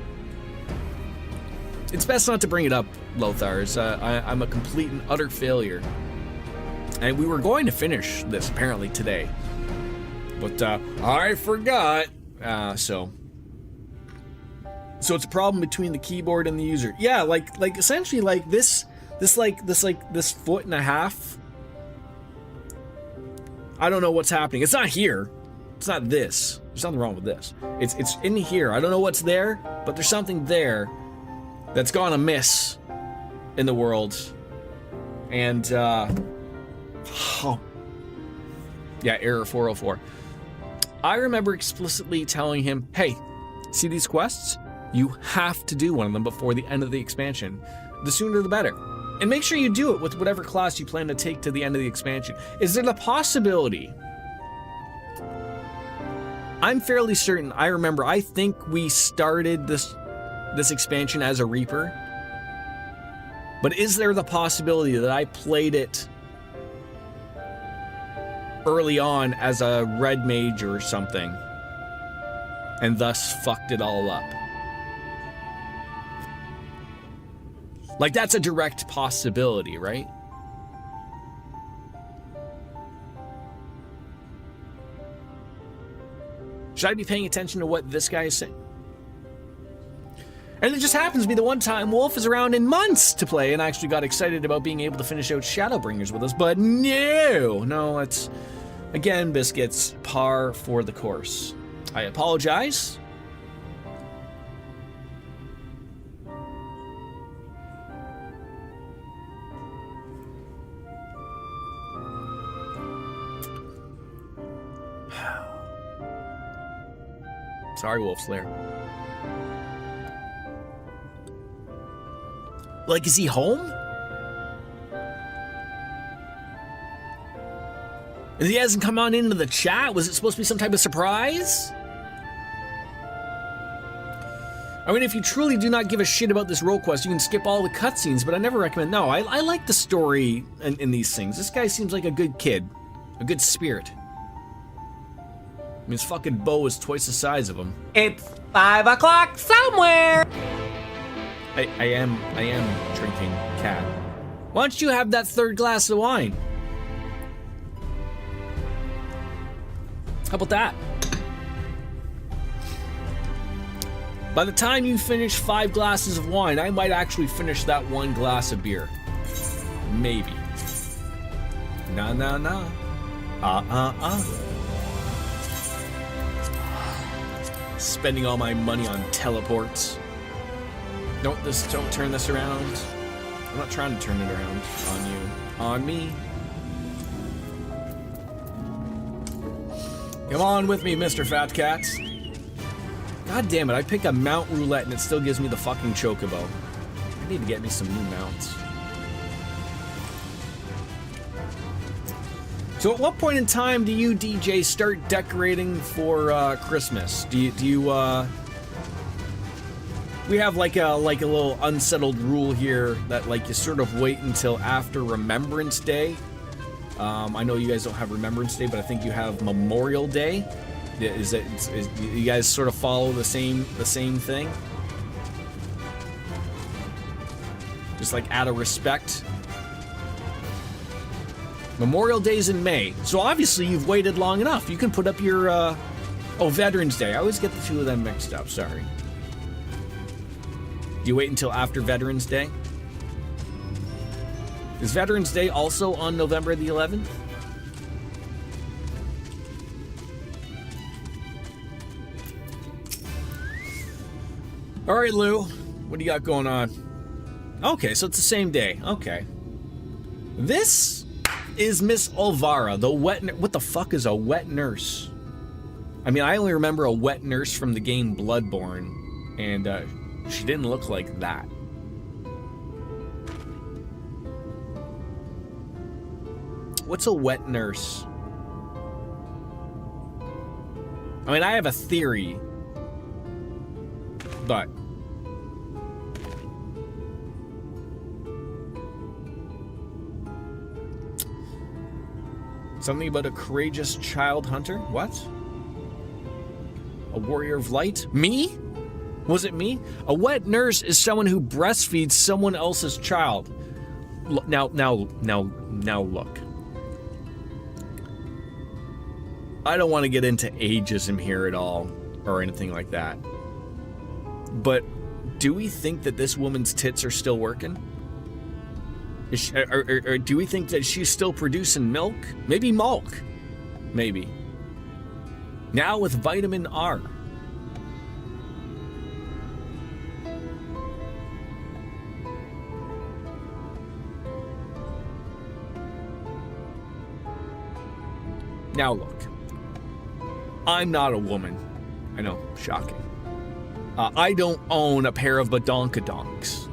It's best not to bring it up, Lothars. I'm a complete and utter failure. And we were going to finish this apparently today, but I forgot. So it's a problem between the keyboard and the user. Yeah, like essentially like this foot and a half. I don't know what's happening. It's not here. It's not this. There's nothing wrong with this. It's in here. I don't know what's there, but there's something there that's gone amiss in the world. And yeah, error 404. I remember explicitly telling him, hey, see these quests? You have to do one of them before the end of the expansion. The sooner the better. And make sure you do it with whatever class you plan to take to the end of the expansion. Is there the possibility? I'm fairly certain, I think we started this expansion as a Reaper. But is there the possibility that I played it early on as a red mage or something, and thus fucked it all up? Like, that's a direct possibility, right? Should I be paying attention to what this guy is saying? And it just happens to be the one time Wolf is around in months to play and actually got excited about being able to finish out Shadowbringers with us, but no, it's, again, Biscuits, par for the course. I apologize. Sorry, Wolf Slayer. Like, is he home? And he hasn't come on into the chat? Was it supposed to be some type of surprise? I mean, if you truly do not give a shit about this role quest, you can skip all the cutscenes, but I never recommend. No, I like the story in these things. This guy seems like a good kid. A good spirit. I mean, his fucking bow is twice the size of him.
It's 5 o'clock somewhere!
I am drinking, cat. Why don't you have that third glass of wine? How about that? By the time you finish 5 glasses of wine, I might actually finish that 1 glass of beer. Maybe. Nah. Spending all my money on teleports. Don't turn this around. I'm not trying to turn it around on you. On me. Come on with me, Mr. Fat Cats. God damn it, I pick a Mount Roulette and it still gives me the fucking Chocobo. I need to get me some new mounts. So at what point in time do you, DJ, start decorating for Christmas? Do you we have like a little unsettled rule here that like you sort of wait until after Remembrance Day. I know you guys don't have Remembrance Day, but I think you have Memorial Day. Is you guys sort of follow the same thing? Just like out of respect. Memorial Day's in May, so obviously you've waited long enough. You can put up your Veterans Day. I always get the two of them mixed up. Sorry. Do you wait until after Veterans Day? Is Veterans Day also on November the 11th? All right, Lou. What do you got going on? Okay, so it's the same day. Okay. This is Miss Olvara, the wet... What the fuck is a wet nurse? I mean, I only remember a wet nurse from the game Bloodborne, and she didn't look like that. what's a wet nurse? I mean, I have a theory, but something about a courageous child hunter? What? A warrior of light? Me? Was it me? A wet nurse is someone who breastfeeds someone else's child. Now look. I don't want to get into ageism here at all, or anything like that. But do we think that this woman's tits are still working? Or do we think that she's still producing milk? Maybe milk. Maybe. Now with vitamin R. Now look. I'm not a woman. I know, shocking. I don't own a pair of badonkadonks.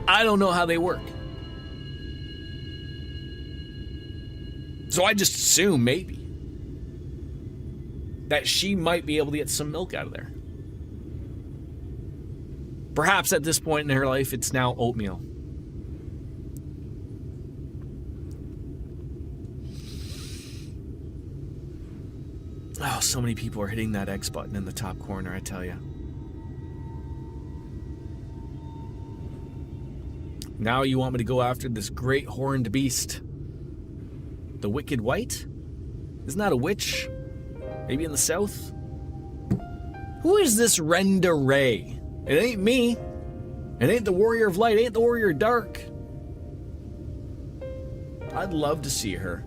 I don't know how they work. So I just assume, maybe, that she might be able to get some milk out of there. Perhaps at this point in her life, it's now oatmeal. Oh, so many people are hitting that X button in the top corner, I tell you. Now you want me to go after this great horned beast. The Wicked White? Isn't that a witch? Maybe in the south? Who is this Renda Ray? It ain't me. It ain't the Warrior of Light. It ain't the Warrior of Dark. I'd love to see her.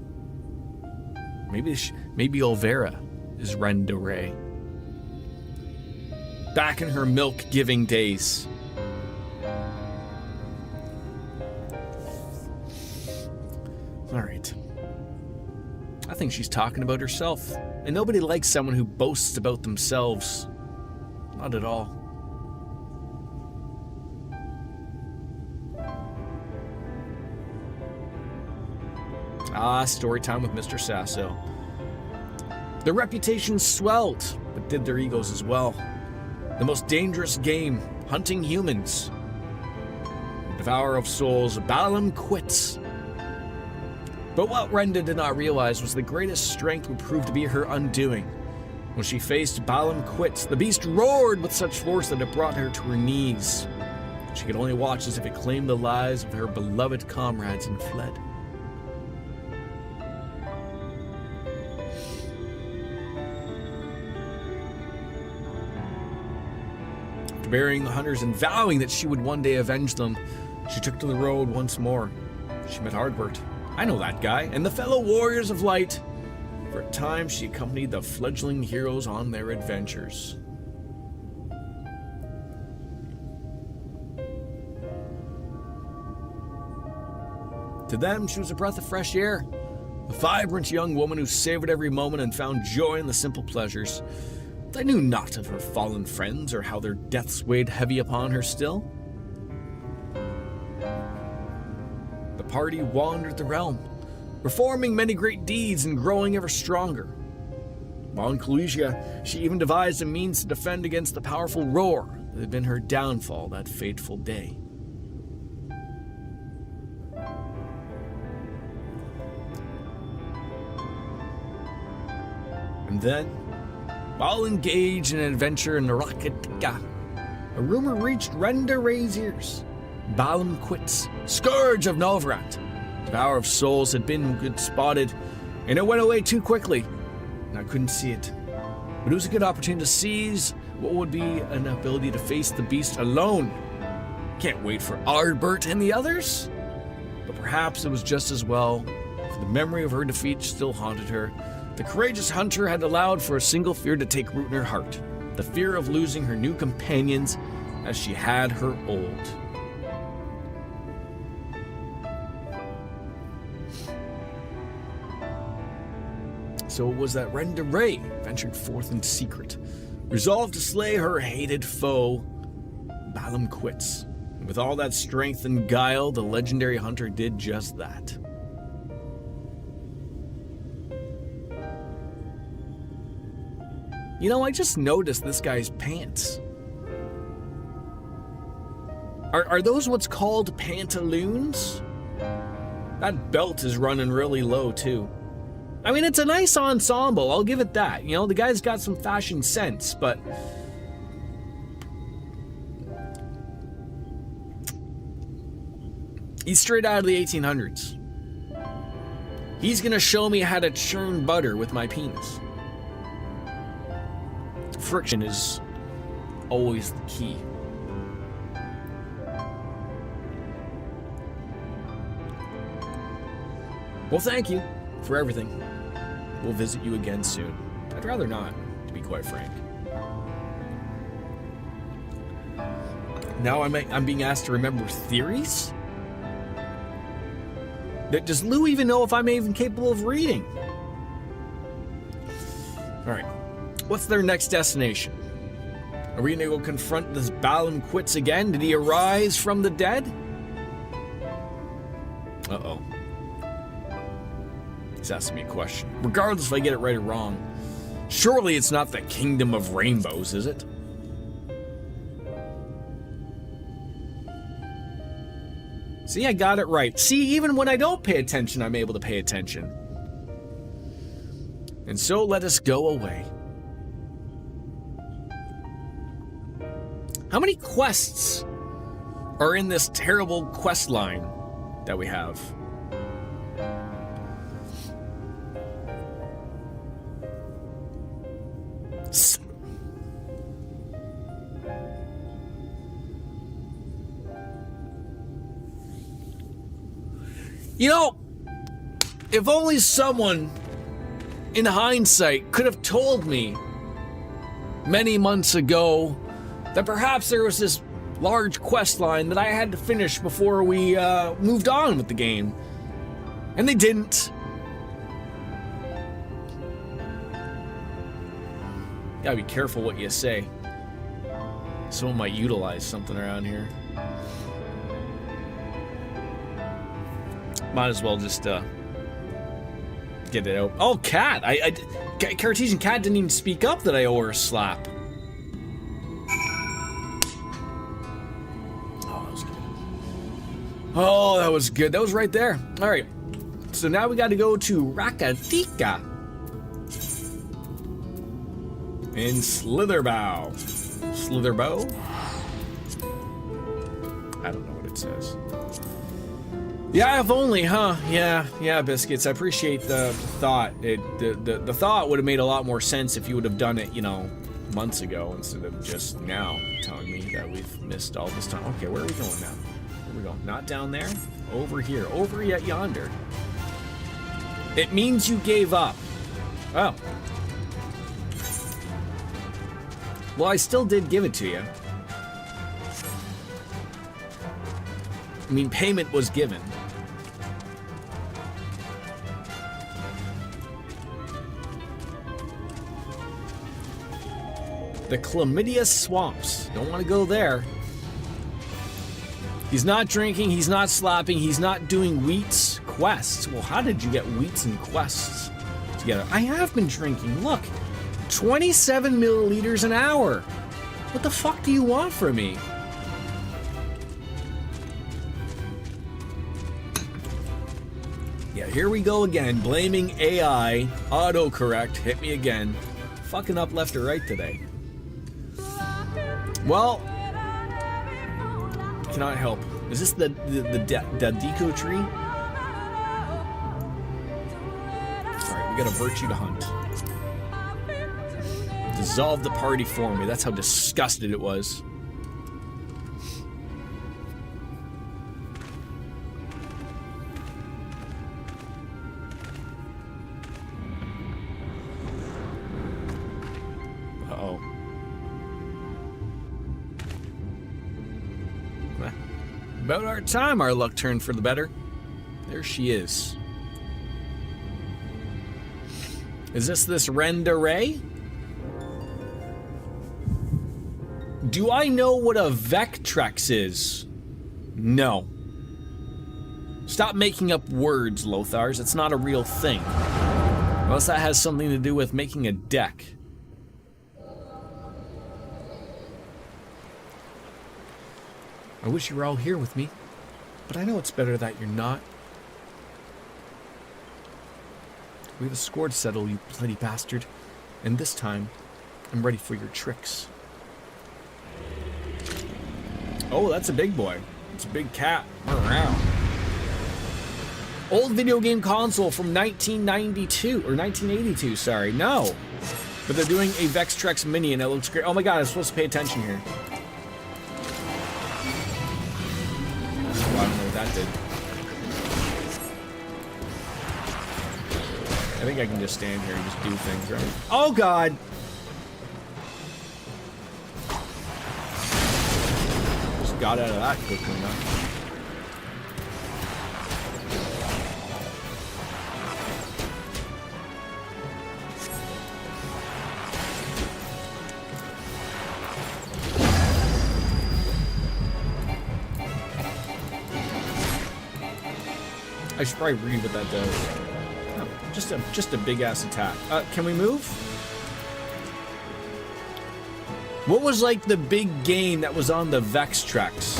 Maybe Olvera is Renda Ray. Back in her milk-giving days. All right. I think she's talking about herself. And nobody likes someone who boasts about themselves. Not at all. Story time with Mr. Sasso. Their reputations swelled, but did their egos as well. The most dangerous game, hunting humans. The Devourer of Souls, Balam quits. But what Renda did not realize was the greatest strength would prove to be her undoing. When she faced Balam quits, the beast roared with such force that it brought her to her knees. She could only watch as if it claimed the lives of her beloved comrades and fled. After burying the hunters and vowing that she would one day avenge them, she took to the road once more. She met Hardbert. I know that guy, and the fellow warriors of light. For a time, she accompanied the fledgling heroes on their adventures. To them, she was a breath of fresh air, a vibrant young woman who savored every moment and found joy in the simple pleasures. They knew not of her fallen friends or how their deaths weighed heavy upon her still. The party wandered the realm, performing many great deeds and growing ever stronger. While in Calusia, she even devised a means to defend against the powerful roar that had been her downfall that fateful day. And then, while engaged in an adventure in Narakitika, a rumor reached Renda Ray's ears. Balam quits, Scourge of Novrat. Devourer of Souls had been good spotted, and it went away too quickly, and I couldn't see it. But it was a good opportunity to seize what would be an ability to face the beast alone. Can't wait for Ardbert and the others. But perhaps it was just as well, for the memory of her defeat still haunted her. The courageous hunter had allowed for a single fear to take root in her heart, the fear of losing her new companions as she had her old. So it was that Renda Ray ventured forth in secret, resolved to slay her hated foe, Balam quits. With all that strength and guile, the legendary hunter did just that. You know, I just noticed this guy's pants. Are those what's called pantaloons? That belt is running really low, too. I mean, it's a nice ensemble, I'll give it that. You know, the guy's got some fashion sense, but... he's straight out of the 1800s. He's gonna show me how to churn butter with my penis. Friction is always the key. Well, thank you for everything. We'll visit you again soon. I'd rather not, to be quite frank. Now I'm being asked to remember theories? Does Lou even know if I'm even capable of reading? Alright. What's their next destination? Are we gonna go confront this Balam Quits again? Did he arise from the dead? Uh-oh. He's asking me a question. Regardless if I get it right or wrong. Surely it's not the Kingdom of Rainbows, is it? See, I got it right. See, even when I don't pay attention, I'm able to pay attention. And so let us go away. How many quests are in this terrible quest line that we have? You know, if only someone, in hindsight, could have told me many months ago that perhaps there was this large quest line that I had to finish before we moved on with the game. And they didn't. Gotta be careful what you say. Someone might utilize something around here. Might as well just get it out. Oh, Cat! Cartesian Cat didn't even speak up that I owe her a slap. Oh, that was good. That was right there. All right. So now we got to go to Rakatika in Slitherbow. Slitherbow? I don't know what it says. Yeah, if only, huh? Yeah, Biscuits. I appreciate the thought. The thought would have made a lot more sense if you would have done it, you know, months ago instead of just now telling me that we've missed all this time. Okay, where are we going now? Where are we going? Not down there. Over here. Over yet yonder. It means you gave up. Oh. Well, I still did give it to you. I mean, payment was given. The Chlamydia Swamps. Don't want to go there. He's not drinking, he's not slapping, he's not doing Wheat's quests. Well, how did you get Wheats and quests together? I have been drinking. Look, 27 milliliters an hour. What the fuck do you want from me? Yeah, here we go again. Blaming AI. Autocorrect. Hit me again. Fucking up left or right today. Well, cannot help. Is this the Deco tree? Alright, we got a virtue to hunt. Dissolve the party for me. That's how disgusted it was. Uh-oh. About our time our luck turned for the better. There she is. Is this Renderay? Do I know what a Vectrex is? No. Stop making up words, Lothars. It's not a real thing. Unless that has something to do with making a deck. I wish you were all here with me, but I know it's better that you're not. We have a score to settle, you bloody bastard. And this time, I'm ready for your tricks. Oh, that's a big boy. It's a big cat. Around. Old video game console from 1992, or 1982, sorry. No. But they're doing a Vextrex Mini and it looks great. Oh my god, I'm supposed to pay attention here. Well, I don't know what that did. I think I can just stand here and just do things, right? Oh god! Just got out of that quickly enough. I should probably read what that does. Oh, just a big ass attack. Can we move? What was like the big game that was on the Vextrex?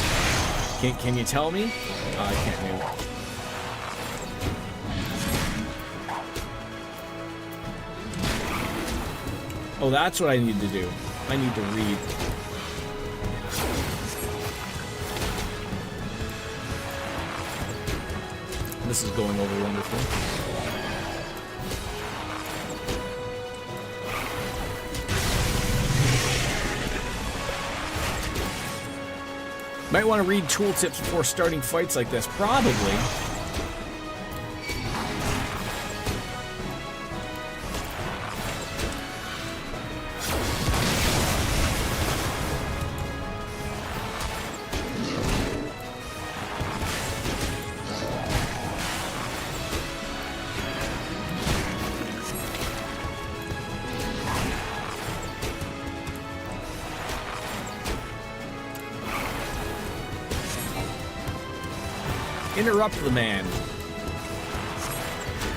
Can you tell me? I can't move. Oh, that's what I need to do. I need to read. This is going over wonderful. Might want to read tooltips before starting fights like this. Probably. Interrupt the man.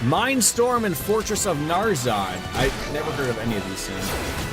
Mindstorm and Fortress of Narzad. I've never heard of any of these things.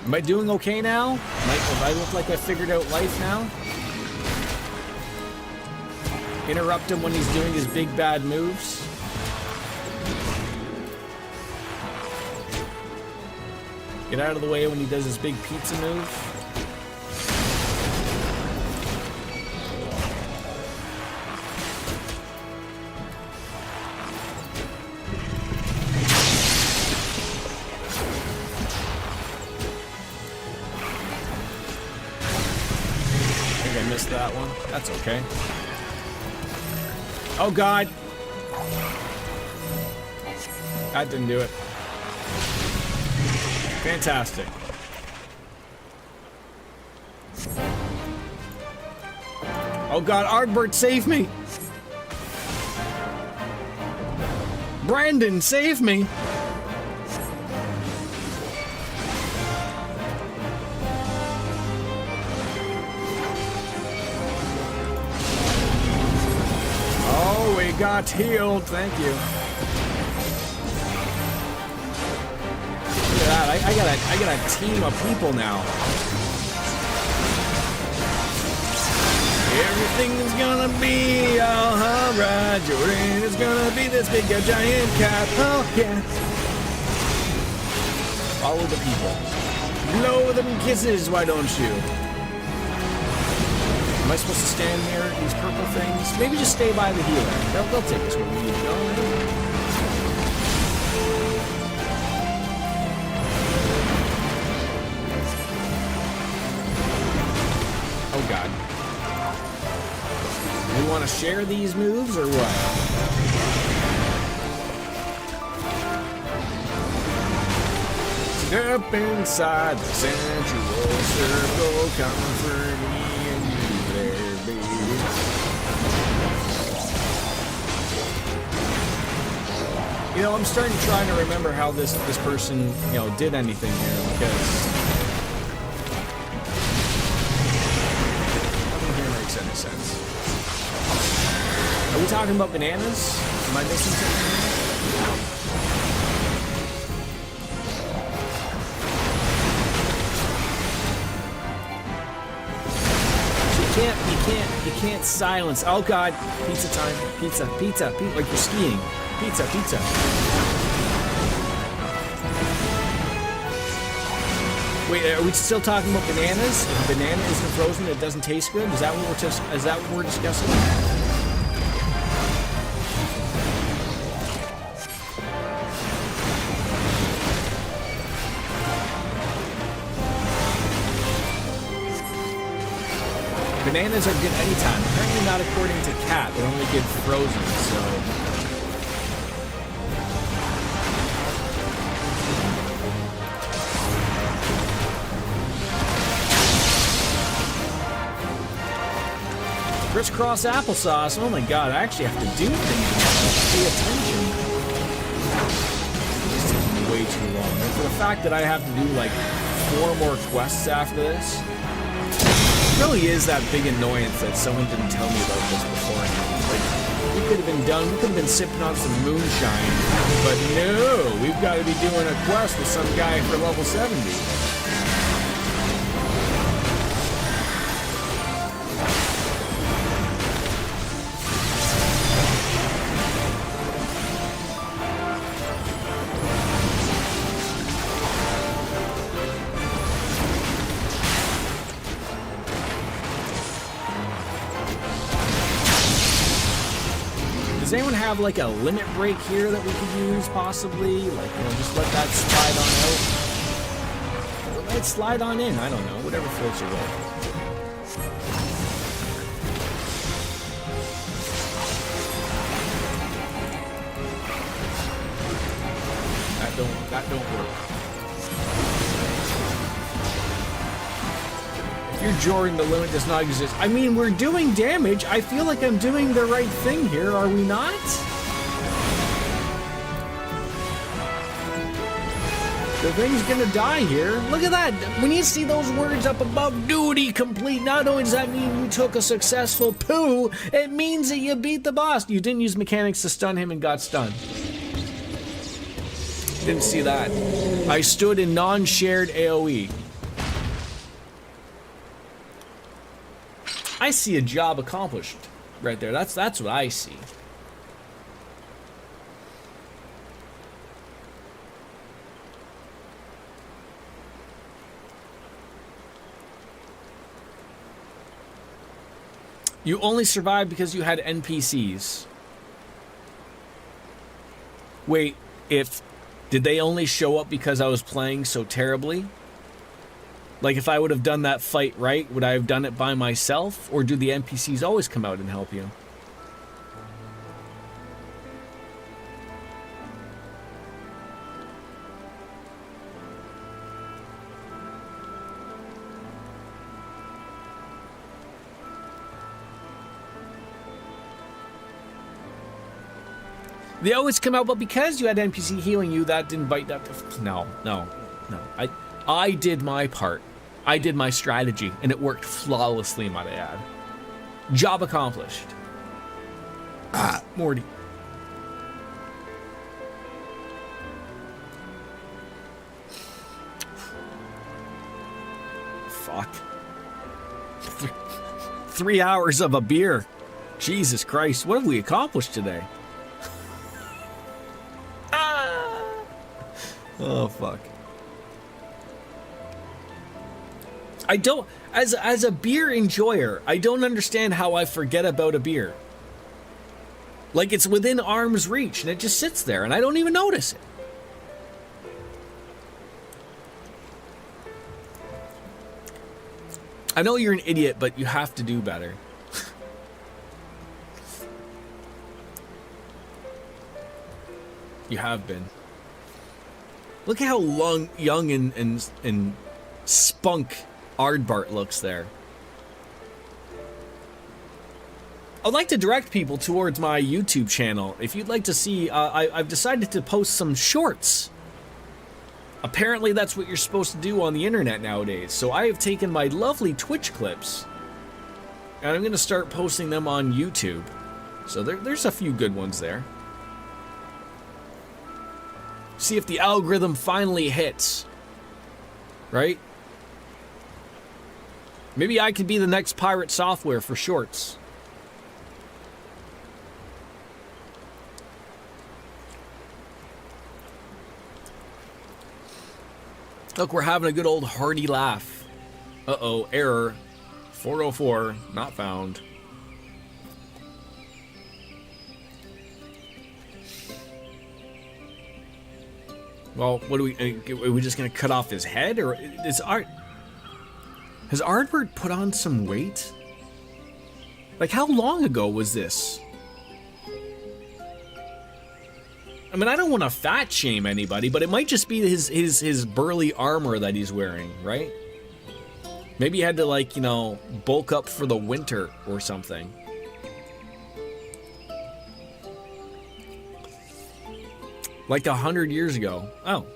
Am I doing okay now? If I look like I figured out life now? Interrupt him when he's doing his big bad moves. Get out of the way when he does his big pizza move. That one. That's okay. Oh god. That didn't do it. Fantastic. Oh god, Argbert, save me! Brandon, save me! Got healed, thank you. Look at that, I got a team of people now. Everything's gonna be alright, Jordan. It's gonna be this big giant cat. Oh yeah. Follow the people. Blow them kisses, why don't you? Am I supposed to stand near these purple things? Maybe just stay by the healer. They'll take us where we need to go. Oh god. We want to share these moves or what? Step inside the sensual circle, comfort me and you there, baby. You know, I'm starting to try to remember how this person, you know, did anything here because nothing here makes any sense. Are we talking about bananas? Am I missing something here? You can't silence. Oh god, pizza time. Pizza, like you're skiing. Pizza. Wait, are we still talking about bananas? If a banana isn't frozen, it doesn't taste good? Is that what we're discussing? Bananas are good anytime. Apparently not according to Cat. They're only good frozen, so... Crisscross applesauce. Oh my god, I actually have to do things. Pay attention. This is taking way too long. And for the fact that I have to do like 4 more quests after this, it really is that big annoyance that someone didn't tell me about this beforehand. Like, we could have been done, we could have been sipping on some moonshine, but no, we've got to be doing a quest with some guy for level 70. Does anyone have like a limit break here that we could use possibly? Like, you know, just let that slide on out. Or let it slide on in, I don't know, whatever floats your boat. That don't work. If you're Jordan, the limit does not exist. I mean, we're doing damage. I feel like I'm doing the right thing here, are we not? The thing's gonna die here. Look at that. When you see those words up above, duty complete, not only does that mean you took a successful poo, it means that you beat the boss. You didn't use mechanics to stun him and got stunned. Didn't see that. I stood in non-shared AoE. I see a job accomplished right there. That's what I see. You only survived because you had NPCs. Wait, did they only show up because I was playing so terribly? Like, if I would have done that fight right, would I have done it by myself? Or do the NPCs always come out and help you? They always come out, but because you had NPC healing you, that didn't bite that. No. I did my part. I did my strategy, and it worked flawlessly, might I add. Job accomplished. Morty. Fuck. 3 hours of a beer. Jesus Christ, what have we accomplished today? Oh, fuck. I don't, as a beer enjoyer, I don't understand how I forget about a beer. Like, it's within arm's reach, and it just sits there, and I don't even notice it. I know you're an idiot, but you have to do better. You have been. Look at how young and spunk Aardbart looks there. I'd like to direct people towards my YouTube channel. If you'd like to see, I've decided to post some shorts. Apparently that's what you're supposed to do on the internet nowadays. So I have taken my lovely Twitch clips and I'm going to start posting them on YouTube. So there's a few good ones there. See if the algorithm finally hits. Right? Maybe I could be the next Pirate Software for shorts. Look, we're having a good old hearty laugh. Uh-oh, error. 404, not found. Well, what do are we just gonna cut off his head, or has Aardbart put on some weight? Like, how long ago was this? I mean, I don't want to fat shame anybody, but it might just be his burly armor that he's wearing, right? Maybe he had to, like, you know, bulk up for the winter or something. Like 100 years ago. Oh.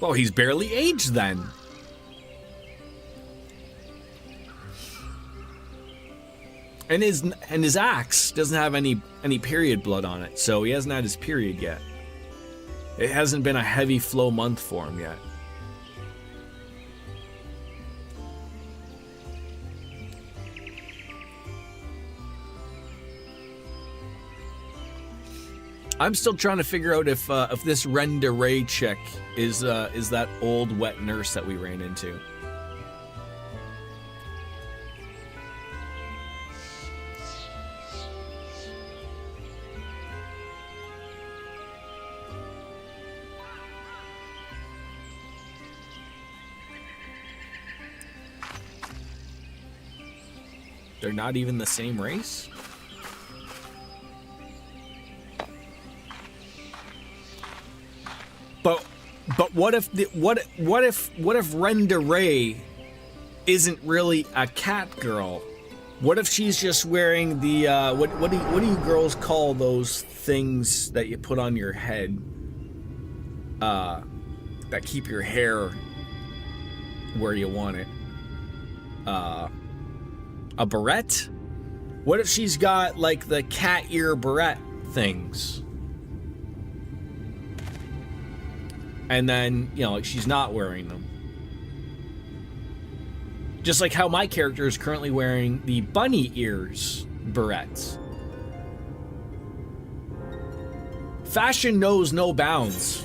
Well, he's barely aged then. And his axe doesn't have any period blood on it, so he hasn't had his period yet. It hasn't been a heavy flow month for him yet. I'm still trying to figure out if this Renderay chick is that old wet nurse that we ran into. They're not even the same race? But what if Renderay isn't really a cat girl? What if she's just wearing the what do you girls call those things that you put on your head that keep your hair where you want it? A barrette? What if she's got like the cat ear barrette things? And then, you know, like, she's not wearing them. Just like how my character is currently wearing the bunny ears barrettes. Fashion knows no bounds.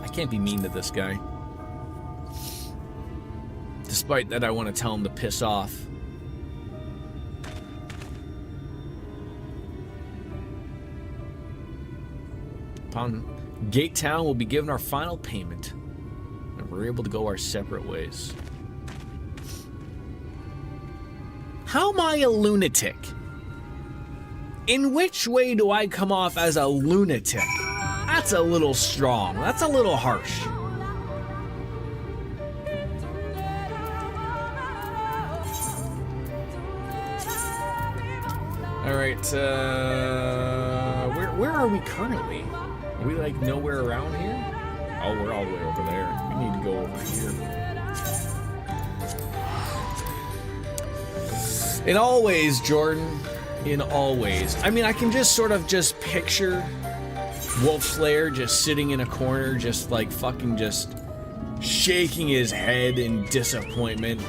I can't be mean to this guy. Despite that, I want to tell him to piss off. Upon Gate Town, we'll be given our final payment, and we're able to go our separate ways. How am I a lunatic? In which way do I come off as a lunatic? That's a little strong. That's a little harsh. All right, where are we currently? Are we like nowhere around here? Oh, we're all the way over there. We need to go over here. In all ways, Jordan. In all ways. I mean, I can just sort of just picture Wolfslayer just sitting in a corner, just like fucking just shaking his head in disappointment.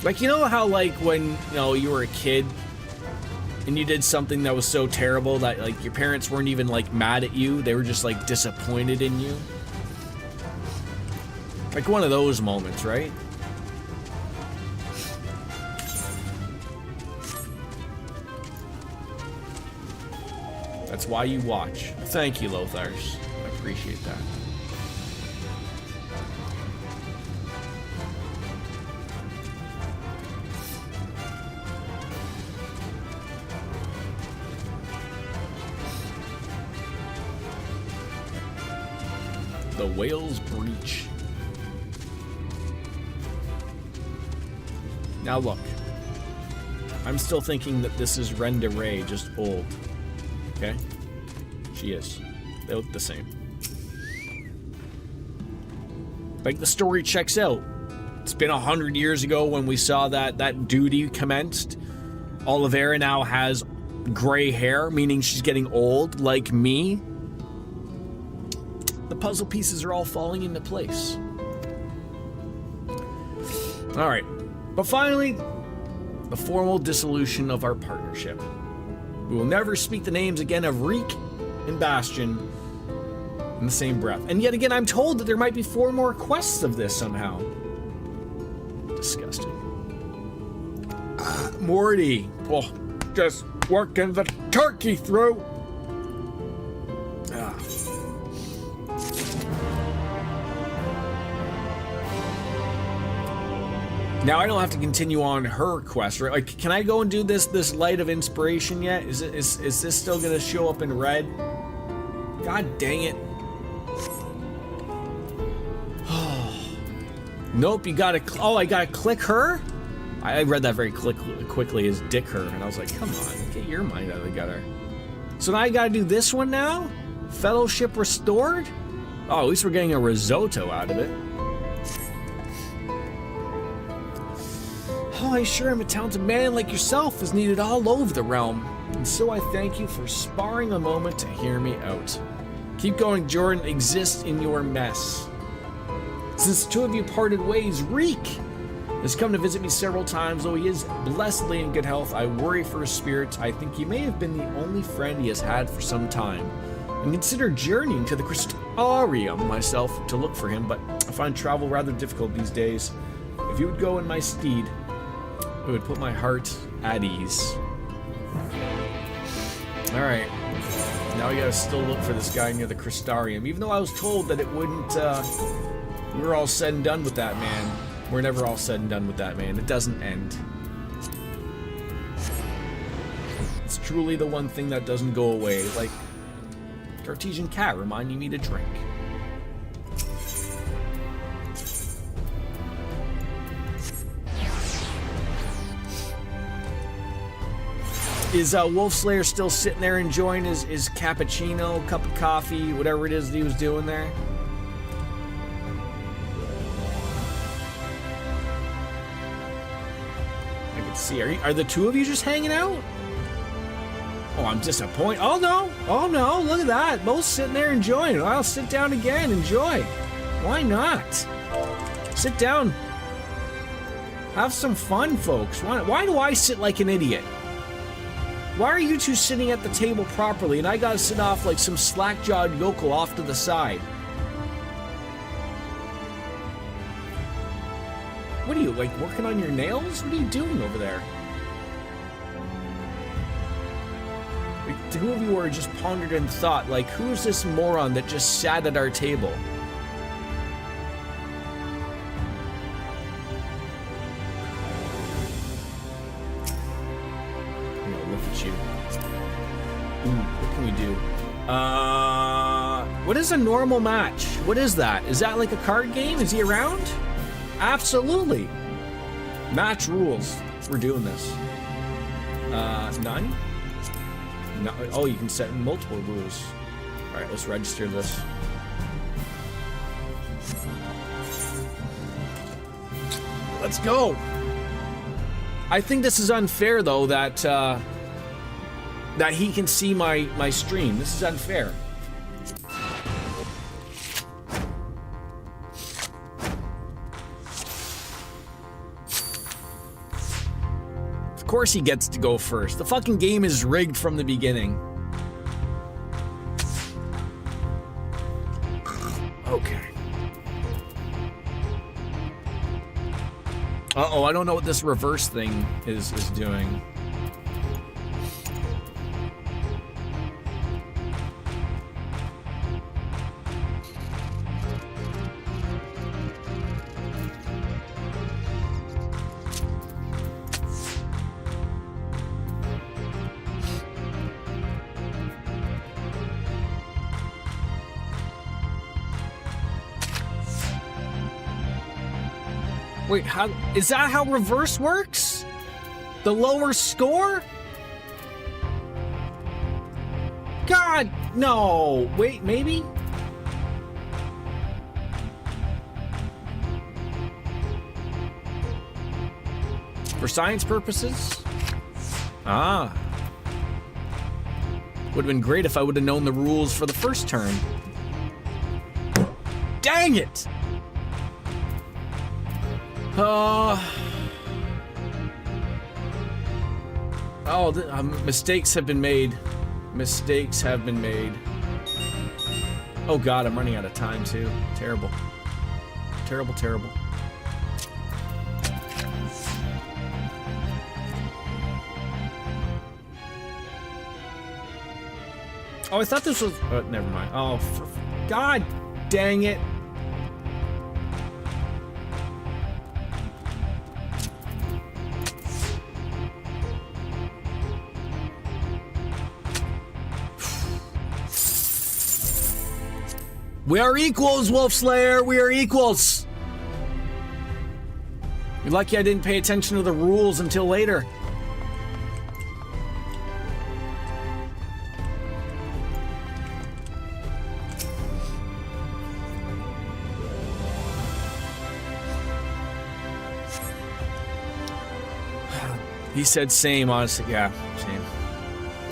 Like, you know how, like, when, you know, you were a kid and you did something that was so terrible that like your parents weren't even like mad at you, they were just like disappointed in you. Like one of those moments, right? That's why you watch. Thank you, Lothars. I appreciate that. The Whale's Breach. Now look, I'm still thinking that this is Renda Ray, just old. Okay? She is. They look the same. Like, the story checks out. It's been 100 years ago when we saw that duty commenced. Olivera now has gray hair, meaning she's getting old, like me. The puzzle pieces are all falling into place. Alright. But finally, the formal dissolution of our partnership. We will never speak the names again of Reek and Bastion in the same breath. And yet again, I'm told that there might be 4 more quests of this somehow. Disgusting. Morty. Oh, just working the turkey through. Ah. Now I don't have to continue on her quest, right? Like, can I go and do this light of inspiration yet? Is this still gonna show up in red? God dang it! Nope, you gotta. Oh, I gotta click her. I read that very quickly as dick her, and I was like, come on, get your mind out of the gutter. So now I gotta do this one now. Fellowship restored. Oh, at least we're getting a risotto out of it. Oh, I sure am a talented man like yourself is needed all over the realm. And so I thank you for sparing a moment to hear me out. Keep going, Jordan. Exist in your mess. Since 2 of you parted ways, Reek has come to visit me several times. Though he is blessedly in good health, I worry for his spirit. I think he may have been the only friend he has had for some time. I consider journeying to the Crystarium myself to look for him, but I find travel rather difficult these days. If you would go in my stead, it would put my heart at ease. Alright. Now we gotta still look for this guy near the Crystarium. Even though I was told that it wouldn't, we were all said and done with that man. We're never all said and done with that man. It doesn't end. It's truly the one thing that doesn't go away. Like Cartesian cat reminding me to drink. Is Wolfslayer still sitting there enjoying his cappuccino, cup of coffee, whatever it is that he was doing there? I can see. Are the 2 of you just hanging out? Oh, I'm disappointed. Oh no! Oh no! Look at that! Both sitting there enjoying. I'll sit down again. Enjoy. Why not? Sit down. Have some fun, folks. Why do I sit like an idiot? Why are you 2 sitting at the table properly and I gotta sit off like some slack-jawed yokel off to the side? What are you, like, working on your nails? What are you doing over there? Like, 2 of you are just pondered in thought, like, who is this moron that just sat at our table? What is a normal match? What is that? Is that like a card game? Is he around? Absolutely. Match rules. We're doing this. None? No. Oh, you can set multiple rules. All right, let's register this. Let's go. I think this is unfair, though, that that he can see my stream. This is unfair. Of course he gets to go first. The fucking game is rigged from the beginning. Okay. Uh-oh, I don't know what this reverse thing is doing. Wait, how is that how reverse works? The lower score? God, no. Wait, maybe? For science purposes? Ah. Would have been great if I would have known the rules for the first turn. Dang it! Mistakes have been made. Mistakes have been made. Oh god, I'm running out of time too. Terrible. Terrible, terrible. Oh, I thought this was... never mind. Oh, god dang it. We are equals, Wolfslayer. We are equals. You're lucky I didn't pay attention to the rules until later. He said same, honestly. Yeah, same.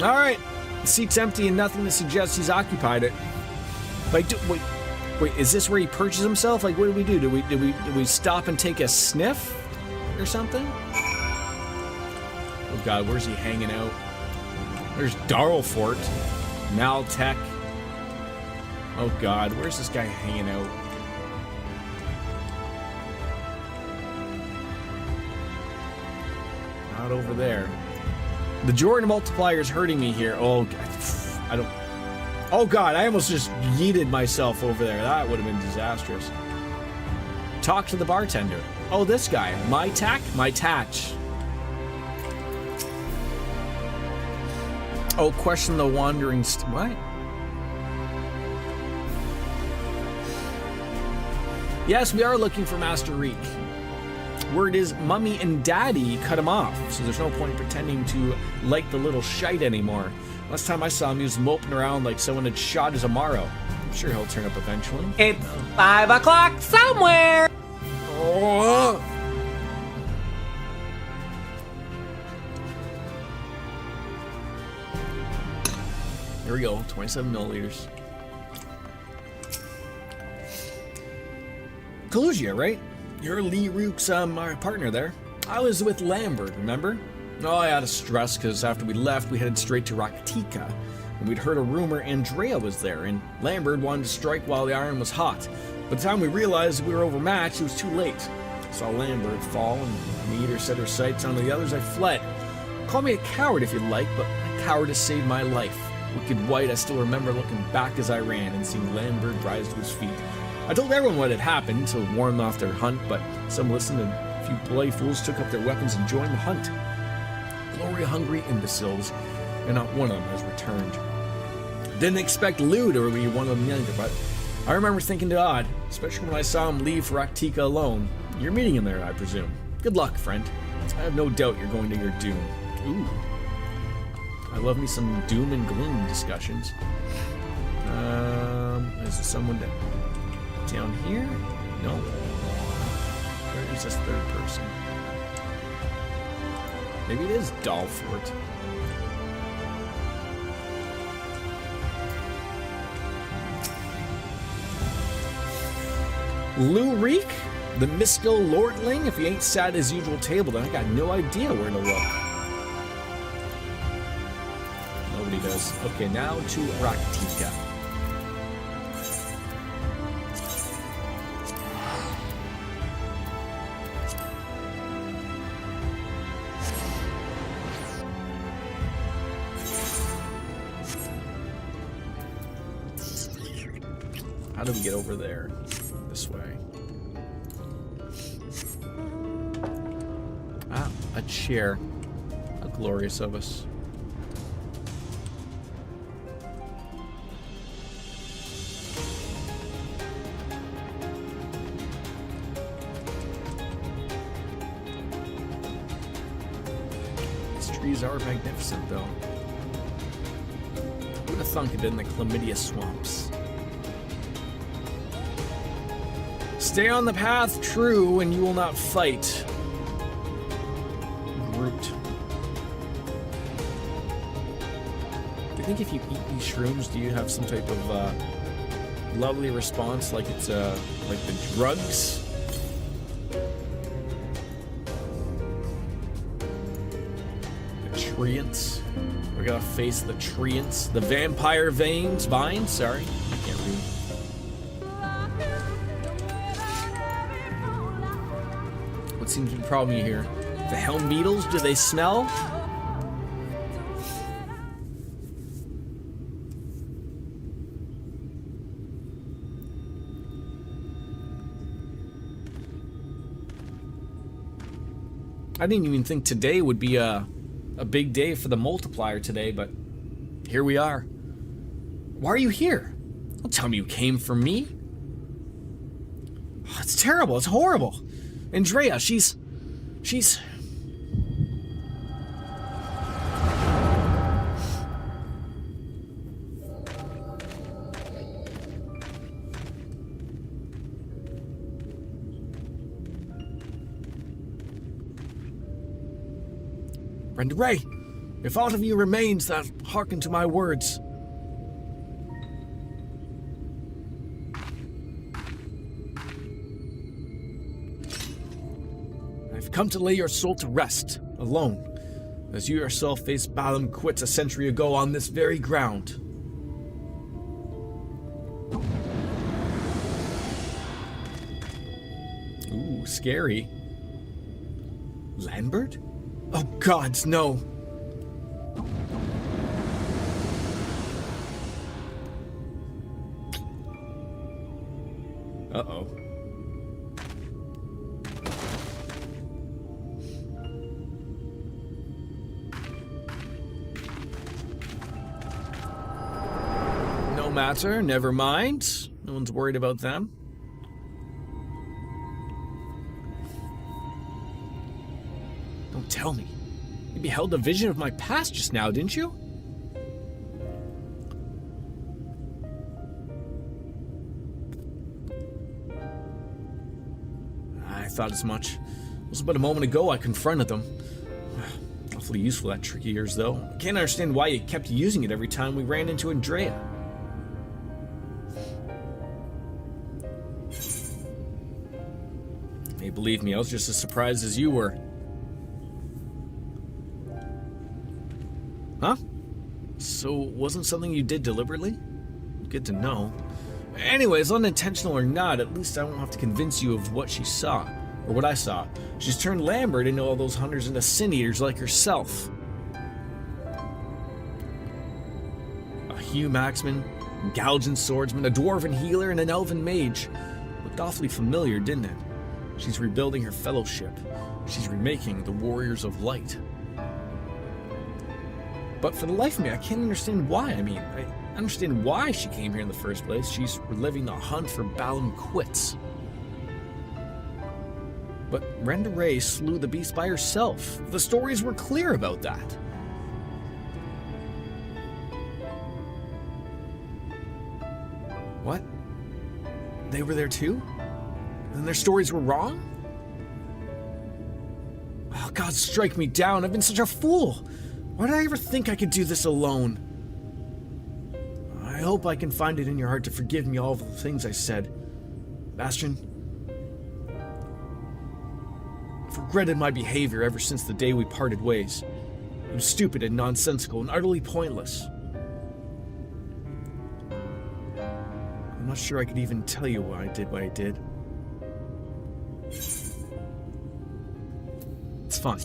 All right. The seat's empty and nothing to suggest he's occupied it. Like, wait, is this where he perches himself? Like, what do we do? Do we stop and take a sniff or something? Oh god, where's he hanging out? There's Darlfort, Maltech. Oh god, where's this guy hanging out? Not over there. The Jordan multiplier is hurting me here. Oh god, I don't... Oh god, I almost just yeeted myself over there. That would have been disastrous. Talk to the bartender. Oh, this guy. My tack? My tatch. Oh, question the wandering what? Yes, we are looking for Master Reek. Word is Mummy and Daddy cut him off, so there's no point pretending to like the little shite anymore. Last time I saw him, he was moping around like someone had shot his Amaro. I'm sure he'll turn up eventually.
It's 5 o'clock somewhere!
Oh. Here we go, 27 milliliters. Kalusia, right? You're Lee Rook's partner there. I was with Lambert, remember? Oh, I had a stress because after we left, we headed straight to Raktika. And we'd heard a rumor Andrea was there, and Lambert wanted to strike while the iron was hot. By the time we realized we were overmatched, it was too late. I saw Lambert fall, and Meader set her sights on the others. I fled. Call me a coward if you like, but a cowardice saved my life. Wicked white, I still remember looking back as I ran and seeing Lambert rise to his feet. I told everyone what had happened to warn them off their hunt, but some listened and a few bloody fools took up their weapons and joined the hunt. Glory-hungry imbeciles, and not one of them has returned. Didn't expect Lou to be one of them younger, but I remember thinking to odd, especially when I saw him leave for Raktika alone. You're meeting him there, I presume. Good luck, friend. I have no doubt you're going to your doom. Ooh. I love me some doom and gloom discussions. Is there someone down here? No. Where is this third person? Maybe it is Dalfort. Lou Reek? The mystical lordling? If he ain't sat at his usual table, then I got no idea where to look. does. Okay, now to Raktika. How do we get over there? This way. Ah, a chair. How glorious of us. These trees are magnificent, though. Who would have thunk it in the chlamydia swamps? Stay on the path, true, and you will not fight. Groot. Do you think if you eat these shrooms, do you have some type of lovely response, like it's like the drugs? The treants. We gotta face the treants. The vampire vines. Sorry, I can't read. Seems to be the problem here. The helm beetles, do they smell? I didn't even think today would be a big day for the multiplier today, but here we are. Why are you here? Don't tell me you came for me. Oh, it's terrible. It's horrible. Andrea, she's... Brenda Ray, if aught of you remains that hearken to my words, come to lay your soul to rest, alone, as you yourself faced Balam Quits a century ago on this very ground. Ooh, scary. Lambert? Oh gods, no! Uh-oh. Matter, never mind. No one's worried about them. Don't tell me. You beheld a vision of my past just now, didn't you? I thought as much. It was but a moment ago I confronted them. Awfully useful, that trick of yours, though. I can't understand why you kept using it every time we ran into Andrea. Hey, believe me, I was just as surprised as you were. Huh? So, wasn't something you did deliberately? Good to know. Anyways, unintentional or not, at least I won't have to convince you of what she saw. Or what I saw. She's turned Lambert into all those hunters into sin-eaters like herself. A Hugh Maxman, a Galgan swordsman, a dwarven healer, and an elven mage. Looked awfully familiar, didn't it? She's rebuilding her fellowship. She's remaking the Warriors of Light. But for the life of me, I can't understand why. I mean, I understand why she came here in the first place. She's reliving the hunt for Balam Quits. But Brenda Ray slew the beast by herself. The stories were clear about that. What? They were there too? Then their stories were wrong? Oh, God, strike me down. I've been such a fool. Why did I ever think I could do this alone? I hope I can find it in your heart to forgive me all of the things I said. Bastion, I've regretted my behavior ever since the day we parted ways. It was stupid and nonsensical and utterly pointless. not sure I could even tell you why I did what I did. It's fine.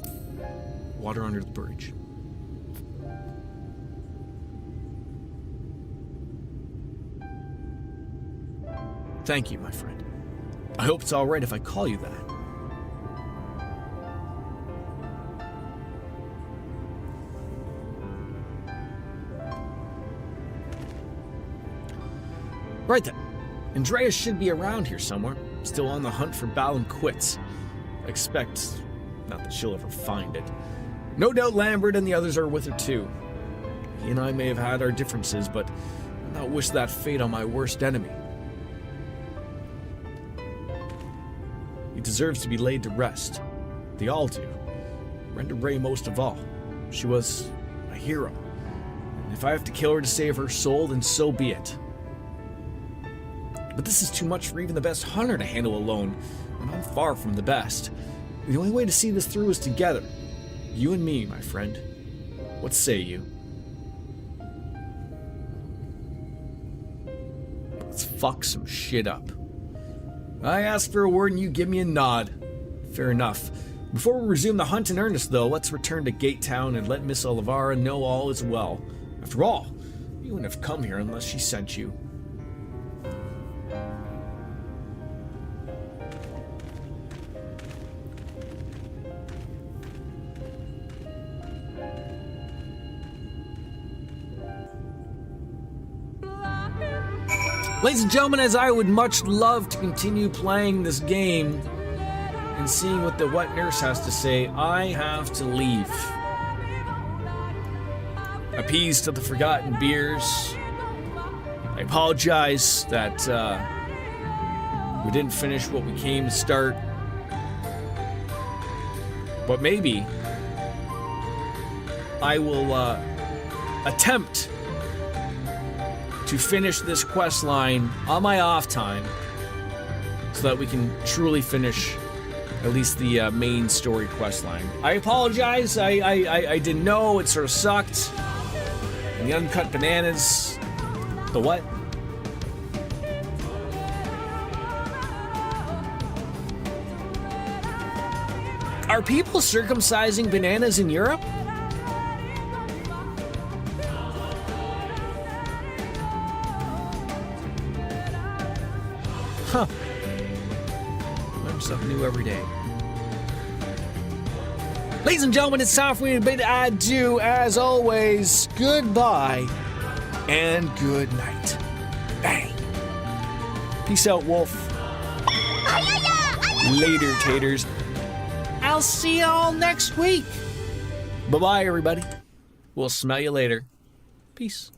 Water under the bridge. Thank you, my friend. I hope it's alright if I call you that. Right then. Andreas should be around here somewhere, still on the hunt for Balin Quits. I expect not that she'll ever find it. No doubt Lambert and the others are with her too. He and I may have had our differences, but I'll not wish that fate on my worst enemy. He deserves to be laid to rest. They all do. Brenda Ray most of all. She was a hero. And if I have to kill her to save her soul, then so be it. But this is too much for even the best hunter to handle alone, and I'm far from the best. The only way to see this through is together. You and me, my friend. What say you? Let's fuck some shit up. I ask for a word and you give me a nod. Fair enough. Before we resume the hunt in earnest, though, let's return to Gate Town and let Miss Olivara know all is well. After all, you wouldn't have come here unless she sent you. Ladies and gentlemen, as I would much love to continue playing this game and seeing what the wet nurse has to say, I have to leave. Appeased to the forgotten beers. I apologize that we didn't finish what we came to start. But maybe I will attempt to finish this quest line on my off time so that we can truly finish at least the main story quest line. I apologize, I didn't know, it sort of sucked. And the uncut bananas, the what? Are people circumcising bananas in Europe? Huh. Learn something new every day. Ladies and gentlemen, it's time for me to bid adieu. As always, goodbye and good night. Bang. Peace out, Wolf. Later, taters. I'll see y'all next week. Bye-bye, everybody. We'll smell you later. Peace.